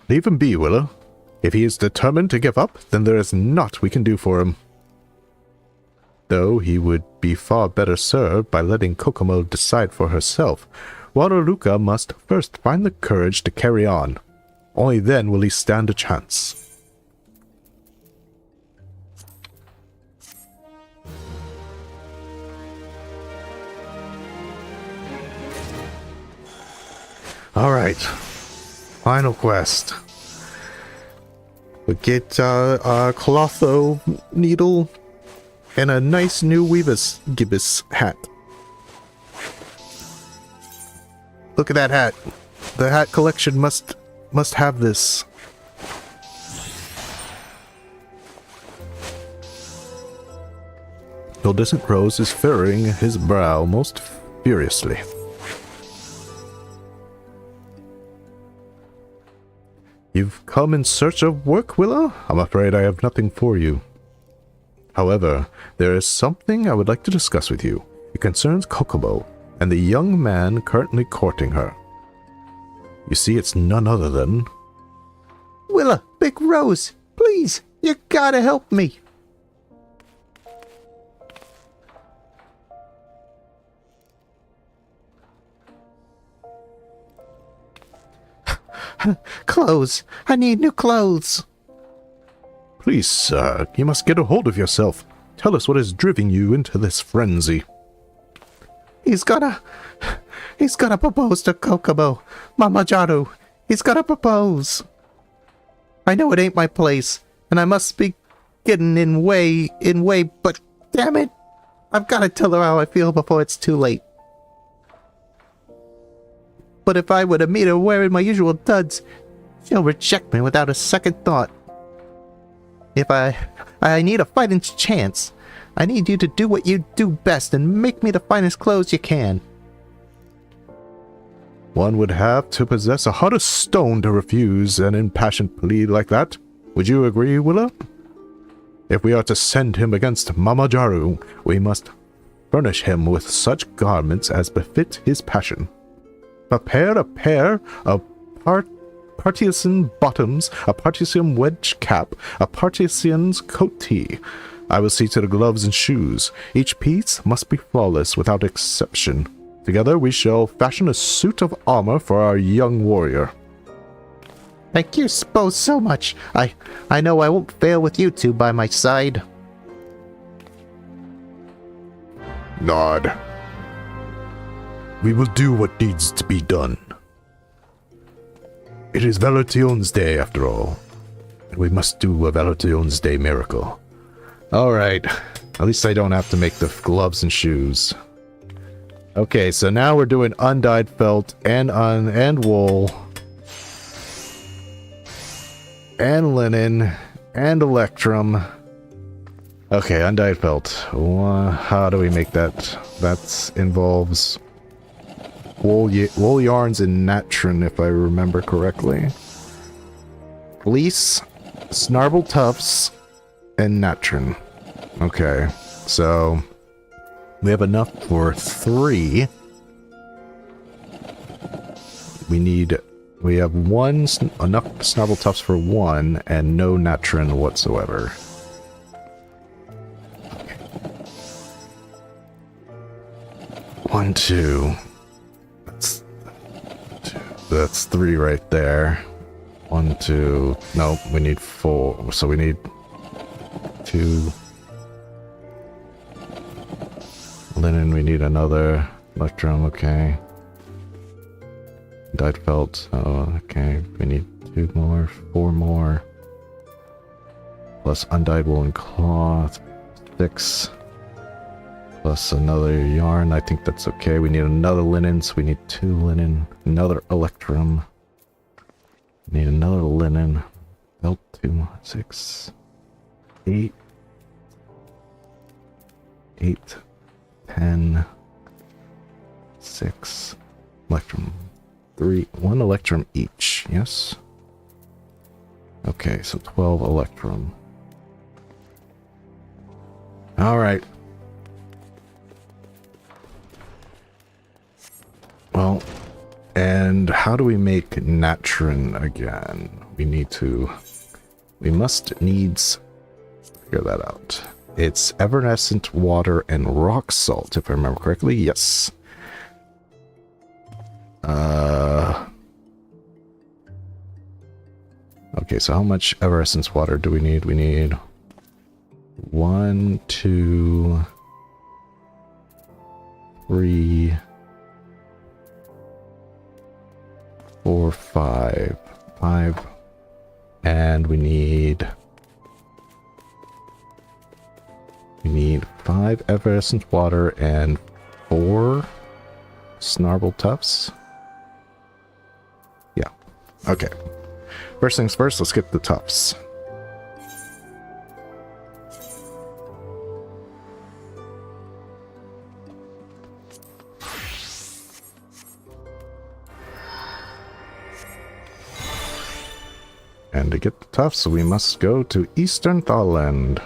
Leave him be, Willow. If he is determined to give up, then there is naught we can do for him. Though he would be far better served by letting Kokomo decide for herself, Waruka must first find the courage to carry on. Only then will he stand a chance. Alright. Final quest. We get a clotho needle and a nice new Weebus Gibbous hat. Look at that hat. The hat collection must have this. Iridescent Rose is furrowing his brow most furiously. You've come in search of work, Willow? I'm afraid I have nothing for you. However, there is something I would like to discuss with you. It concerns Kokomo and the young man currently courting her. You see, it's none other than... Willow, Big Rose, please, you gotta help me. Clothes. I need new clothes. Please, sir, you must get a hold of yourself. Tell us what has driven you into this frenzy. He's gonna propose to Kokomo. Mama Jaru, he's gonna propose. I know it ain't my place, and I must be getting in way, but damn it, I've got to tell her how I feel before it's too late. But if I were to meet her wearing my usual duds, she'll reject me without a second thought. If I need a fighting chance, I need you to do what you do best and make me the finest clothes you can. One would have to possess a heart of stone to refuse an impassioned plea like that. Would you agree, Willa? If we are to send him against Mama Jaru, we must furnish him with such garments as befit his passion. Prepare a pair of partisan bottoms, a partisan wedge cap, a partisan's coat tee. I will see to the gloves and shoes. Each piece must be flawless without exception. Together we shall fashion a suit of armor for our young warrior. Thank you both so much. I know I won't fail with you two by my side. Nod. We will do what needs to be done. It is Valentione's Day, after all. And we must do a Valentione's Day miracle. Alright. At least I don't have to make the gloves and shoes. Okay, so now we're doing undyed felt and wool. And linen. And electrum. Okay, undyed felt. How do we make that? That involves wool yarns and natron, if I remember correctly. Fleece, snarble tufts, and natron. Okay, so we have enough for 3. We have enough snarble tufts for 1 and no natron whatsoever. Okay. 1, 2. That's 3 right there. 1, 2. No, we need 4. So we need 2. Linen, we need another. Electrum, okay. Dyed felt, oh, okay. We need 2 more, 4 more. Plus undyed woolen cloth, 6. Plus another yarn, I think that's okay. We need another linen, so we need 2 linen. Another electrum. Need another linen. Felt 2, 6, 8. 8. 10, 6, electrum, 3, 1 electrum each, yes? Okay, so 12 electrum. Alright. Well, and how do we make natron again? We must needs figure that out. It's evanescent water and rock salt, if I remember correctly. Yes. Okay, so how much evanescence water do we need? We need 1, 2, 3, 4, 5. 5. And we need 5 effervescent water and 4 snarble tufts. Yeah. Okay. First things first, let's get the tufts. And to get the tufts, we must go to Eastern Thailand.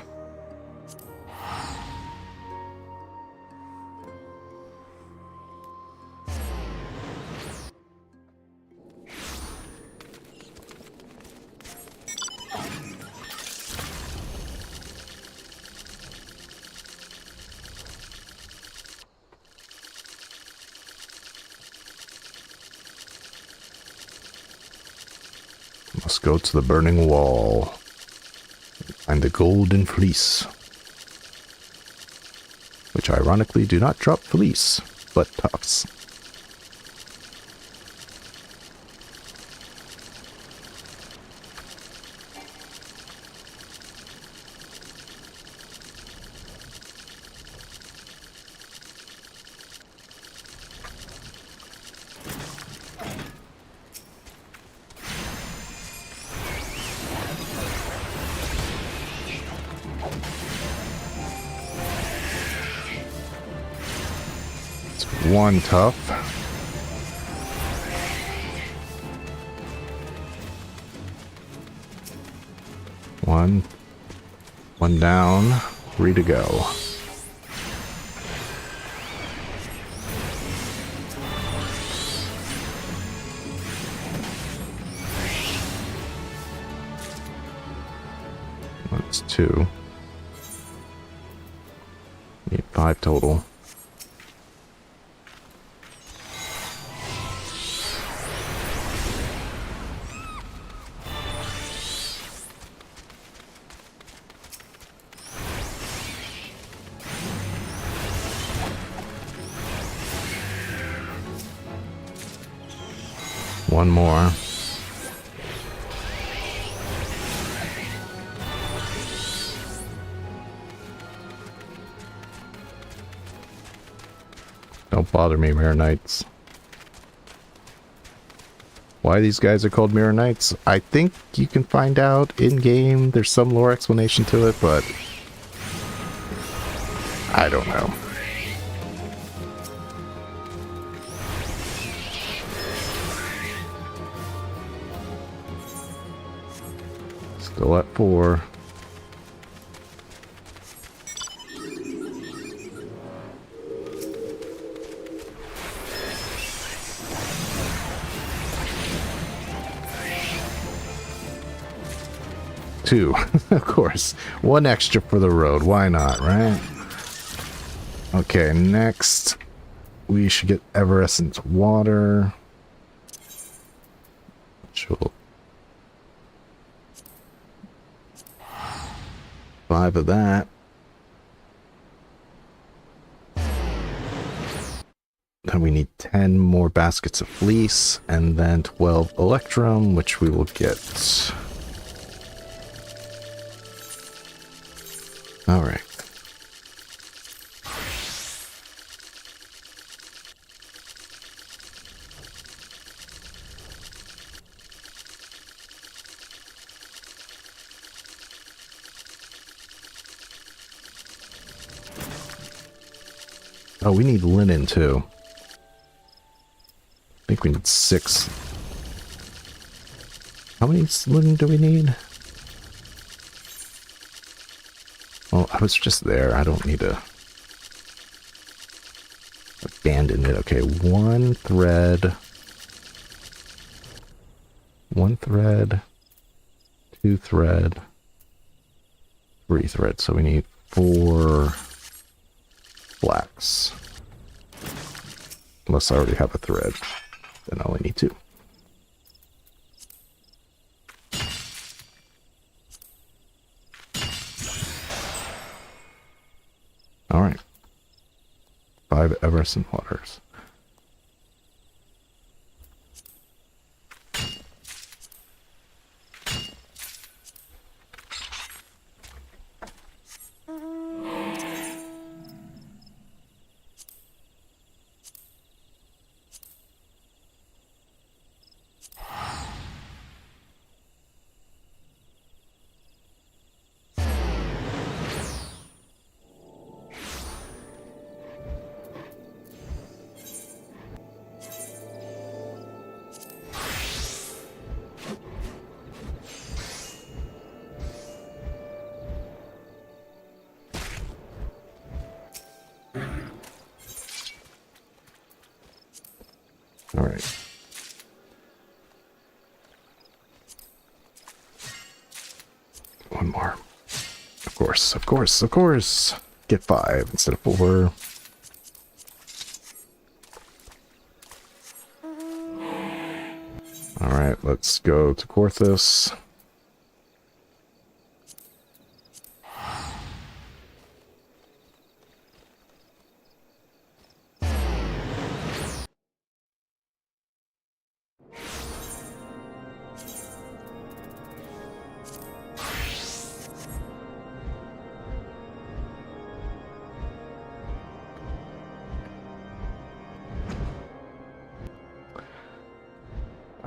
Must go to the burning wall. Find the golden fleece. Which ironically do not drop fleece, but tufts. One tough. One down. 3 to go. That's 2. Need 5 total. One more. Don't bother me, Mirror Knights. Why these guys are called Mirror Knights, I think you can find out in-game. There's some lore explanation to it, but I don't know. Still at 4. Two, of course. 1 extra for the road. Why not, right? Okay, next we should get Everescent water. Which will 5 of that. Then we need 10 more baskets of fleece, and then 12 electrum, which we will get. All right. Oh, we need linen too. I think we need 6. How many linen do we need? Well, I was just there. I don't need to abandon it. Okay, 1 thread. 1 thread. 2 thread. 3 thread. So we need 4 flax. Unless I already have a thread. Then I only need 2. All right. 5 Everescent waters. All right. One more. Of course, of course, of course. Get 5 instead of 4. All right, let's go to Corthus.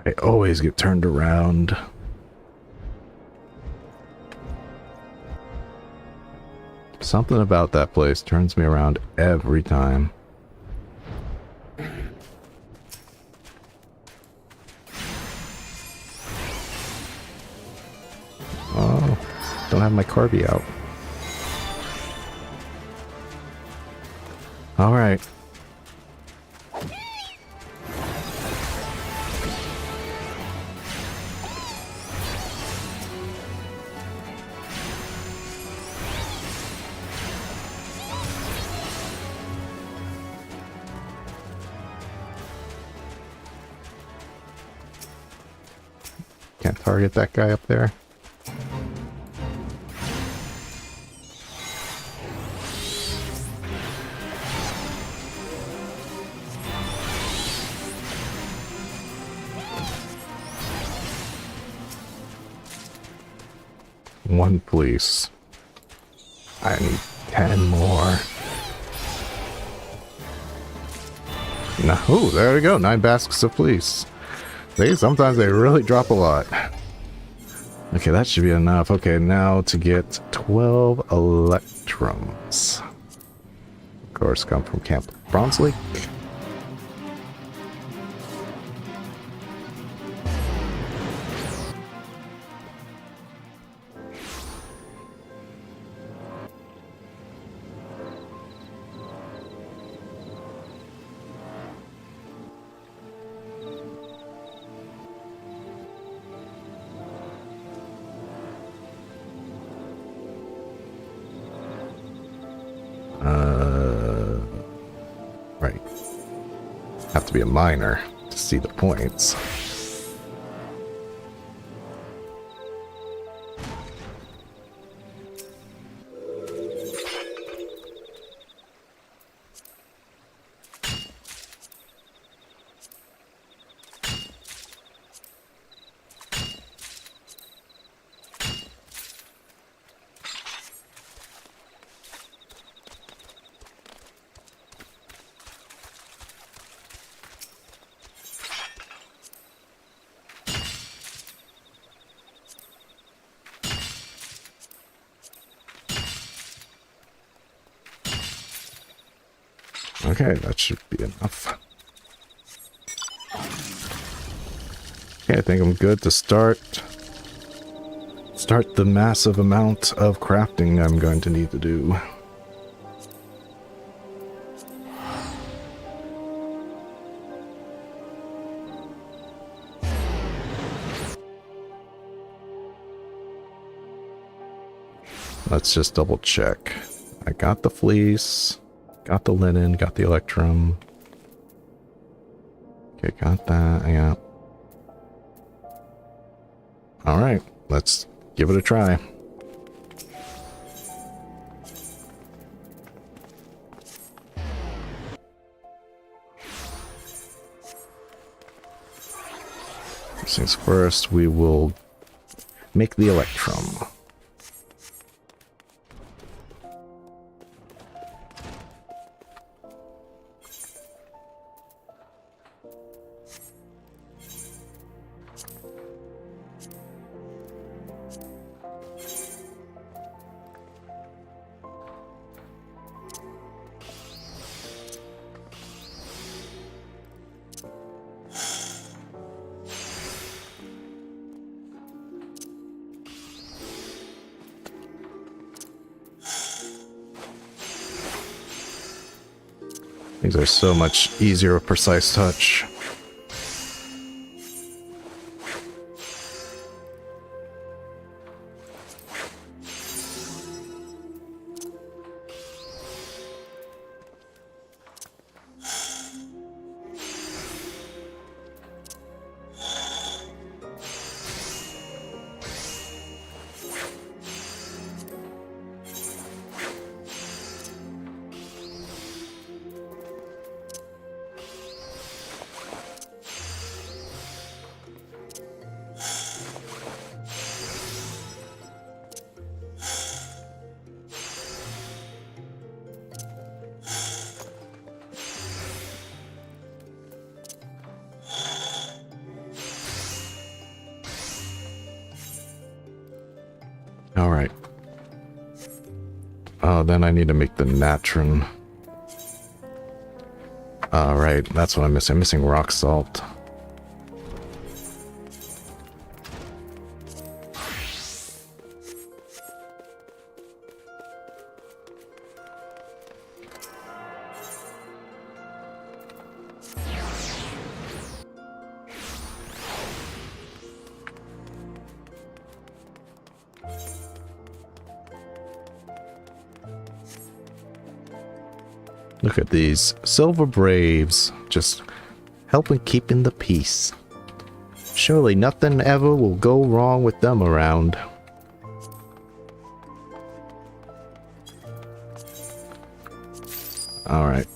I always get turned around. Something about that place turns me around every time. have my Carby out. Alright. Can't target that guy up there. One police. I need 10 more. No, oh, there we go. 9 baskets of police. Sometimes they really drop a lot. Okay, that should be enough. Okay, now to get 12 electrums. Of course, come from Camp Bronze Lake. Right. Have to be a miner to see the points. Okay, that should be enough. Okay, I think I'm good to start the massive amount of crafting I'm going to need to do. Let's just double check. I got the fleece. Got the linen, got the electrum. Okay, got that, yeah. Alright, let's give it a try. First things first, we will make the electrum. These are so much easier with precise touch. Alright. Oh, then I need to make the natron. Alright, that's what I'm missing. I'm missing rock salt. Look at these silver braves, just helping keeping the peace. Surely nothing ever will go wrong with them around. Alright.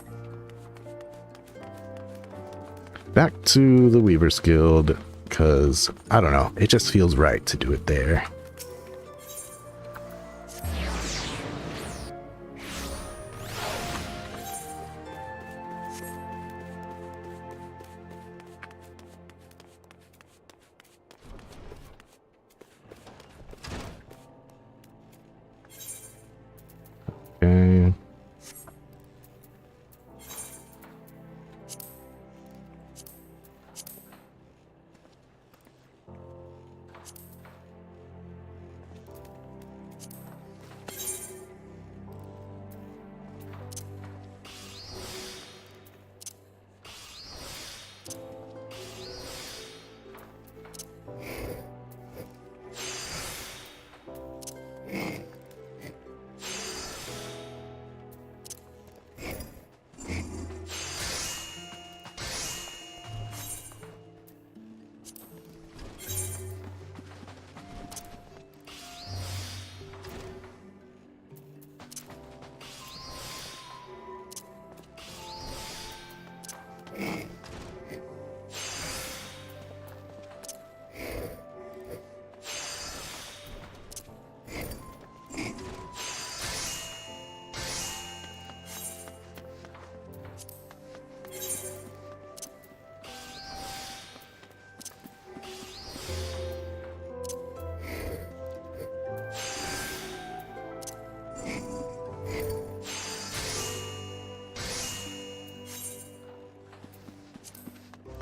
Back to the Weaver's Guild, because, I don't know, it just feels right to do it there. Okay.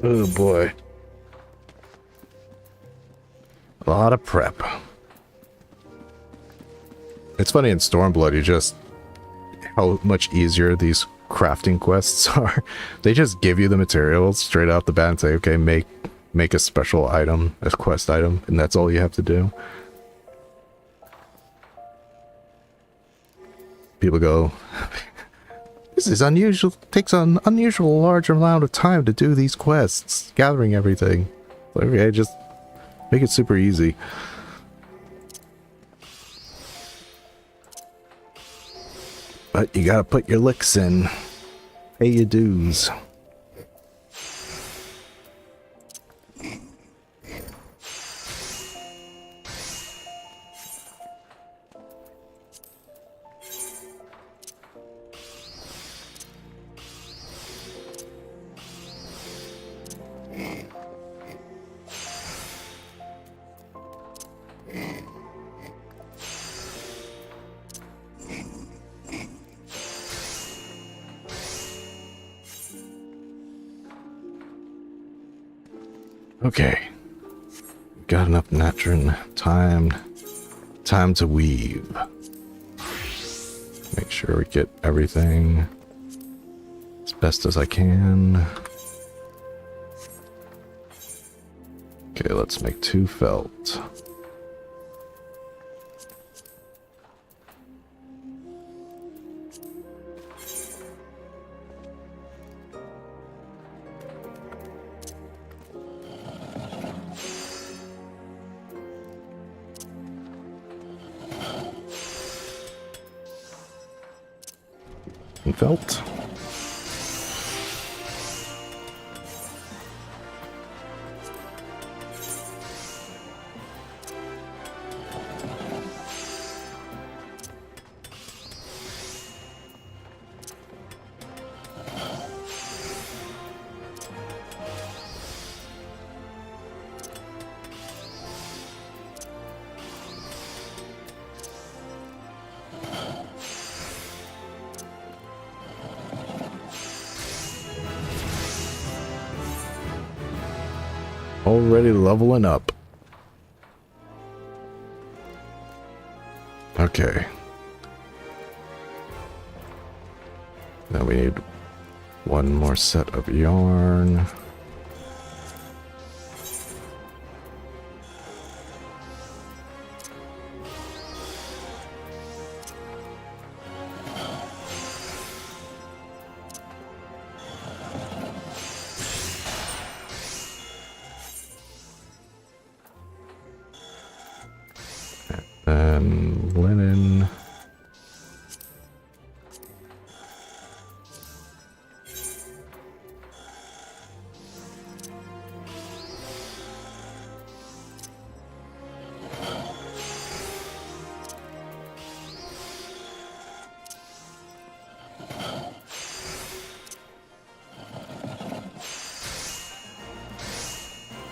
Oh boy. A lot of prep. It's funny in Stormblood, you just... how much easier these crafting quests are. They just give you the materials straight out the bat and say, okay, make a special item, a quest item, and that's all you have to do. People go, this is unusual, takes an unusual large amount of time to do these quests, gathering everything. Okay, just make it super easy. But you gotta put your licks in, pay your dues. Okay, got enough natron time to weave. Make sure we get everything as best as I can. Okay, let's make 2 felt. Felt. Already leveling up. Okay. Now we need 1 more set of yarn.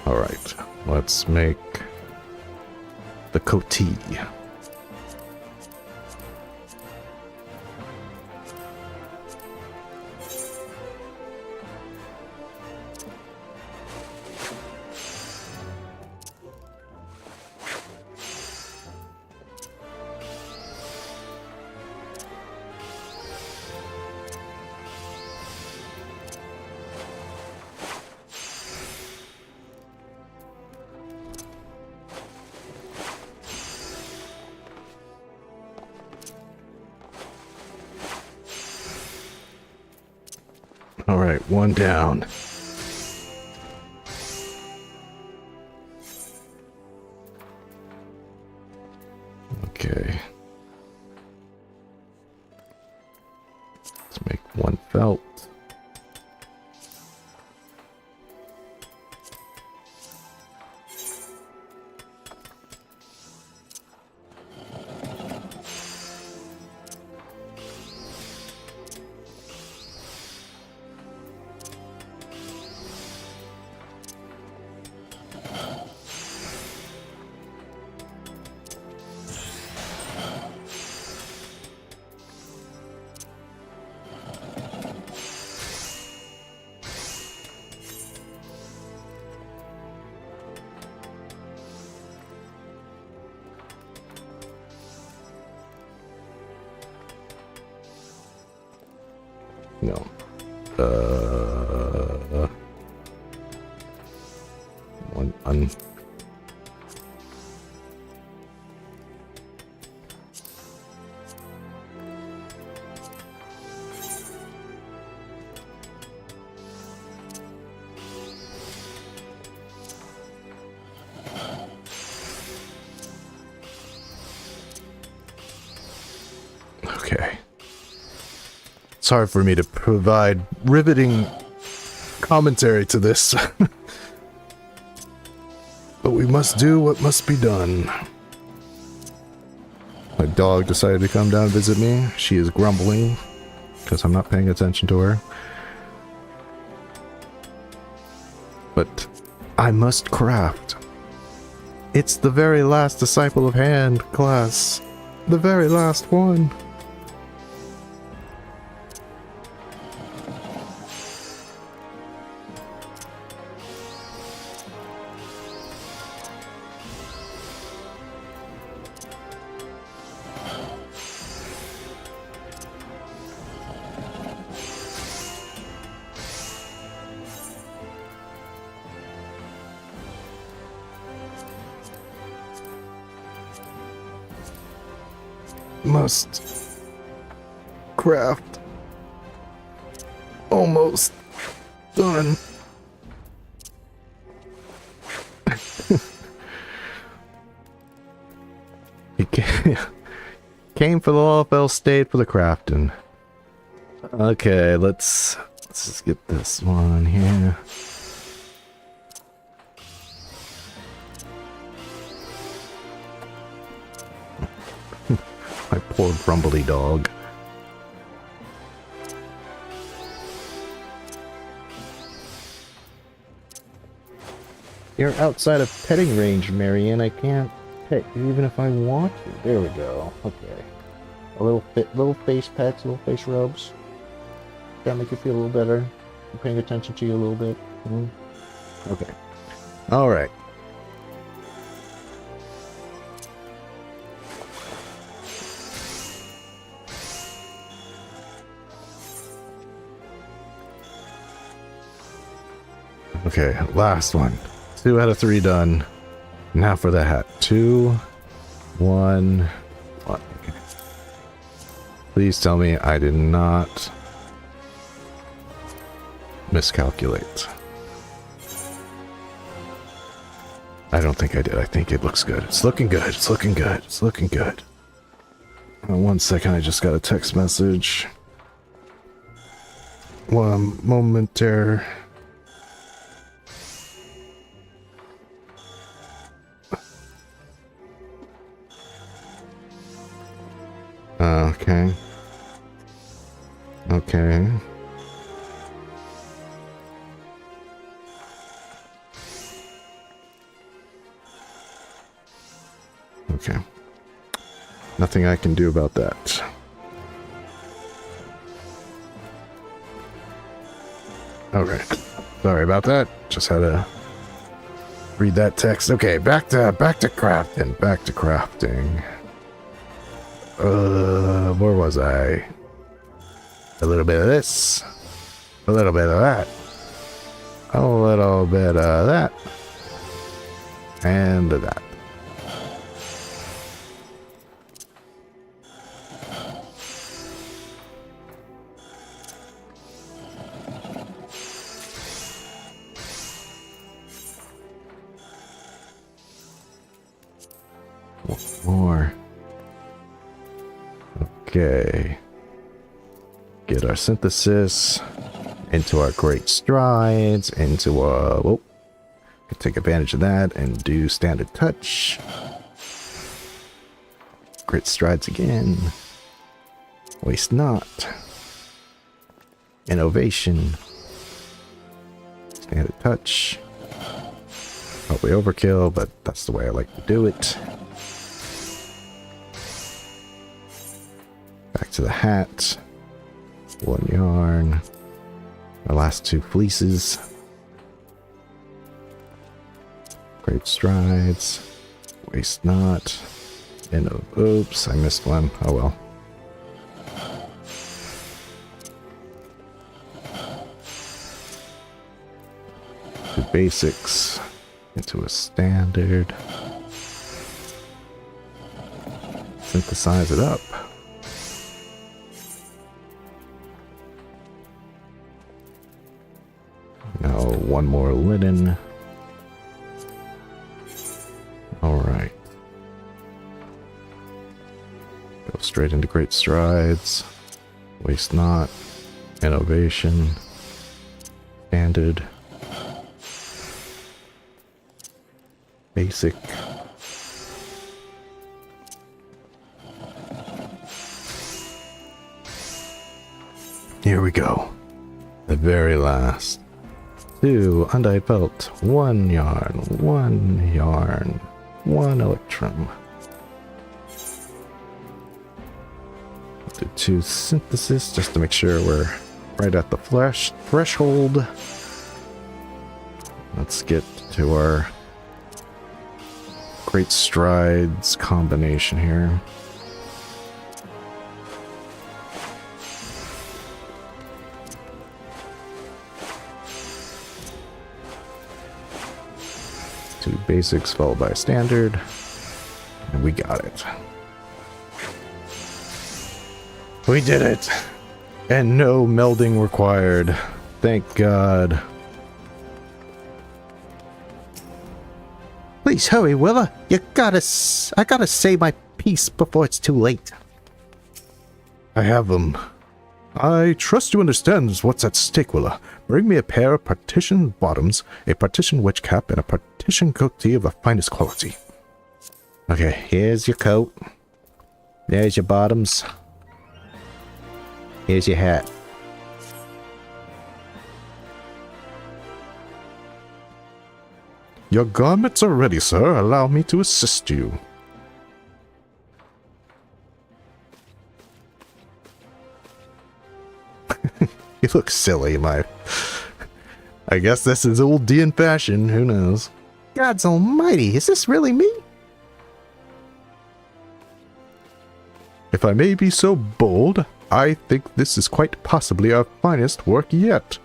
Alright, let's make the coatee. Alright, one down. Okay. Let's make one felt. No. One. Okay. It's hard for me to provide riveting commentary to this. But we must do what must be done. My dog decided to come down and visit me. She is grumbling because I'm not paying attention to her. But I must craft. It's the very last disciple of hand class. The very last one. Must craft. Almost done. He came for the Lalafell, stayed for the crafting. Okay, let's just get this one here. My poor grumbly dog. You're outside of petting range, Marianne. I can't pet you even if I want to. There we go. Okay. A little face pets, little face rubs. That make you feel a little better. I'm paying attention to you a little bit. Okay. All right. Okay, last one. 2 out of 3 done. Now for the hat. 2, 1, 1. Please tell me I did not miscalculate. I don't think I did. I think it looks good. It's looking good. It's looking good. It's looking good. 1 second, I just got a text message. 1 moment there. Okay. Okay. Okay. Nothing I can do about that. Okay. Sorry about that. Just had to read that text. Okay, back to crafting. Back to crafting. Where was I? A little bit of this. A little bit of that. A little bit of that. And that. More. Okay. Get our synthesis into our great strides, into our... Whoa. Could take advantage of that and do standard touch. Great strides again. Waste not. Innovation. Standard touch. Probably overkill, but that's the way I like to do it. Back to the hat. 1 yarn. Our last 2 fleeces. Great strides. Waste not. And oops, I missed one. Oh well. To basics. Into a standard. Synthesize it up. Now, 1 more linen. Alright. Go straight into great strides. Waste not. Innovation. Standard. Basic. Here we go. The very last. 2 undyed felt, 1 yarn, 1 yarn, 1 electrum. Do 2 synthesis just to make sure we're right at the threshold. Let's get to our great strides combination here. Two basics followed by a standard. And we got it. We did it! And no melding required. Thank God. Please hurry, Willa. I gotta say my piece before it's too late. I have them. I trust you understand what's at stake, Willa. Bring me a pair of partition bottoms, a partition wedge cap, and a partition coat tee of the finest quality. Okay, here's your coat. There's your bottoms. Here's your hat. Your garments are ready, sir. Allow me to assist you. You look silly, my... I guess this is old D in fashion. Who knows? Gods almighty, is this really me? If I may be so bold, I think this is quite possibly our finest work yet.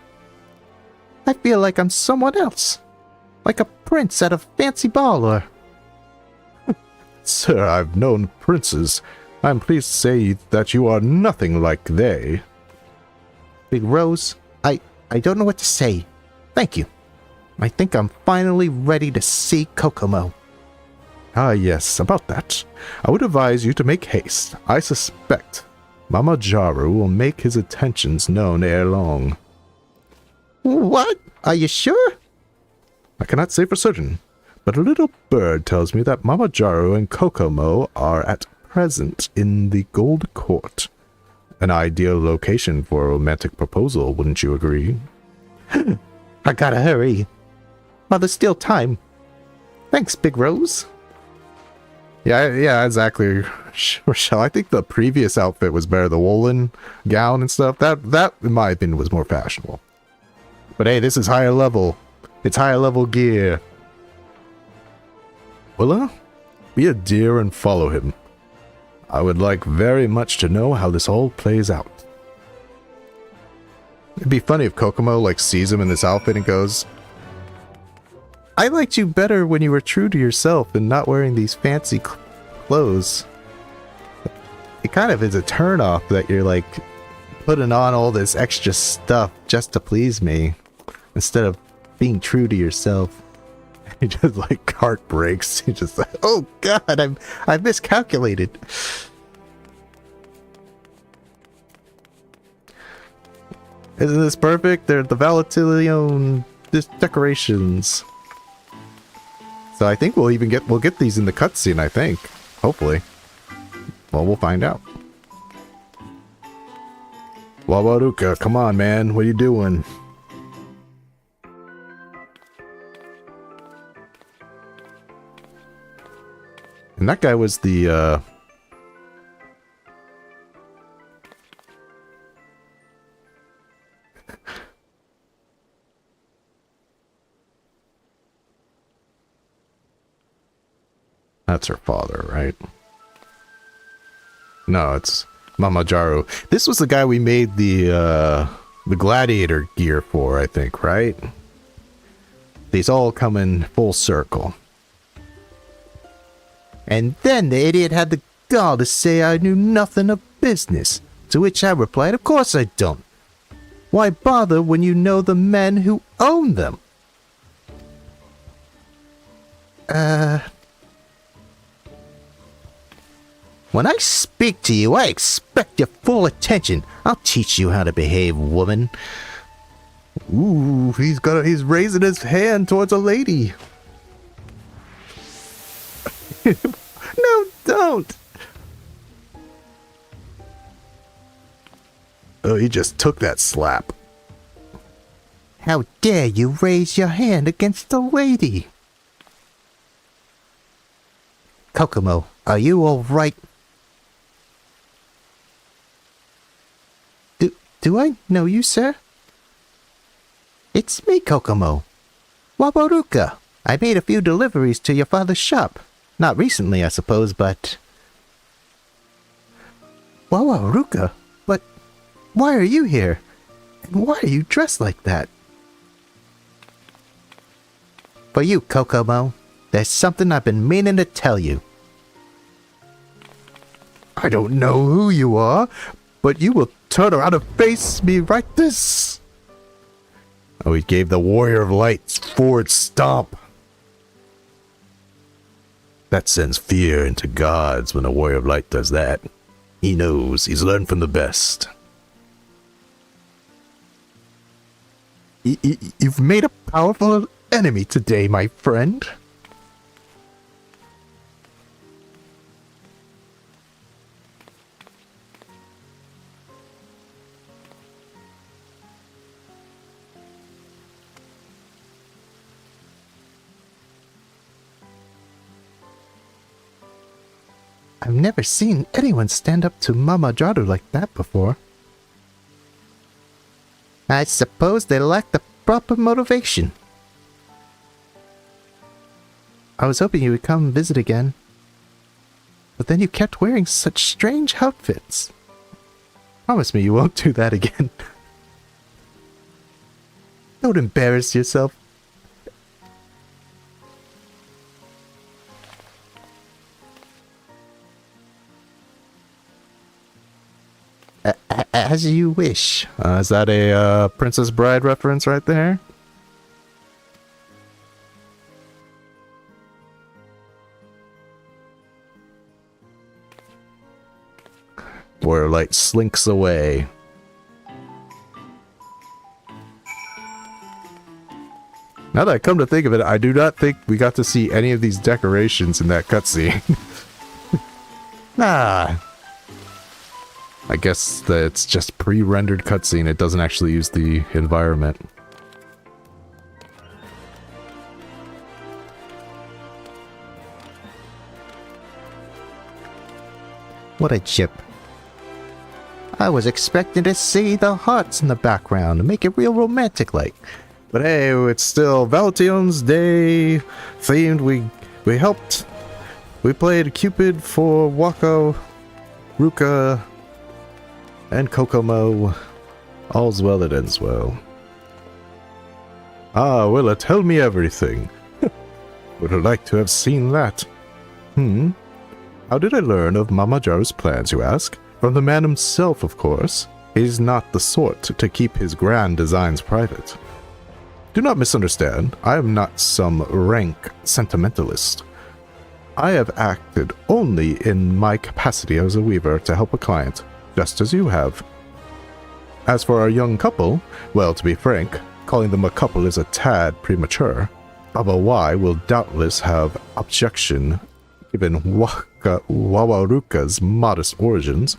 I feel like I'm someone else. Like a prince at a fancy ball, or... Sir, I've known princes. I'm pleased to say that you are nothing like they. Big Rose, I don't know what to say. Thank you. I think I'm finally ready to see Kokomo. Ah, yes, about that. I would advise you to make haste. I suspect Mama Jaru will make his intentions known ere long. What? Are you sure? I cannot say for certain, but a little bird tells me that Mama Jaru and Kokomo are at present in the Gold Court. An ideal location for a romantic proposal, wouldn't you agree? I gotta hurry. While there's still time. Thanks, Big Rose. Yeah, exactly. Rochelle, I think the previous outfit was better. The woolen gown and stuff. That, in my opinion, was more fashionable. But hey, this is higher level. It's higher level gear. Willa, be a dear and follow him. I would like very much to know how this all plays out. It'd be funny if Kokomo, like, sees him in this outfit and goes, I liked you better when you were true to yourself and not wearing these fancy clothes. It kind of is a turnoff that you're, like, putting on all this extra stuff just to please me, instead of being true to yourself. He just, like, heart breaks. He just like, oh god, I've miscalculated. Isn't this perfect? They're the Valentione decorations. So I think we'll get these in the cutscene, I think. Hopefully. Well, we'll find out. Wawaruka, come on, man. What are you doing? And that guy was the, That's her father, right? No, it's Mamajaru. This was the guy we made the gladiator gear for, I think, right? These all come in full circle. And then the idiot had the gall to say I knew nothing of business, to which I replied, of course I don't. Why bother when you know the men who own them? When I speak to you, I expect your full attention. I'll teach you how to behave, woman. Ooh, he's raising his hand towards a lady. No, don't. Oh, he just took that slap. How dare you raise your hand against a lady? Kokomo, are you all right? Do I know you, sir? It's me, Kokomo. Wawaruka. I made a few deliveries to your father's shop. Not recently, I suppose, but... Wawaruka? But why are you here? And why are you dressed like that? For you, Kokomo. There's something I've been meaning to tell you. I don't know who you are, but you will turn around and face me right this. Oh, he gave the Warrior of Light's forward stomp. That sends fear into gods when a Warrior of Light does that. He knows. He's learned from the best. You've made a powerful enemy today, my friend. I've never seen anyone stand up to Mama Jaru like that before. I suppose they lack the proper motivation. I was hoping you would come visit again. But then you kept wearing such strange outfits. Promise me you won't do that again. Don't embarrass yourself. As you wish. Is that a Princess Bride reference right there? Warrior Light slinks away. Now that I come to think of it, I do not think we got to see any of these decorations in that cutscene. Ah. I guess that it's just pre-rendered cutscene. It doesn't actually use the environment. What a chip. I was expecting to see the hearts in the background to make it real romantic like. But hey, it's still Valentine's Day themed. We helped. We played Cupid for Wako, Ruka, and Kokomo. All's well that ends well. Ah, Willa, tell me everything. Would have liked to have seen that. How did I learn of Mama Jaru's plans, you ask? From the man himself, of course. He's not the sort to keep his grand designs private. Do not misunderstand. I am not some rank sentimentalist. I have acted only in my capacity as a weaver to help a client, just as you have. As for our young couple, well, to be frank, calling them a couple is a tad premature. Baba Y will doubtless have objection given Wawaruka's modest origins.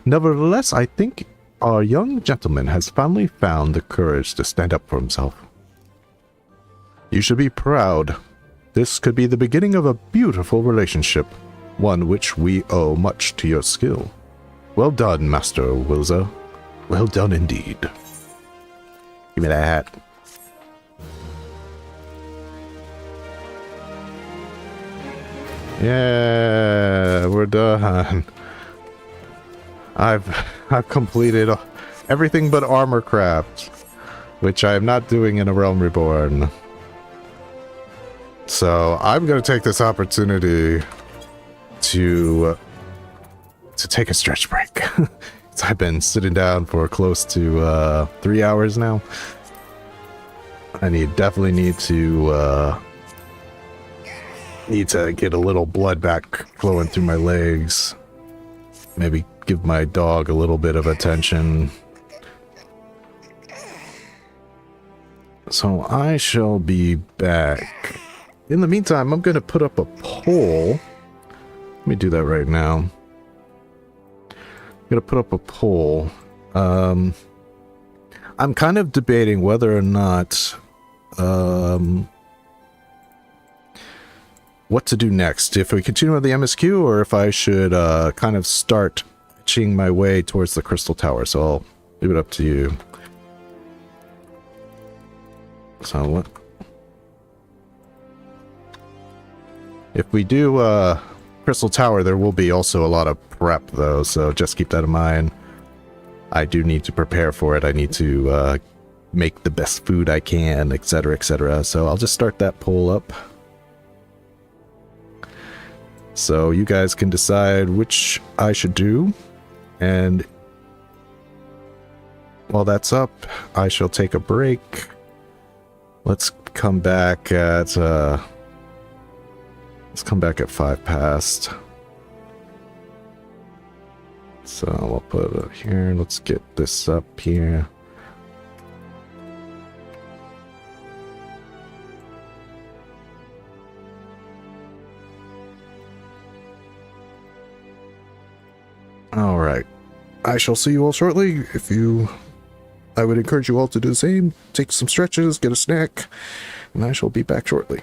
Nevertheless, I think our young gentleman has finally found the courage to stand up for himself. You should be proud. This could be the beginning of a beautiful relationship, one which we owe much to your skill. Well done, Master Wilza. Well done indeed. Give me that hat. Yeah, we're done. I've completed everything but armor craft, which I am not doing in A Realm Reborn. So I'm going to take this opportunity to take a stretch break. I've been sitting down for close to 3 hours now. I definitely need to get a little blood back flowing through my legs. Maybe give my dog a little bit of attention. So I shall be back. In the meantime, I'm going to put up a poll. Let me do that right now. I'm going to put up a poll. I'm kind of debating whether or not what to do next. If we continue with the MSQ or if I should kind of start itching my way towards the Crystal Tower. So I'll leave it up to you. So what? If we do Crystal Tower, there will be also a lot of prep though, so just keep that in mind. I do need to prepare for it. I need to make the best food I can, etc., etc. So I'll just start that poll up. So you guys can decide which I should do. And while that's up, I shall take a break. Let's come back at 5 past. So I'll put it up here. Let's get this up here. All right. I shall see you all shortly. I would encourage you all to do the same. Take some stretches, get a snack, and I shall be back shortly.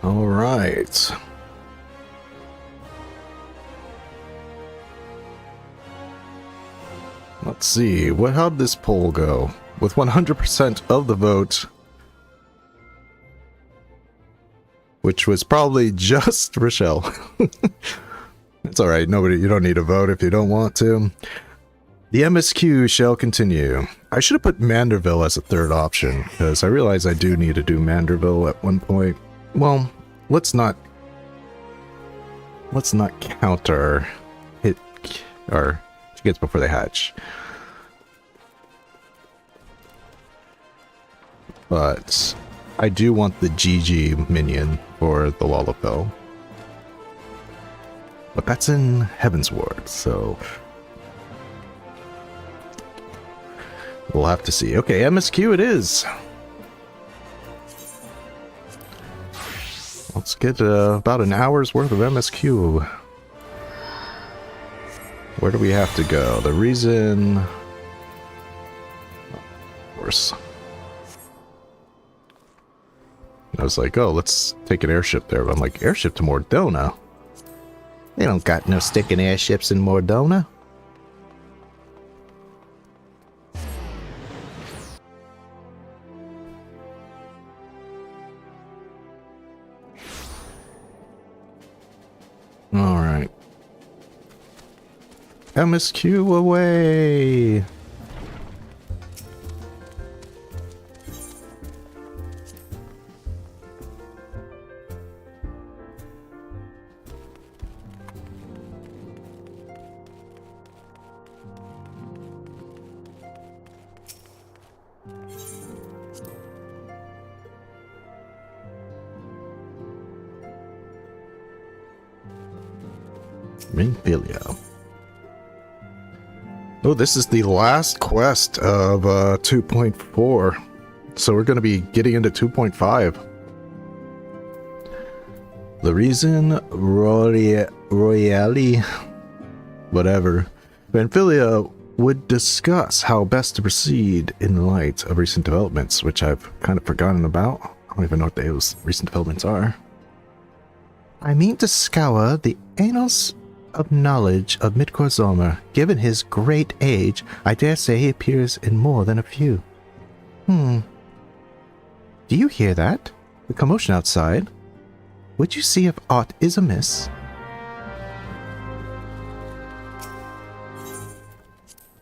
All right. Let's see. How'd this poll go? With 100% of the vote, which was probably just Rochelle. It's all right. You don't need to vote if you don't want to. The MSQ shall continue. I should have put Manderville as a third option, because I realize I do need to do Manderville at one point. Well, let's not counter hit our chickens before they hatch. But I do want the GG minion for the Lalafell. But that's in Heaven's Ward, so we'll have to see. Okay, MSQ it is. Let's get about an hour's worth of MSQ. Where do we have to go? The reason... Of course. I was like, oh, let's take an airship there. But I'm like, airship to Mordona? They don't got no sticking airships in Mordona. Alright. MSQ away! Ringfilia. Oh, this is the last quest of 2.4. So we're going to be getting into 2.5. The reason Royale, whatever, Ringfilia would discuss how best to proceed in light of recent developments, which I've kind of forgotten about. I don't even know what those recent developments are. I mean to scour the annals of knowledge of Miqo'te. Given his great age, I dare say he appears in more than a few. Do you hear that? The commotion outside? Would you see if aught is amiss?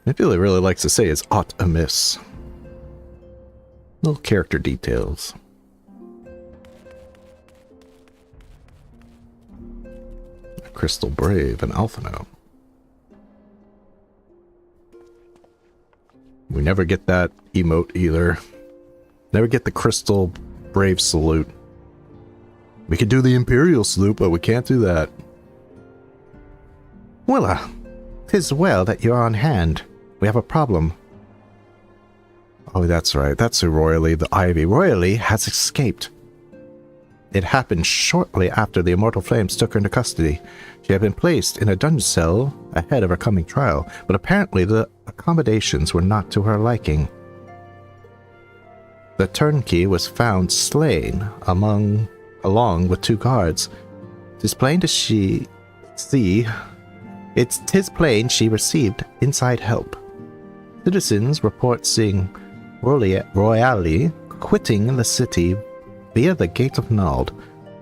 I feel he really likes to say is aught amiss. Little character details. Crystal Brave and Alphino. We never get that emote either. Never get the Crystal Brave salute. We could do the Imperial salute, but we can't do that. Willa, 'tis well that you're on hand. We have a problem. Oh, that's right. That's who Royally, the Ivy. Royally has escaped. It happened shortly after the Immortal Flames took her into custody. She had been placed in a dungeon cell ahead of her coming trial, but apparently the accommodations were not to her liking. The turnkey was found slain along with 2 guards. 'Tis plain she received inside help. Citizens report seeing Royale quitting the city via the Gate of Nald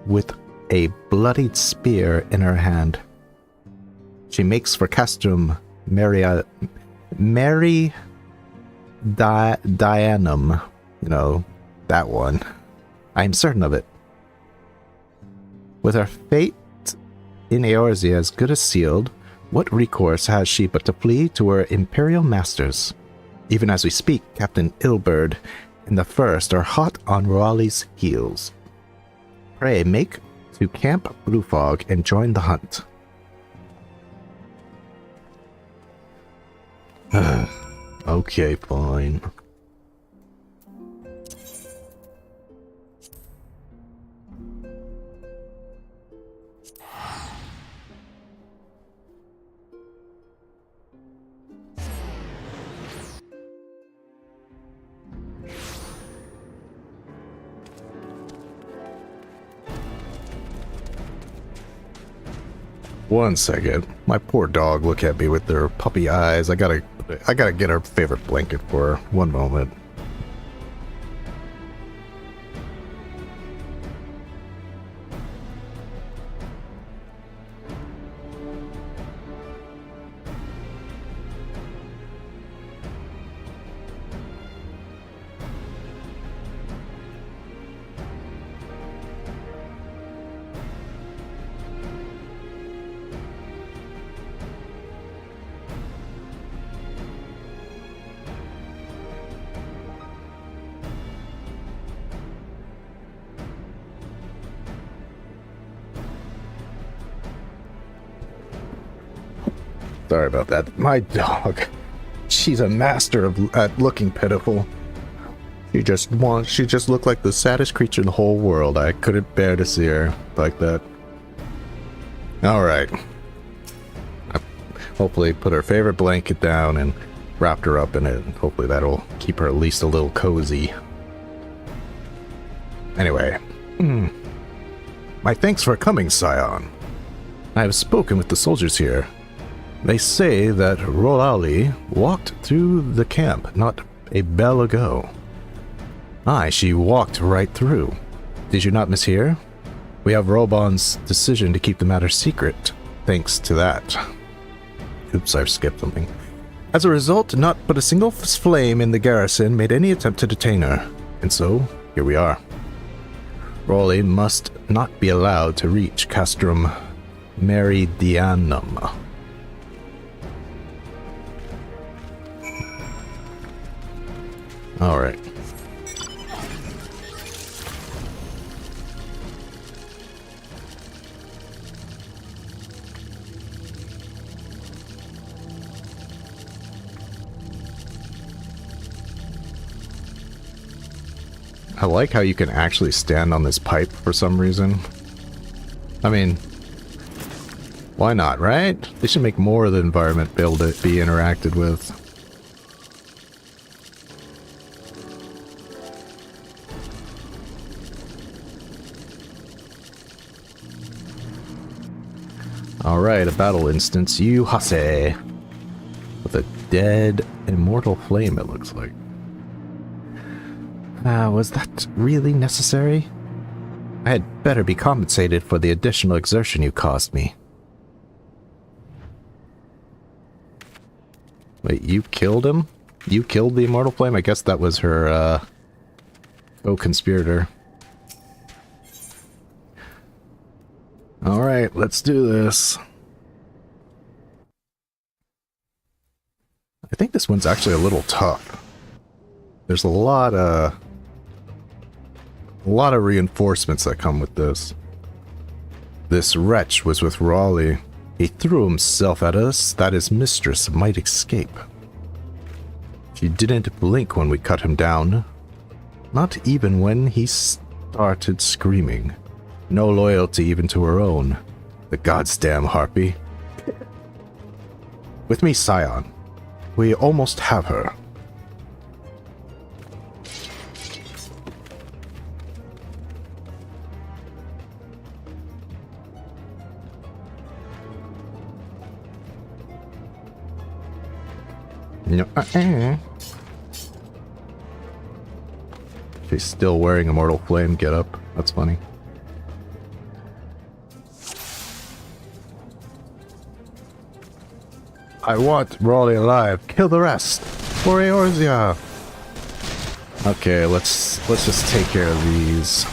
with a bloodied spear in her hand. She makes for Castrum Dianum. You know, that one. I am certain of it. With her fate in Eorzea as good as sealed, what recourse has she but to flee to her imperial masters? Even as we speak, Captain Ilberd and the First are hot on Royale's heels. Pray make to Camp Bluefog and join the hunt. Okay, fine. One second. My poor dog look at me with their puppy eyes. I gotta get her favorite blanket for her. One moment. Sorry about that. My dog. She's a master at looking pitiful. She just looked like the saddest creature in the whole world. I couldn't bear to see her like that. Alright. I hopefully put her favorite blanket down and wrapped her up in it. Hopefully that'll keep her at least a little cozy. Anyway. My thanks for coming, Scion. I have spoken with the soldiers here. They say that Rolali walked through the camp not a bell ago. Aye, she walked right through. Did you not mishear? We have Robon's decision to keep the matter secret, thanks to that. Oops, I've skipped something. As a result, not but a single flame in the garrison made any attempt to detain her, and so, here we are. Rolali must not be allowed to reach Castrum Meridianum. Alright. I like how you can actually stand on this pipe for some reason. I mean, why not, right? They should make more of the environment be able to be interacted with. Alright, a battle instance. OJoSama. With a dead immortal flame, it looks like. Was that really necessary? I had better be compensated for the additional exertion you caused me. Wait, you killed him? You killed the immortal flame? I guess that was her, co-conspirator. Alright, let's do this. I think this one's actually a little tough. There's a lot of reinforcements that come with this. This wretch was with Raleigh. He threw himself at us that his mistress might escape. She didn't blink when we cut him down. Not even when he started screaming. No loyalty even to her own. The goddamn harpy. With me, Scion. We almost have her. No. She's still wearing Immortal Flame get up. That's funny. I want Raleigh alive. Kill the rest. For Eorzea. Okay, let's just take care of these.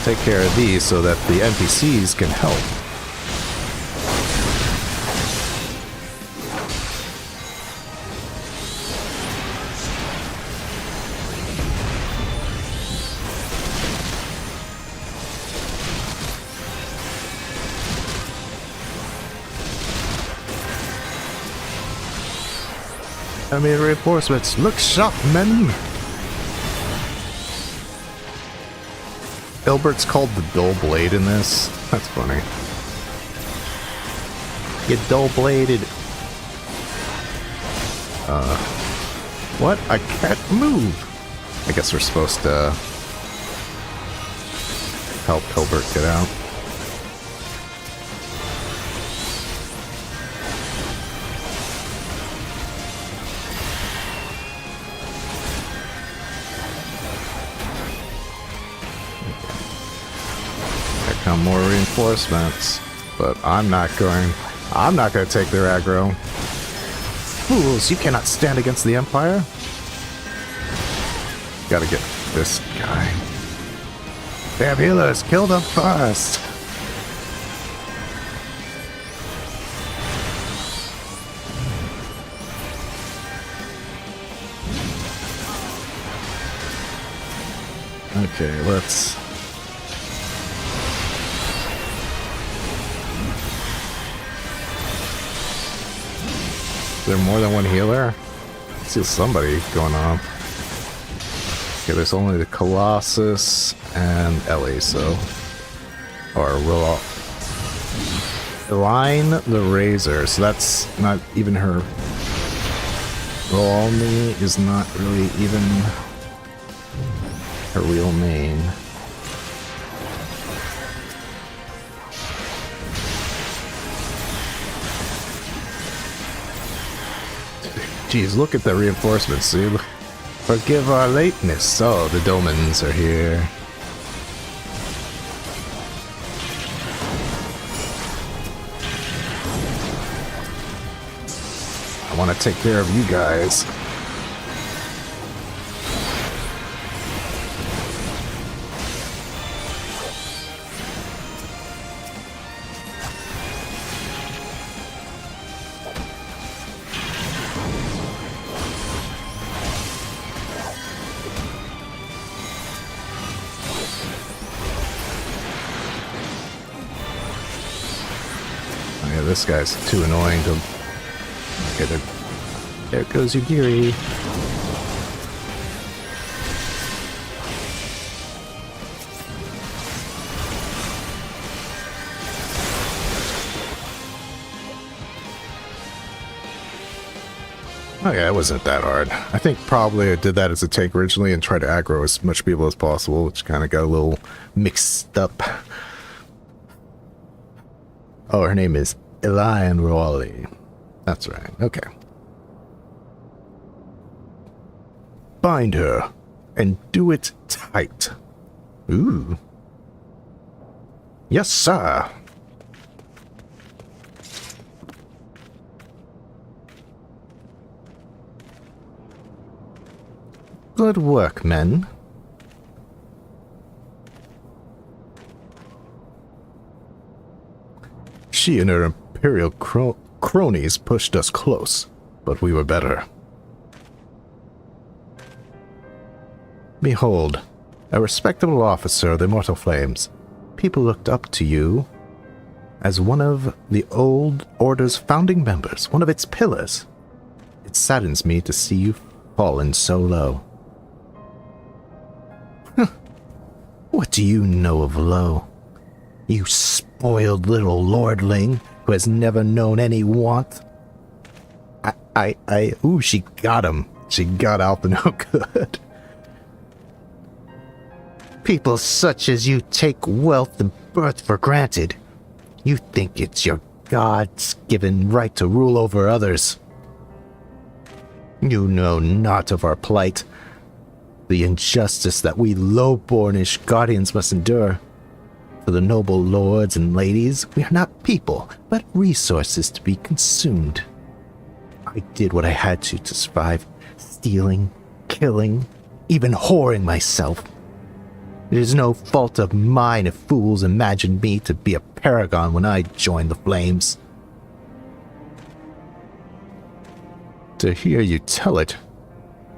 Take care of these so that the NPCs can help. Enemy reinforcements, look sharp, men! Hilbert's called the dull blade in this. That's funny. Get dull bladed. What? I can't move! I guess we're supposed to help Hilbert get out. Here come more reinforcements, but I'm not going to take their aggro. Fools, you cannot stand against the Empire. Gotta get this guy. They have healers, kill them first. Okay, let's... Is there more than one healer? I see somebody going on. Okay, there's only the Colossus and Ellie, so... Or Roll... Line the Razor, so that's not even her... Roll-Me is not really even her real name. Jeez, look at the reinforcements, see? Forgive our lateness. Oh, the Domans are here. I want to take care of you guys. This guy's too annoying to... Okay, there goes Yugiri. Okay, it wasn't that hard. I think probably I did that as a take originally and tried to aggro as much people as possible, which kind of got a little mixed up. Oh, her name is Elian Rawley. That's right. Okay. Bind her and do it tight. Ooh. Yes, sir. Good work, men. She and her Imperial cronies pushed us close, but we were better. Behold, a respectable officer of the Immortal Flames. People looked up to you as one of the old Order's founding members, one of its pillars. It saddens me to see you fallen so low. What do you know of low? You spoiled little lordling who has never known any want. Ooh, she got him. She got Alpha no good. People such as you take wealth and birth for granted. You think it's your God's-given right to rule over others. You know not of our plight, the injustice that we low-bornish guardians must endure. For the noble lords and ladies, we are not people, but resources to be consumed. I did what I had to survive, stealing, killing, even whoring myself. It is no fault of mine if fools imagined me to be a paragon when I joined the Flames. To hear you tell it,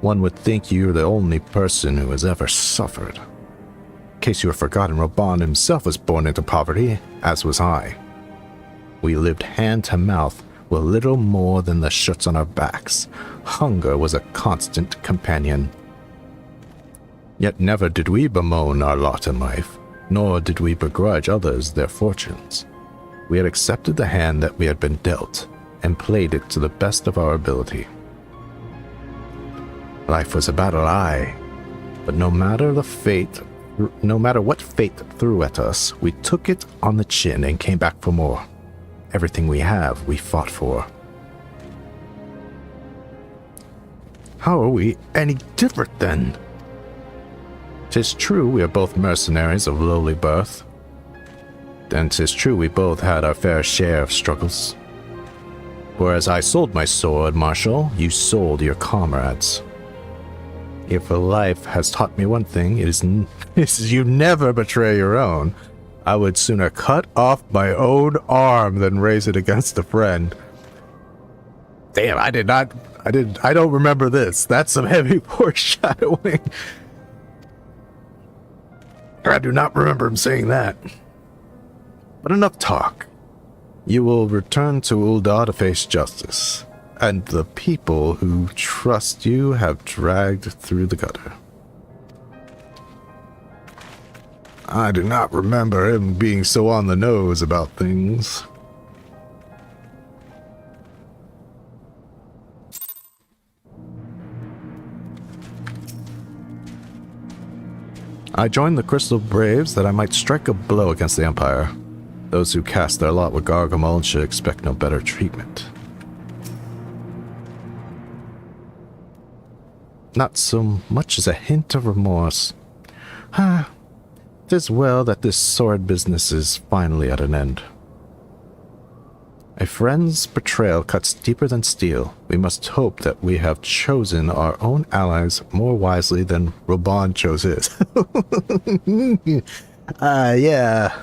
one would think you're the only person who has ever suffered. In case you have forgotten, Raban himself was born into poverty, as was I. We lived hand to mouth with little more than the shirts on our backs. Hunger was a constant companion. Yet never did we bemoan our lot in life, nor did we begrudge others their fortunes. We had accepted the hand that we had been dealt, and played it to the best of our ability. Life was a battle, aye. But no matter what fate threw at us, we took it on the chin and came back for more. Everything we have, we fought for. How are we any different then? 'Tis true we are both mercenaries of lowly birth. And 'tis true we both had our fair share of struggles. Whereas I sold my sword, Marshal, you sold your comrades. If a life has taught me one thing, it is you never betray your own. I would sooner cut off my own arm than raise it against a friend. Damn, I don't remember this. That's some heavy foreshadowing. I do not remember him saying that. But enough talk. You will return to Ul'dah to face justice, and the people who trust you have dragged through the gutter. I do not remember him being so on the nose about things. I joined the Crystal Braves that I might strike a blow against the Empire. Those who cast their lot with Gargamel should expect no better treatment. Not so much as a hint of remorse. Tis well that this sword business is finally at an end. A friend's betrayal cuts deeper than steel. We must hope that we have chosen our own allies more wisely than Raban chose his. Yeah.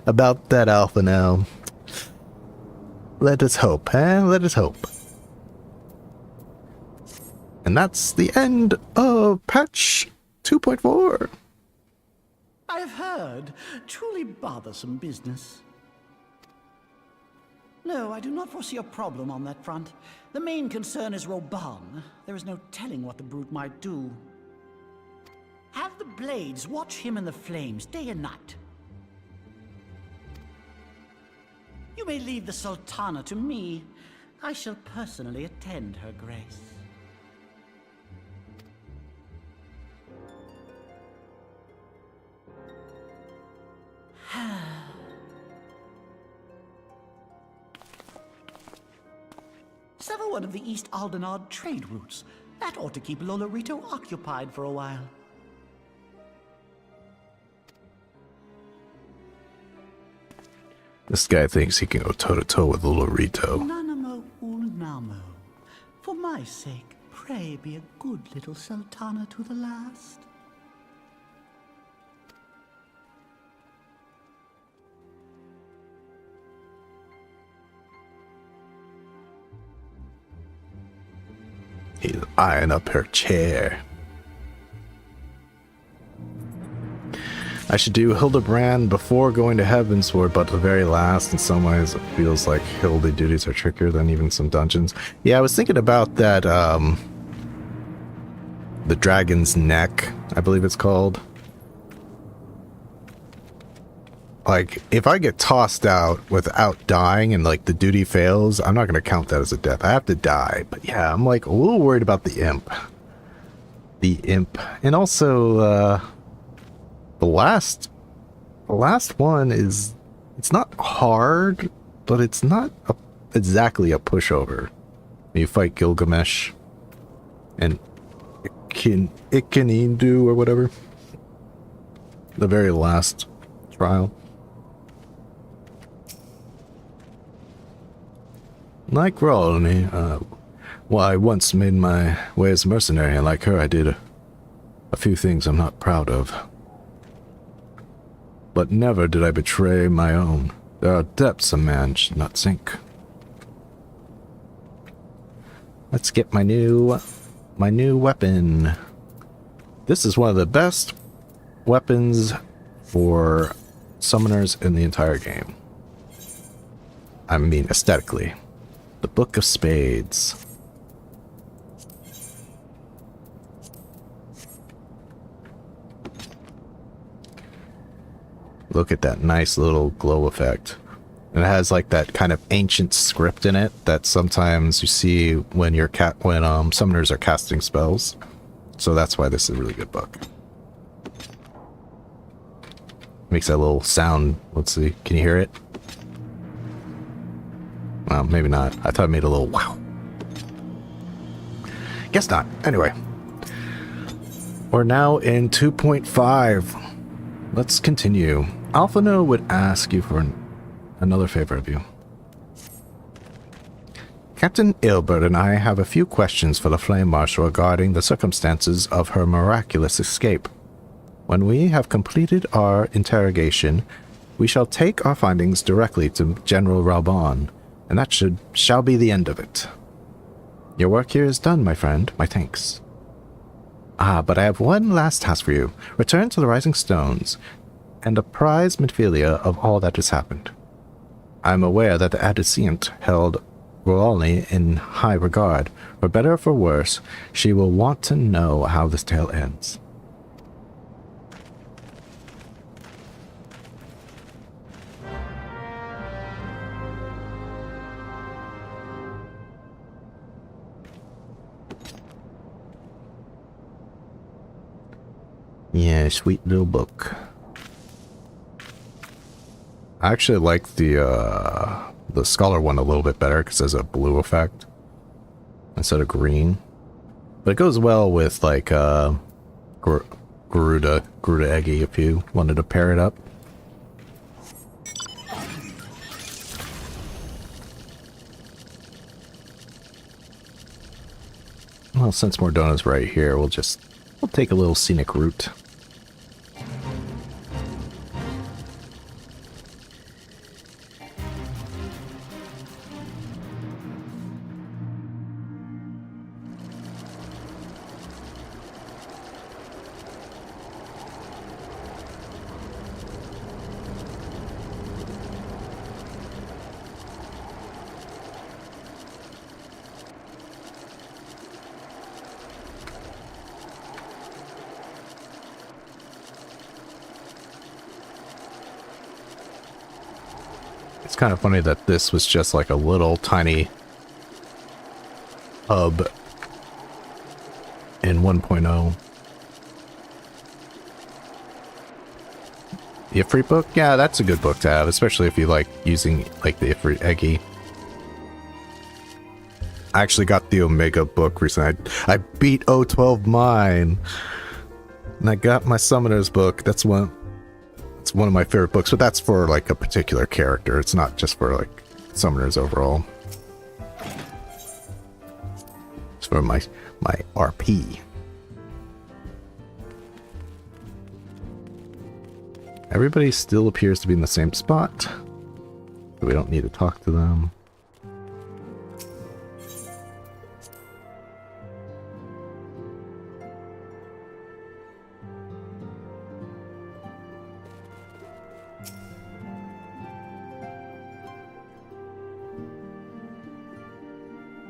About that alpha now. Let us hope, Let us hope. And that's the end of patch 2.4. I have heard. Truly bothersome business. No, I do not foresee a problem on that front. The main concern is Raban. There is no telling what the brute might do. Have the Blades watch him in the flames day and night. You may leave the Sultana to me. I shall personally attend her grace. Sever one of the East Aldenard trade routes. That ought to keep Lolorito occupied for a while. This guy thinks he can go toe-to-toe with Lolorito. Nanamo Ulnamo. For my sake, pray be a good little Sultana to the last. He's eyeing up her chair. I should do Hildebrand before going to Heavensward, but the very last, in some ways, it feels like Hildy duties are trickier than even some dungeons. Yeah, I was thinking about that, the Dragon's Neck, I believe it's called. Like, if I get tossed out without dying and, like, the duty fails, I'm not going to count that as a death. I have to die. But yeah, I'm, like, a little worried about the imp. The imp. And also, the last one is, it's not hard, but it's not exactly a pushover. You fight Gilgamesh and Ikinindu or whatever. The very last trial. Like Rolny, I once made my way as a mercenary, and like her, I did a few things I'm not proud of. But never did I betray my own. There are depths a man should not sink. Let's get my new weapon. This is one of the best weapons for summoners in the entire game. I mean, aesthetically. The Book of Spades. Look at that nice little glow effect. And it has like that kind of ancient script in it that sometimes you see when summoners are casting spells. So that's why this is a really good book. Makes that little sound. Let's see. Can you hear it? Well, maybe not. I thought it made a little wow. Guess not. Anyway. We're now in 2.5. Let's continue. Alphino would ask you for another favor of you. Captain Ilbert and I have a few questions for the Flame Marshal regarding the circumstances of her miraculous escape. When we have completed our interrogation, we shall take our findings directly to General Raubon, and that shall be the end of it. Your work here is done, my friend. My thanks. But I have one last task for you. Return to the Rising Stones, and apprise Midphilia of all that has happened. I am aware that the Adicient held Rolani in high regard. For better or for worse, she will want to know how this tale ends. Yeah, sweet little book. I actually like the Scholar one a little bit better because it has a blue effect instead of green. But it goes well with like Garuda Eggy if you wanted to pair it up. Well, since Mordona's right here, we'll take a little scenic route. It's kind of funny that this was just like a little tiny hub in 1.0. The Ifrit book? Yeah, that's a good book to have, especially if you like using like the Ifrit Eggy. I actually got the Omega book recently. I beat O12 mine. And I got my Summoner's book. It's one of my favorite books, but that's for like a particular character. It's not just for like Summoners overall. It's for my RP. Everybody still appears to be in the same spot. So we don't need to talk to them.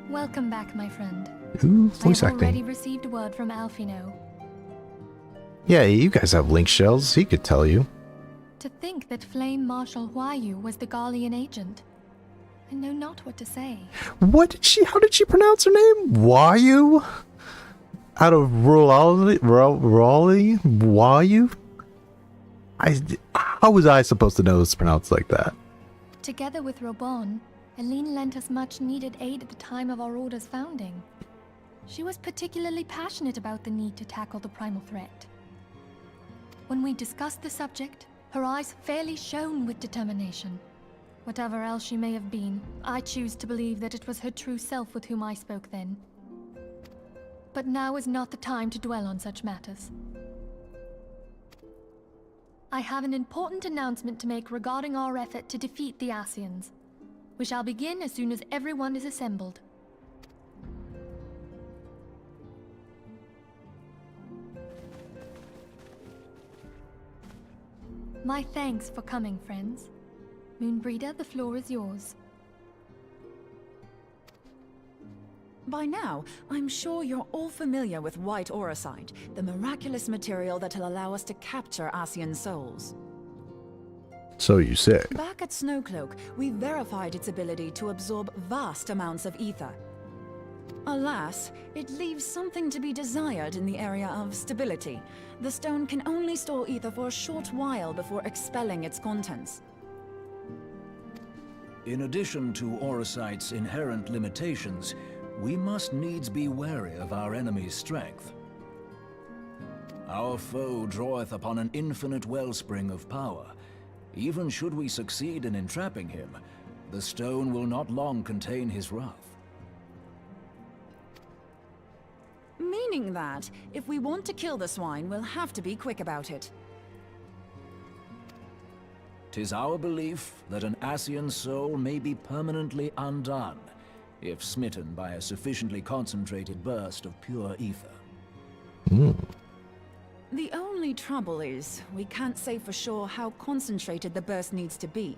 Welcome back, my friend. Ooh, voice I have acting. already received word from Alphino. Yeah, you guys have link shells. He could tell you. To think that Flame Marshal Huayu was the Garlean agent. I know not what to say. How did she pronounce her name? Wayu? Out of Raleigh? Wayu? How was I supposed to know it's pronounced like that? Together with Robon, Aline lent us much needed aid at the time of our Order's founding. She was particularly passionate about the need to tackle the primal threat. When we discussed the subject, her eyes fairly shone with determination. Whatever else she may have been, I choose to believe that it was her true self with whom I spoke then. But now is not the time to dwell on such matters. I have an important announcement to make regarding our effort to defeat the Ascians. We shall begin as soon as everyone is assembled. My thanks for coming, friends. Moonbreeder, the floor is yours. By now, I'm sure you're all familiar with white auracite, the miraculous material that'll allow us to capture Ascian souls. So you say. Back at Snowcloak, we verified its ability to absorb vast amounts of ether. Alas, it leaves something to be desired in the area of stability. The stone can only store ether for a short while before expelling its contents. In addition to Orosite's inherent limitations, we must needs be wary of our enemy's strength. Our foe draweth upon an infinite wellspring of power. Even should we succeed in entrapping him, the stone will not long contain his wrath. Meaning that, if we want to kill the swine, we'll have to be quick about it. 'Tis our belief that an Ascian soul may be permanently undone, if smitten by a sufficiently concentrated burst of pure ether. The only trouble is, we can't say for sure how concentrated the burst needs to be.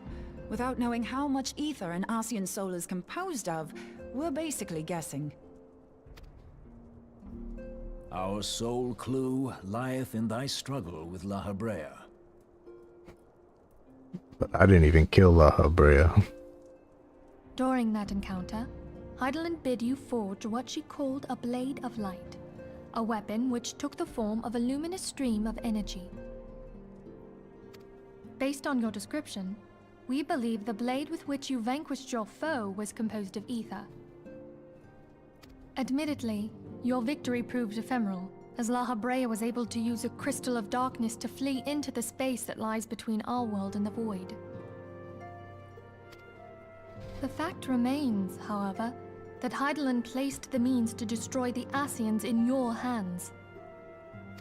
Without knowing how much ether an Ascian soul is composed of, we're basically guessing. Our sole clue lieth in thy struggle with La Habrea. But I didn't even kill La Habrea. During that encounter, Heidelin bid you forge what she called a Blade of Light, a weapon which took the form of a luminous stream of energy. Based on your description, we believe the blade with which you vanquished your foe was composed of ether. Admittedly, your victory proved ephemeral, as La Habrea was able to use a crystal of darkness to flee into the space that lies between our world and the void. The fact remains, however, that Heidelin placed the means to destroy the Ascians in your hands.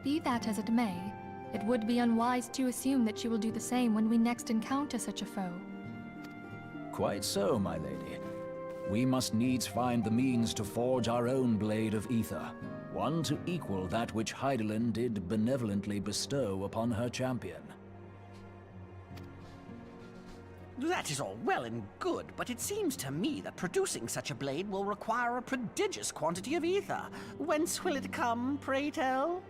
Be that as it may, it would be unwise to assume that she will do the same when we next encounter such a foe. Quite so, my lady. We must needs find the means to forge our own blade of ether, one to equal that which Heidelin did benevolently bestow upon her champion. That is all well and good, but it seems to me that producing such a blade will require a prodigious quantity of ether. Whence will it come, pray tell?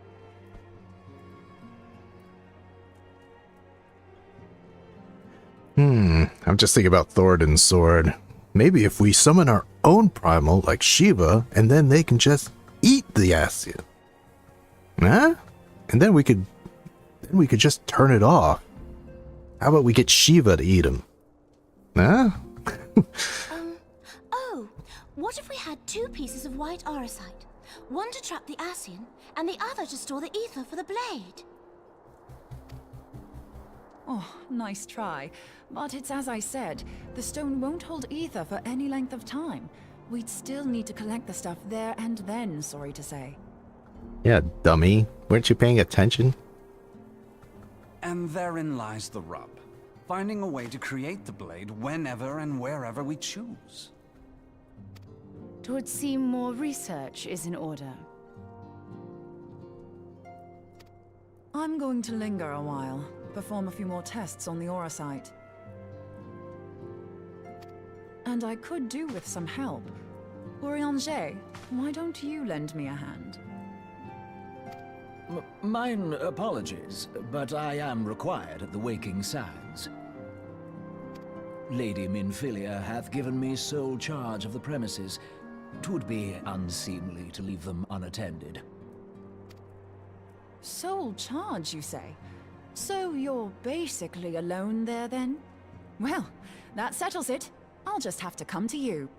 I'm just thinking about Thoradin's sword. Maybe if we summon our own primal, like Shiva, and then they can just eat the Ascian. Huh? And then we could just turn it off. How about we get Shiva to eat him? Huh? Oh, what if we had two pieces of white orosite? One to trap the Ascian, and the other to store the ether for the blade. Oh, nice try. But it's as I said, the stone won't hold ether for any length of time. We'd still need to collect the stuff there and then, sorry to say. Yeah, dummy. Weren't you paying attention? And therein lies the rub. Finding a way to create the blade whenever and wherever we choose. Twould seem more research is in order. I'm going to linger a while, perform a few more tests on the Orosite. And I could do with some help. Urianger, why don't you lend me a hand? Mine apologies, but I am required at the Waking Sands. Lady Minfilia hath given me sole charge of the premises. 'Twould be unseemly to leave them unattended. Sole charge, you say? So you're basically alone there, then? Well, that settles it. I'll just have to come to you.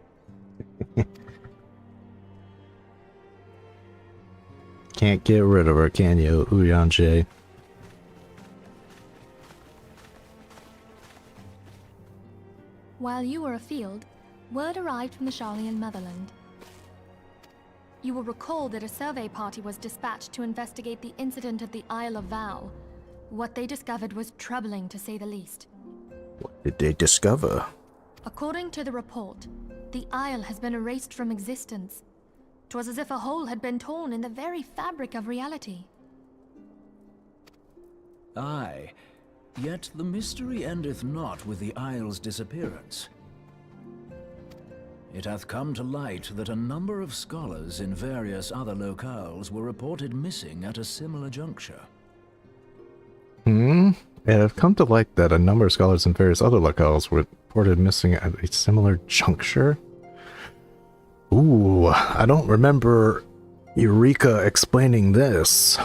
Can't get rid of her, can you, Urianger? While you were afield, word arrived from the Charlian motherland. You will recall that a survey party was dispatched to investigate the incident at the Isle of Val. What they discovered was troubling, to say the least. What did they discover? According to the report, the Isle has been erased from existence. 'Twas as if a hole had been torn in the very fabric of reality. Aye, yet the mystery endeth not with the Isle's disappearance. It hath come to light that a number of scholars in various other locales were reported missing at a similar juncture. It have come to light that a number of scholars in various other locales were reported missing at a similar juncture? Ooh, I don't remember Eureka explaining this.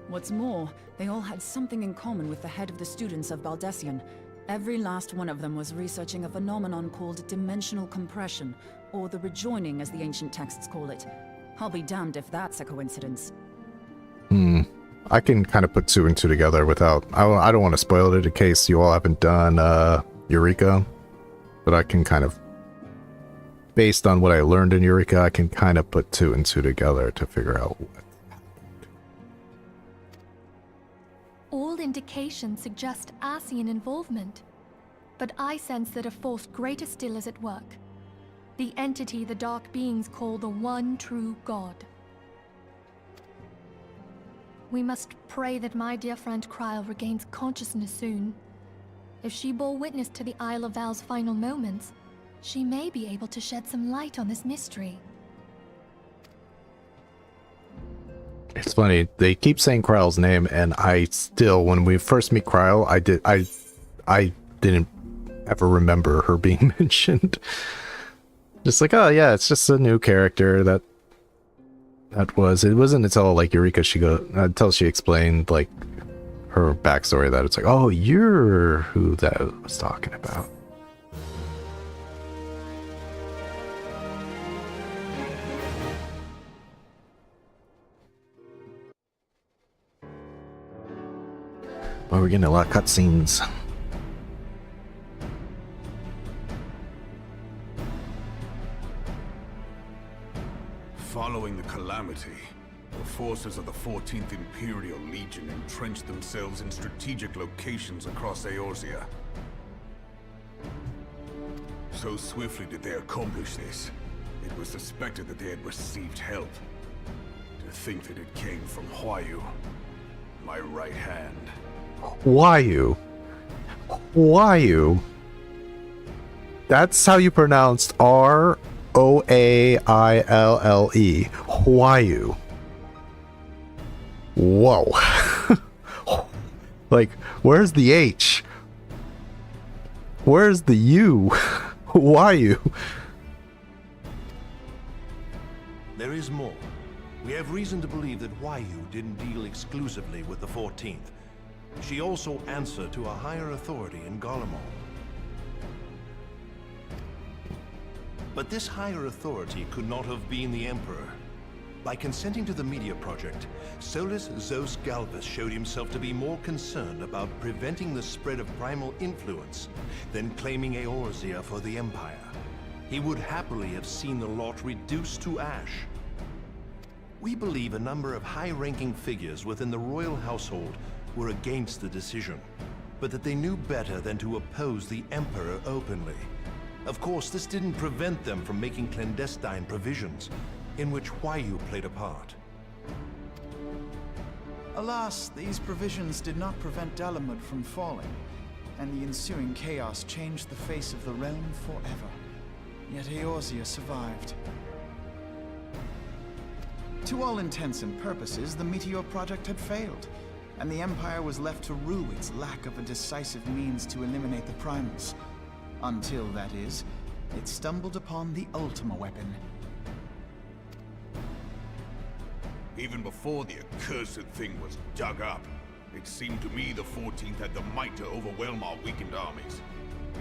What's more, they all had something in common with the head of the students of Baldesion. Every last one of them was researching a phenomenon called dimensional compression, or the rejoining as the ancient texts call it. I'll be damned if that's a coincidence. I can kind of put two and two together without... I don't want to spoil it in case you all haven't done Eureka. But I can kind of... Based on what I learned in Eureka, I can kind of put two and two together to figure out what... All indications suggest Asian involvement, but I sense that a force greater still is at work. The entity the Dark Beings call the One True God. We must pray that my dear friend Kryl regains consciousness soon. If she bore witness to the Isle of Val's final moments, she may be able to shed some light on this mystery. It's funny, they keep saying Kryl's name, and I still, when we first meet Kryl, I didn't ever remember her being mentioned. Just like, oh yeah, it's just a new character it wasn't until like Eureka until she explained like her backstory that it's like, oh, you're who that was talking about. Well, we're getting a lot of cutscenes. Following the calamity, the forces of the 14th Imperial Legion entrenched themselves in strategic locations across Eorzea. So swiftly did they accomplish this, it was suspected that they had received help. To think that it came from Huayu, my right hand. Huayu? That's how you pronounced Roaille. Huayu. Whoa. Like, where's the H? Where's the U? Huayu. There is more. We have reason to believe that Huayu didn't deal exclusively with the 14th. She also answered to a higher authority in Garlemald. But this higher authority could not have been the Emperor. By consenting to the media project, Solus Zos Galvus showed himself to be more concerned about preventing the spread of primal influence than claiming Eorzea for the Empire. He would happily have seen the lot reduced to ash. We believe a number of high-ranking figures within the royal household were against the decision, but that they knew better than to oppose the Emperor openly. Of course, this didn't prevent them from making clandestine provisions, in which Huayu played a part. Alas, these provisions did not prevent Dalamud from falling, and the ensuing chaos changed the face of the realm forever. Yet Eorzea survived. To all intents and purposes, the Meteor Project had failed, and the Empire was left to rue its lack of a decisive means to eliminate the Primals. Until, that is, it stumbled upon the Ultima weapon. Even before the accursed thing was dug up, it seemed to me the 14th had the might to overwhelm our weakened armies.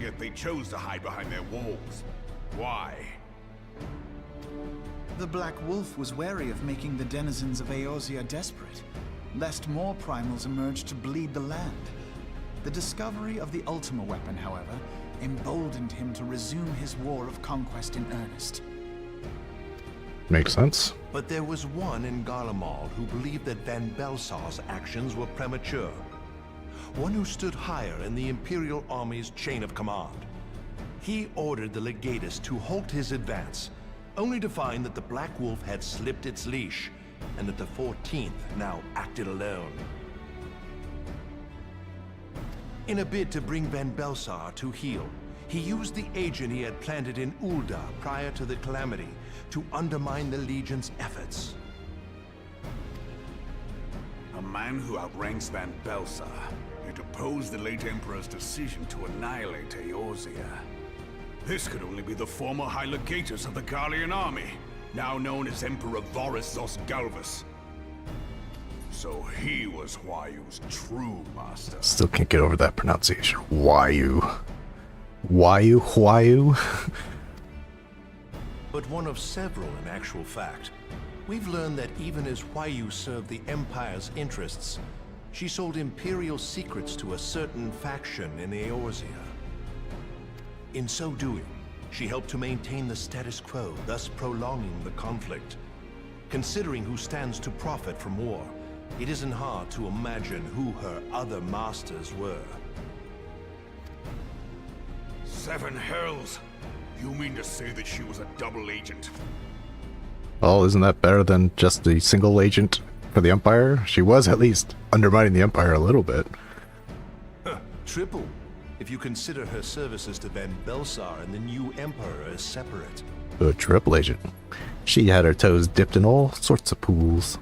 Yet they chose to hide behind their walls. Why? The Black Wolf was wary of making the denizens of Eorzea desperate, lest more primals emerge to bleed the land. The discovery of the Ultima weapon, however, emboldened him to resume his war of conquest in earnest. Makes sense. But there was one in Garlemald who believed that Van Belsar's actions were premature. One who stood higher in the Imperial Army's chain of command. He ordered the Legatus to halt his advance, only to find that the Black Wolf had slipped its leash, and that the 14th now acted alone. In a bid to bring Van Belsar to heel, he used the agent he had planted in Ul'dah prior to the calamity to undermine the Legion's efforts. A man who outranks Van Belsar, yet opposed the late Emperor's decision to annihilate Eorzea. This could only be the former High Legatus of the Gallian army, now known as Emperor Varus Galvus. So he was Huayu's true master. Still can't get over that pronunciation. Huayu. Huayu? But one of several in actual fact. We've learned that even as Huayu served the Empire's interests, she sold Imperial secrets to a certain faction in Eorzea. In so doing, she helped to maintain the status quo, thus prolonging the conflict. Considering who stands to profit from war, it isn't hard to imagine who her other masters were. 7 hells! You mean to say that she was a double agent? Well, isn't that better than just a single agent for the Empire? She was at least undermining the Empire a little bit. Triple, if you consider her services to Van Belsar and the new Emperor as separate. A triple agent. She had her toes dipped in all sorts of pools.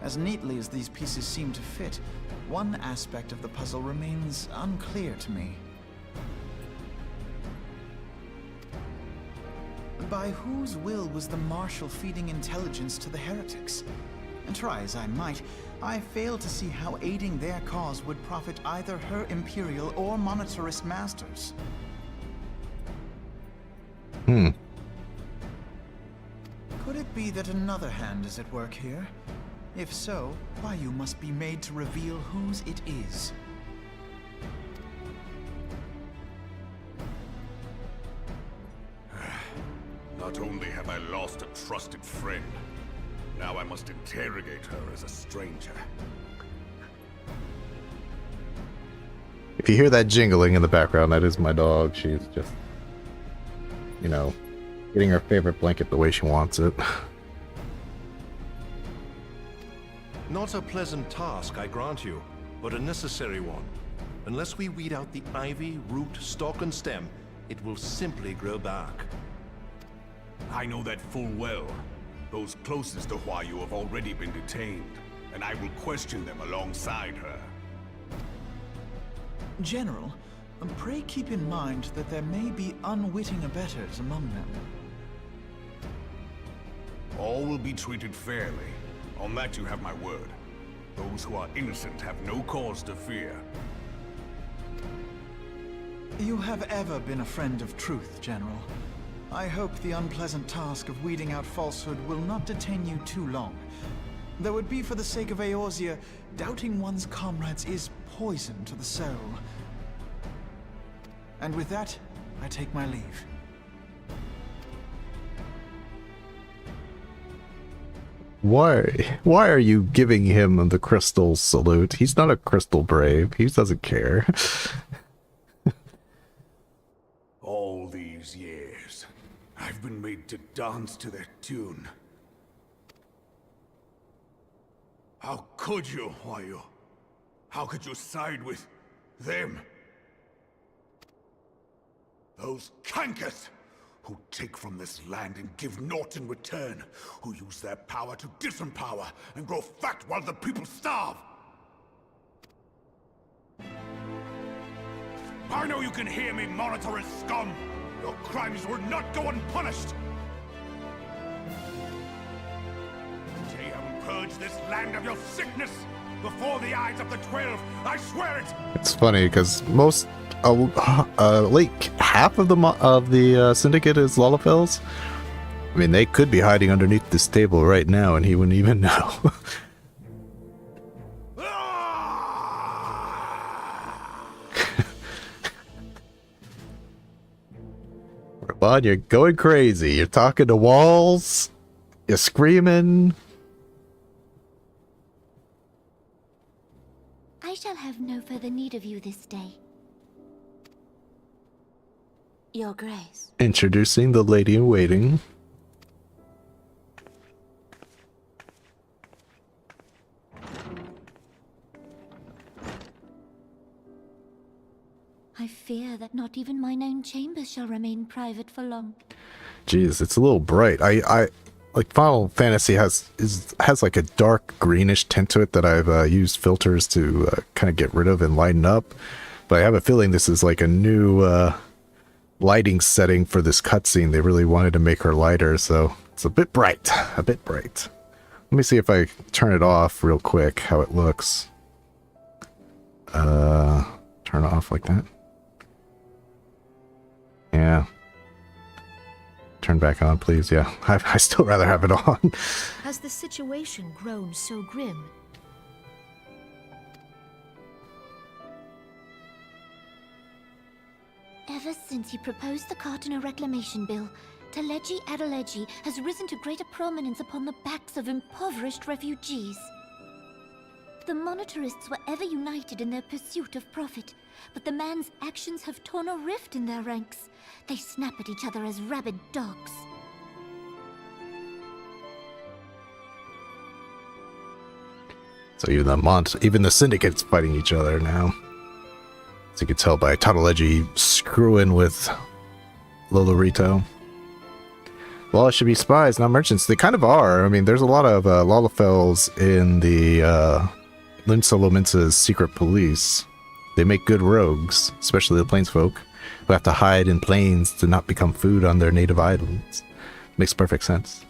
As neatly as these pieces seem to fit, one aspect of the puzzle remains unclear to me. By whose will was the Marshal feeding intelligence to the heretics? And try as I might, I fail to see how aiding their cause would profit either her Imperial or monetarist masters. Hmm. Could it be that another hand is at work here? If so, Huayu must be made to reveal whose it is. Not only have I lost a trusted friend, now I must interrogate her as a stranger. If you hear that jingling in the background, that is my dog. She's just, you know, getting her favorite blanket the way she wants it. Not a pleasant task, I grant you, but a necessary one. Unless we weed out the ivy, root, stalk, and stem, it will simply grow back. I know that full well. Those closest to Huayu have already been detained, and I will question them alongside her. General, pray keep in mind that there may be unwitting abettors among them. All will be treated fairly. On that you have my word. Those who are innocent have no cause to fear. You have ever been a friend of truth, General. I hope the unpleasant task of weeding out falsehood will not detain you too long. Though it be for the sake of Eorzea, doubting one's comrades is poison to the soul. And with that, I take my leave. Why are you giving him the crystal salute? He's not a crystal brave. He doesn't care. All these years, I've been made to dance to their tune. How could you, Huayu? How could you side with them? Those cankers who take from this land and give naught in return, who use their power to disempower and grow fat while the people starve. I know you can hear me, monetarist scum! Your crimes will not go unpunished! Until you have purged this land of your sickness, before the eyes of the 12, I swear it! It's funny, because most, like, half of the syndicate is Lalafells. I mean, they could be hiding underneath this table right now, and he wouldn't even know. Rabon, you're going crazy. You're talking to walls. You're screaming. I shall have no further need of you this day. Your Grace. Introducing the lady in waiting. I fear that not even mine own chambers shall remain private for long. Jeez, it's a little bright. I like Final Fantasy has like a dark greenish tint to it that I've used filters to kind of get rid of and lighten up. But I have a feeling this is like a new lighting setting for this cutscene. They really wanted to make her lighter, so it's a bit bright. A bit bright. Let me see if I turn it off real quick, how it looks. Turn it off like that. Yeah. Turn back on, please. Yeah, I still rather have it on. Has the situation grown so grim? Ever since he proposed the Cartona Reclamation Bill, Teleji Adeleji has risen to greater prominence upon the backs of impoverished refugees. The monetarists were ever united in their pursuit of profit, but the man's actions have torn a rift in their ranks. They snap at each other as rabid dogs. So even the syndicate's fighting each other now. As you can tell by Tadaleji screwing with Lolorito. Well, it should be spies, not merchants. They kind of are. I mean, there's a lot of Lalafells in the Lin Solominsa's secret police. They make good rogues, especially the plainsfolk, who have to hide in plains to not become food on their native islands. Makes perfect sense.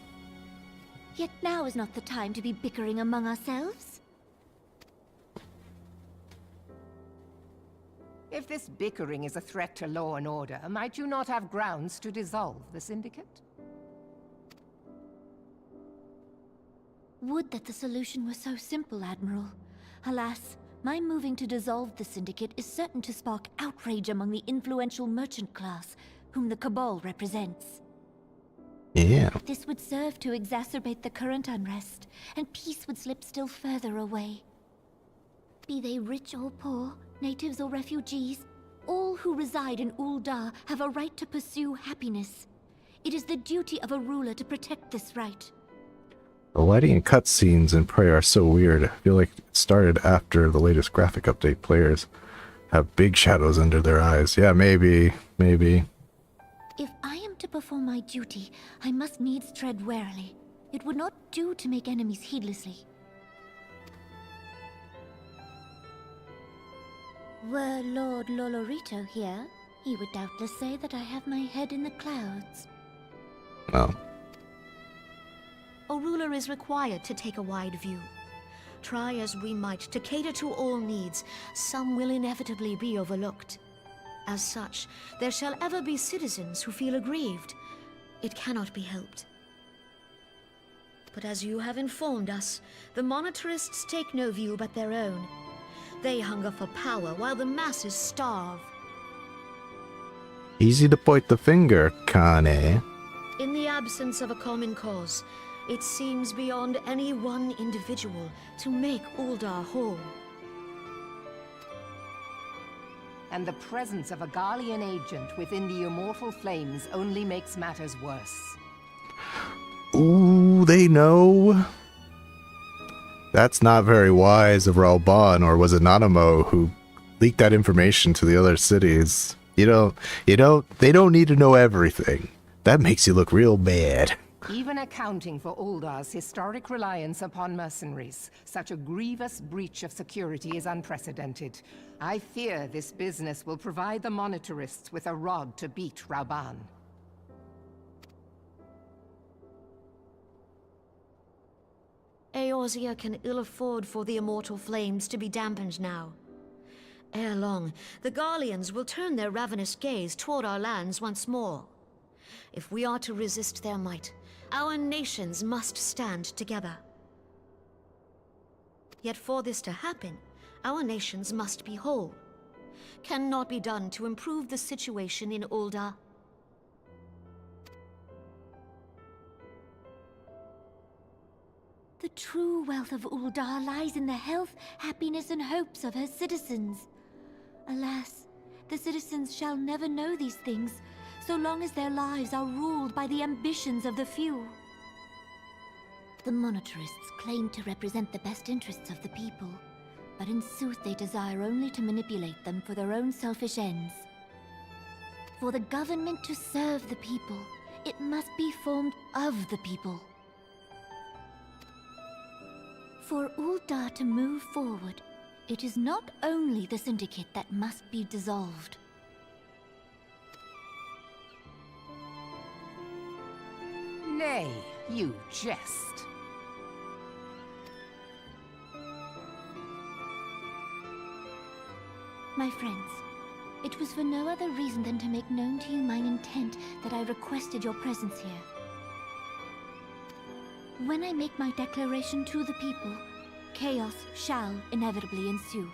Yet now is not the time to be bickering among ourselves. If this bickering is a threat to law and order, might you not have grounds to dissolve the Syndicate? Would that the solution were so simple, Admiral. Alas, my moving to dissolve the Syndicate is certain to spark outrage among the influential merchant class, whom the Cabal represents. Yeah. This would serve to exacerbate the current unrest, and peace would slip still further away. Be they rich or poor, natives or refugees, all who reside in Ul'dah have a right to pursue happiness. It is the duty of a ruler to protect this right. The lighting and cutscenes in Prey are so weird. I feel like it started after the latest graphic update. Players have big shadows under their eyes. Yeah, maybe. If I am to perform my duty, I must needs tread warily. It would not do to make enemies heedlessly. Were Lord Lolorito here, he would doubtless say that I have my head in the clouds. Oh. A ruler is required to take a wide view. Try as we might to cater to all needs, some will inevitably be overlooked. As such, there shall ever be citizens who feel aggrieved. It cannot be helped. But as you have informed us, the monetarists take no view but their own. They hunger for power while the masses starve. Easy to point the finger, Kane. In the absence of a common cause, it seems beyond any one individual to make Ul'dah whole. And the presence of a Garlean agent within the Immortal Flames only makes matters worse. Ooh, they know. That's not very wise of Ralban, or was it Nanamo who leaked that information to the other cities? They don't need to know everything. That makes you look real bad. Even accounting for Ul'dah's historic reliance upon mercenaries, such a grievous breach of security is unprecedented. I fear this business will provide the monetarists with a rod to beat Ralban. Eorzea can ill afford for the immortal flames to be dampened now. Ere long, the Garleans will turn their ravenous gaze toward our lands once more. If we are to resist their might, our nations must stand together. Yet for this to happen, our nations must be whole. Cannot be done to improve the situation in Ul'dah. The true wealth of Ul'dah lies in the health, happiness, and hopes of her citizens. Alas, the citizens shall never know these things, so long as their lives are ruled by the ambitions of the few. The monetarists claim to represent the best interests of the people, but in sooth they desire only to manipulate them for their own selfish ends. For the government to serve the people, it must be formed of the people. For Ul'dah to move forward, it is not only the Syndicate that must be dissolved. Nay, you jest. My friends, it was for no other reason than to make known to you mine intent that I requested your presence here. When I make my declaration to the people, chaos shall inevitably ensue.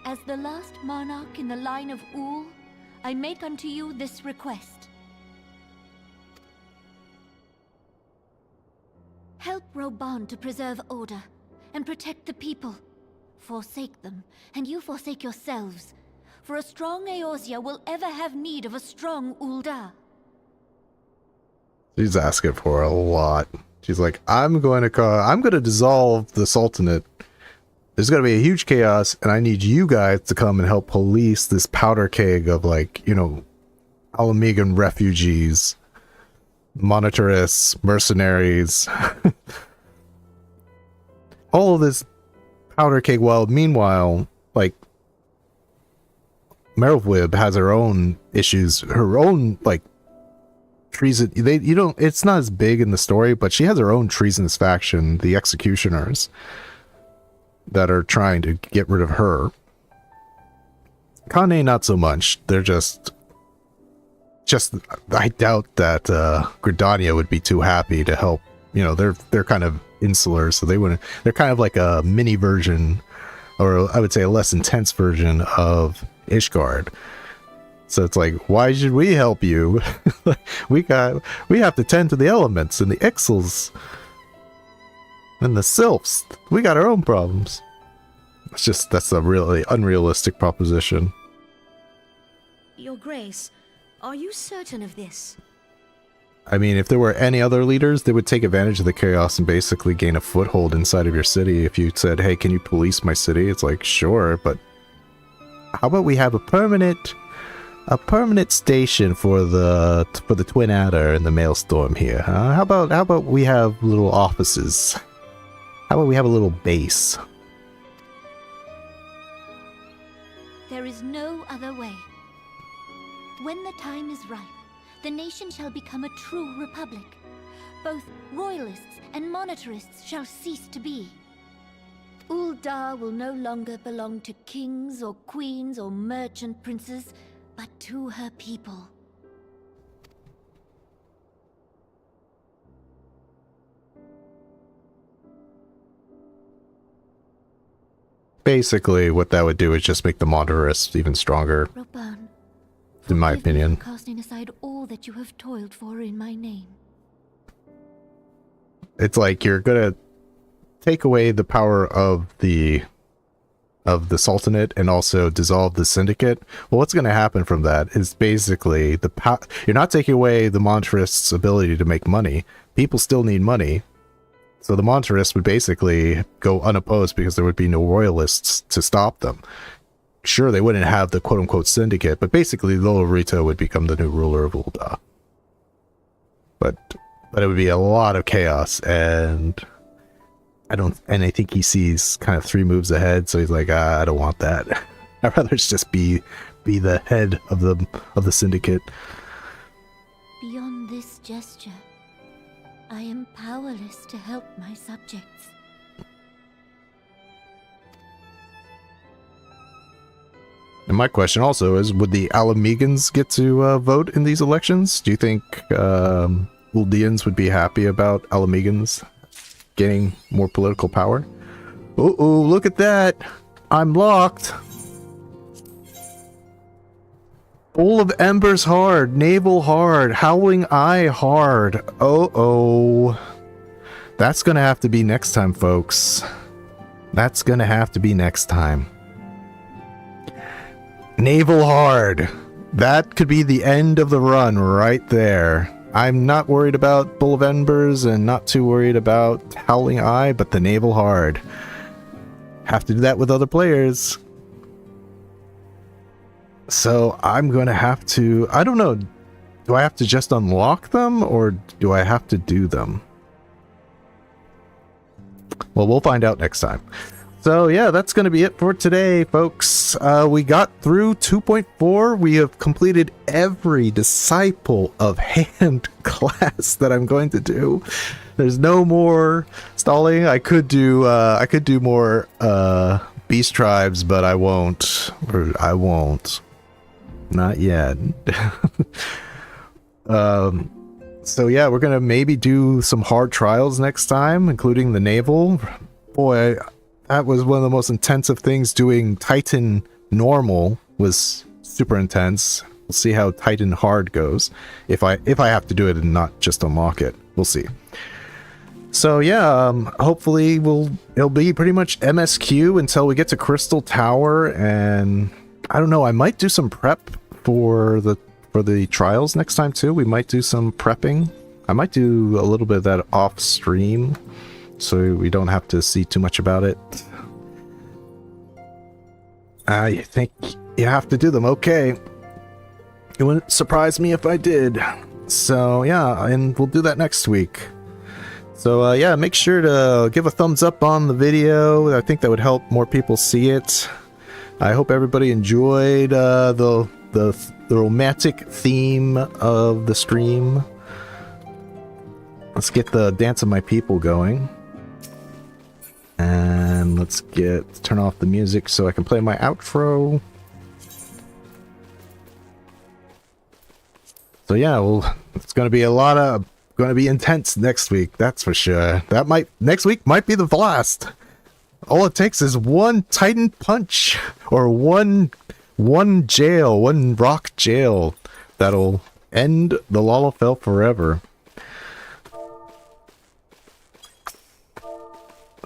As the last monarch in the line of Ul, I make unto you this request. Help Roban to preserve order and protect the people. Forsake them, and you forsake yourselves. For a strong Eorzea will ever have need of a strong Ul'dah. She's asking for a lot. She's like, I'm going to dissolve the Sultanate. There's going to be a huge chaos, and I need you guys to come and help police this powder keg of, like, you know, Alamegan refugees, monitorists, mercenaries. All of this powder keg, while meanwhile, like, Merylwib has her own issues, her own, like, treason. It's not as big in the story, but she has her own treasonous faction, the Executioners, that are trying to get rid of her. Kane, not so much. They're just I doubt that Gridania would be too happy to help. You know, they're kind of insular, so they wouldn't. They're kind of like a mini version, or I would say a less intense version of Ishgard. So it's like, why should we help you? we have to tend to the elements and the Ixals and the Sylphs. We got our own problems. That's a really unrealistic proposition. Your Grace, are you certain of this? I mean, if there were any other leaders, they would take advantage of the chaos and basically gain a foothold inside of your city. If you said, hey, can you police my city? It's like, sure, but how about we have a permanent station for the Twin Adder and the Maelstrom here, huh? How about we have little offices? How about we have a little base? There is no other way. When the time is ripe, the nation shall become a true republic. Both royalists and monitorists shall cease to be. Ul'dah will no longer belong to kings or queens or merchant princes, but to her people. Basically, what that would do is just make the monitorists even stronger, Roban, in my opinion. for casting aside all that you have toiled for in my name. It's like you're gonna take away the power of the Sultanate and also dissolve the Syndicate. Well, what's going to happen from that is basically you're not taking away the monitorists' ability to make money. People still need money. So the monitorists would basically go unopposed because there would be no royalists to stop them. Sure, they wouldn't have the quote-unquote Syndicate, but basically Lolorito would become the new ruler of Ul'dah. But it would be a lot of chaos, and I think he sees kind of 3 moves ahead, so he's like, I don't want that. I'd rather just be the head of the Syndicate. Beyond this gesture, I am powerless to help my subjects. And my question also is, would the Alamegans get to vote in these elections? Do you think Ul'dians would be happy about Alamegans gaining more political power? Uh-oh, look at that! I'm locked! Bowl of Embers hard, Navel hard, Howling Eye hard. Uh-oh. That's gonna have to be next time, folks. That's gonna have to be next time. Navel hard. That could be the end of the run right there. I'm not worried about Bowl of Embers and not too worried about Howling Eye, but the Navel hard. Have to do that with other players. So I'm going to have to, I don't know, do I have to just unlock them or do I have to do them? Well, we'll find out next time. So yeah, that's going to be it for today, folks. We got through 2.4. We have completed every disciple of hand class that I'm going to do. There's no more stalling. I could do more beast tribes, but I won't. Or I won't. Not yet. So yeah, we're gonna maybe do some hard trials next time, including the naval. Boy, that was one of the most intensive things. Doing Titan normal was super intense. We'll see how Titan hard goes. If I have to do it and not just unlock it, we'll see. So yeah, hopefully it'll be pretty much MSQ until we get to Crystal Tower, and I don't know, I might do some prep for the trials next time too. We might do some prepping. I might do a little bit of that off stream, so we don't have to see too much about it. I think you have to do them. Okay. It wouldn't surprise me if I did. So yeah, and we'll do that next week. So yeah, make sure to give a thumbs up on the video. I think that would help more people see it. I hope everybody enjoyed the romantic theme of the stream. Let's get the Dance of My People going. And let's turn off the music so I can play my outro. So yeah, well, it's going to be going to be intense next week, that's for sure. Next week might be the last. All it takes is one Titan punch or one rock jail that'll end the Lalafell forever.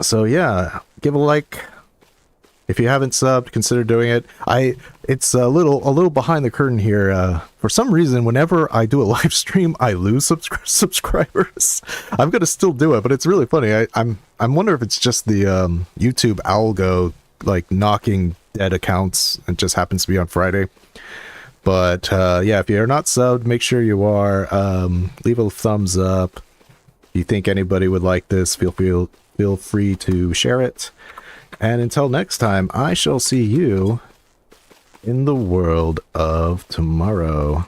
So yeah, give a like. If you haven't subbed, consider doing it. It's a little behind the curtain here. For some reason, whenever I do a live stream, I lose subscribers. I'm gonna still do it, but it's really funny. I'm wondering if it's just the YouTube algo like knocking dead accounts. It just happens to be on Friday. But yeah, if you're not subbed, make sure you are. Leave a thumbs up. If you think anybody would like this, feel free to share it. And until next time, I shall see you in the world of tomorrow.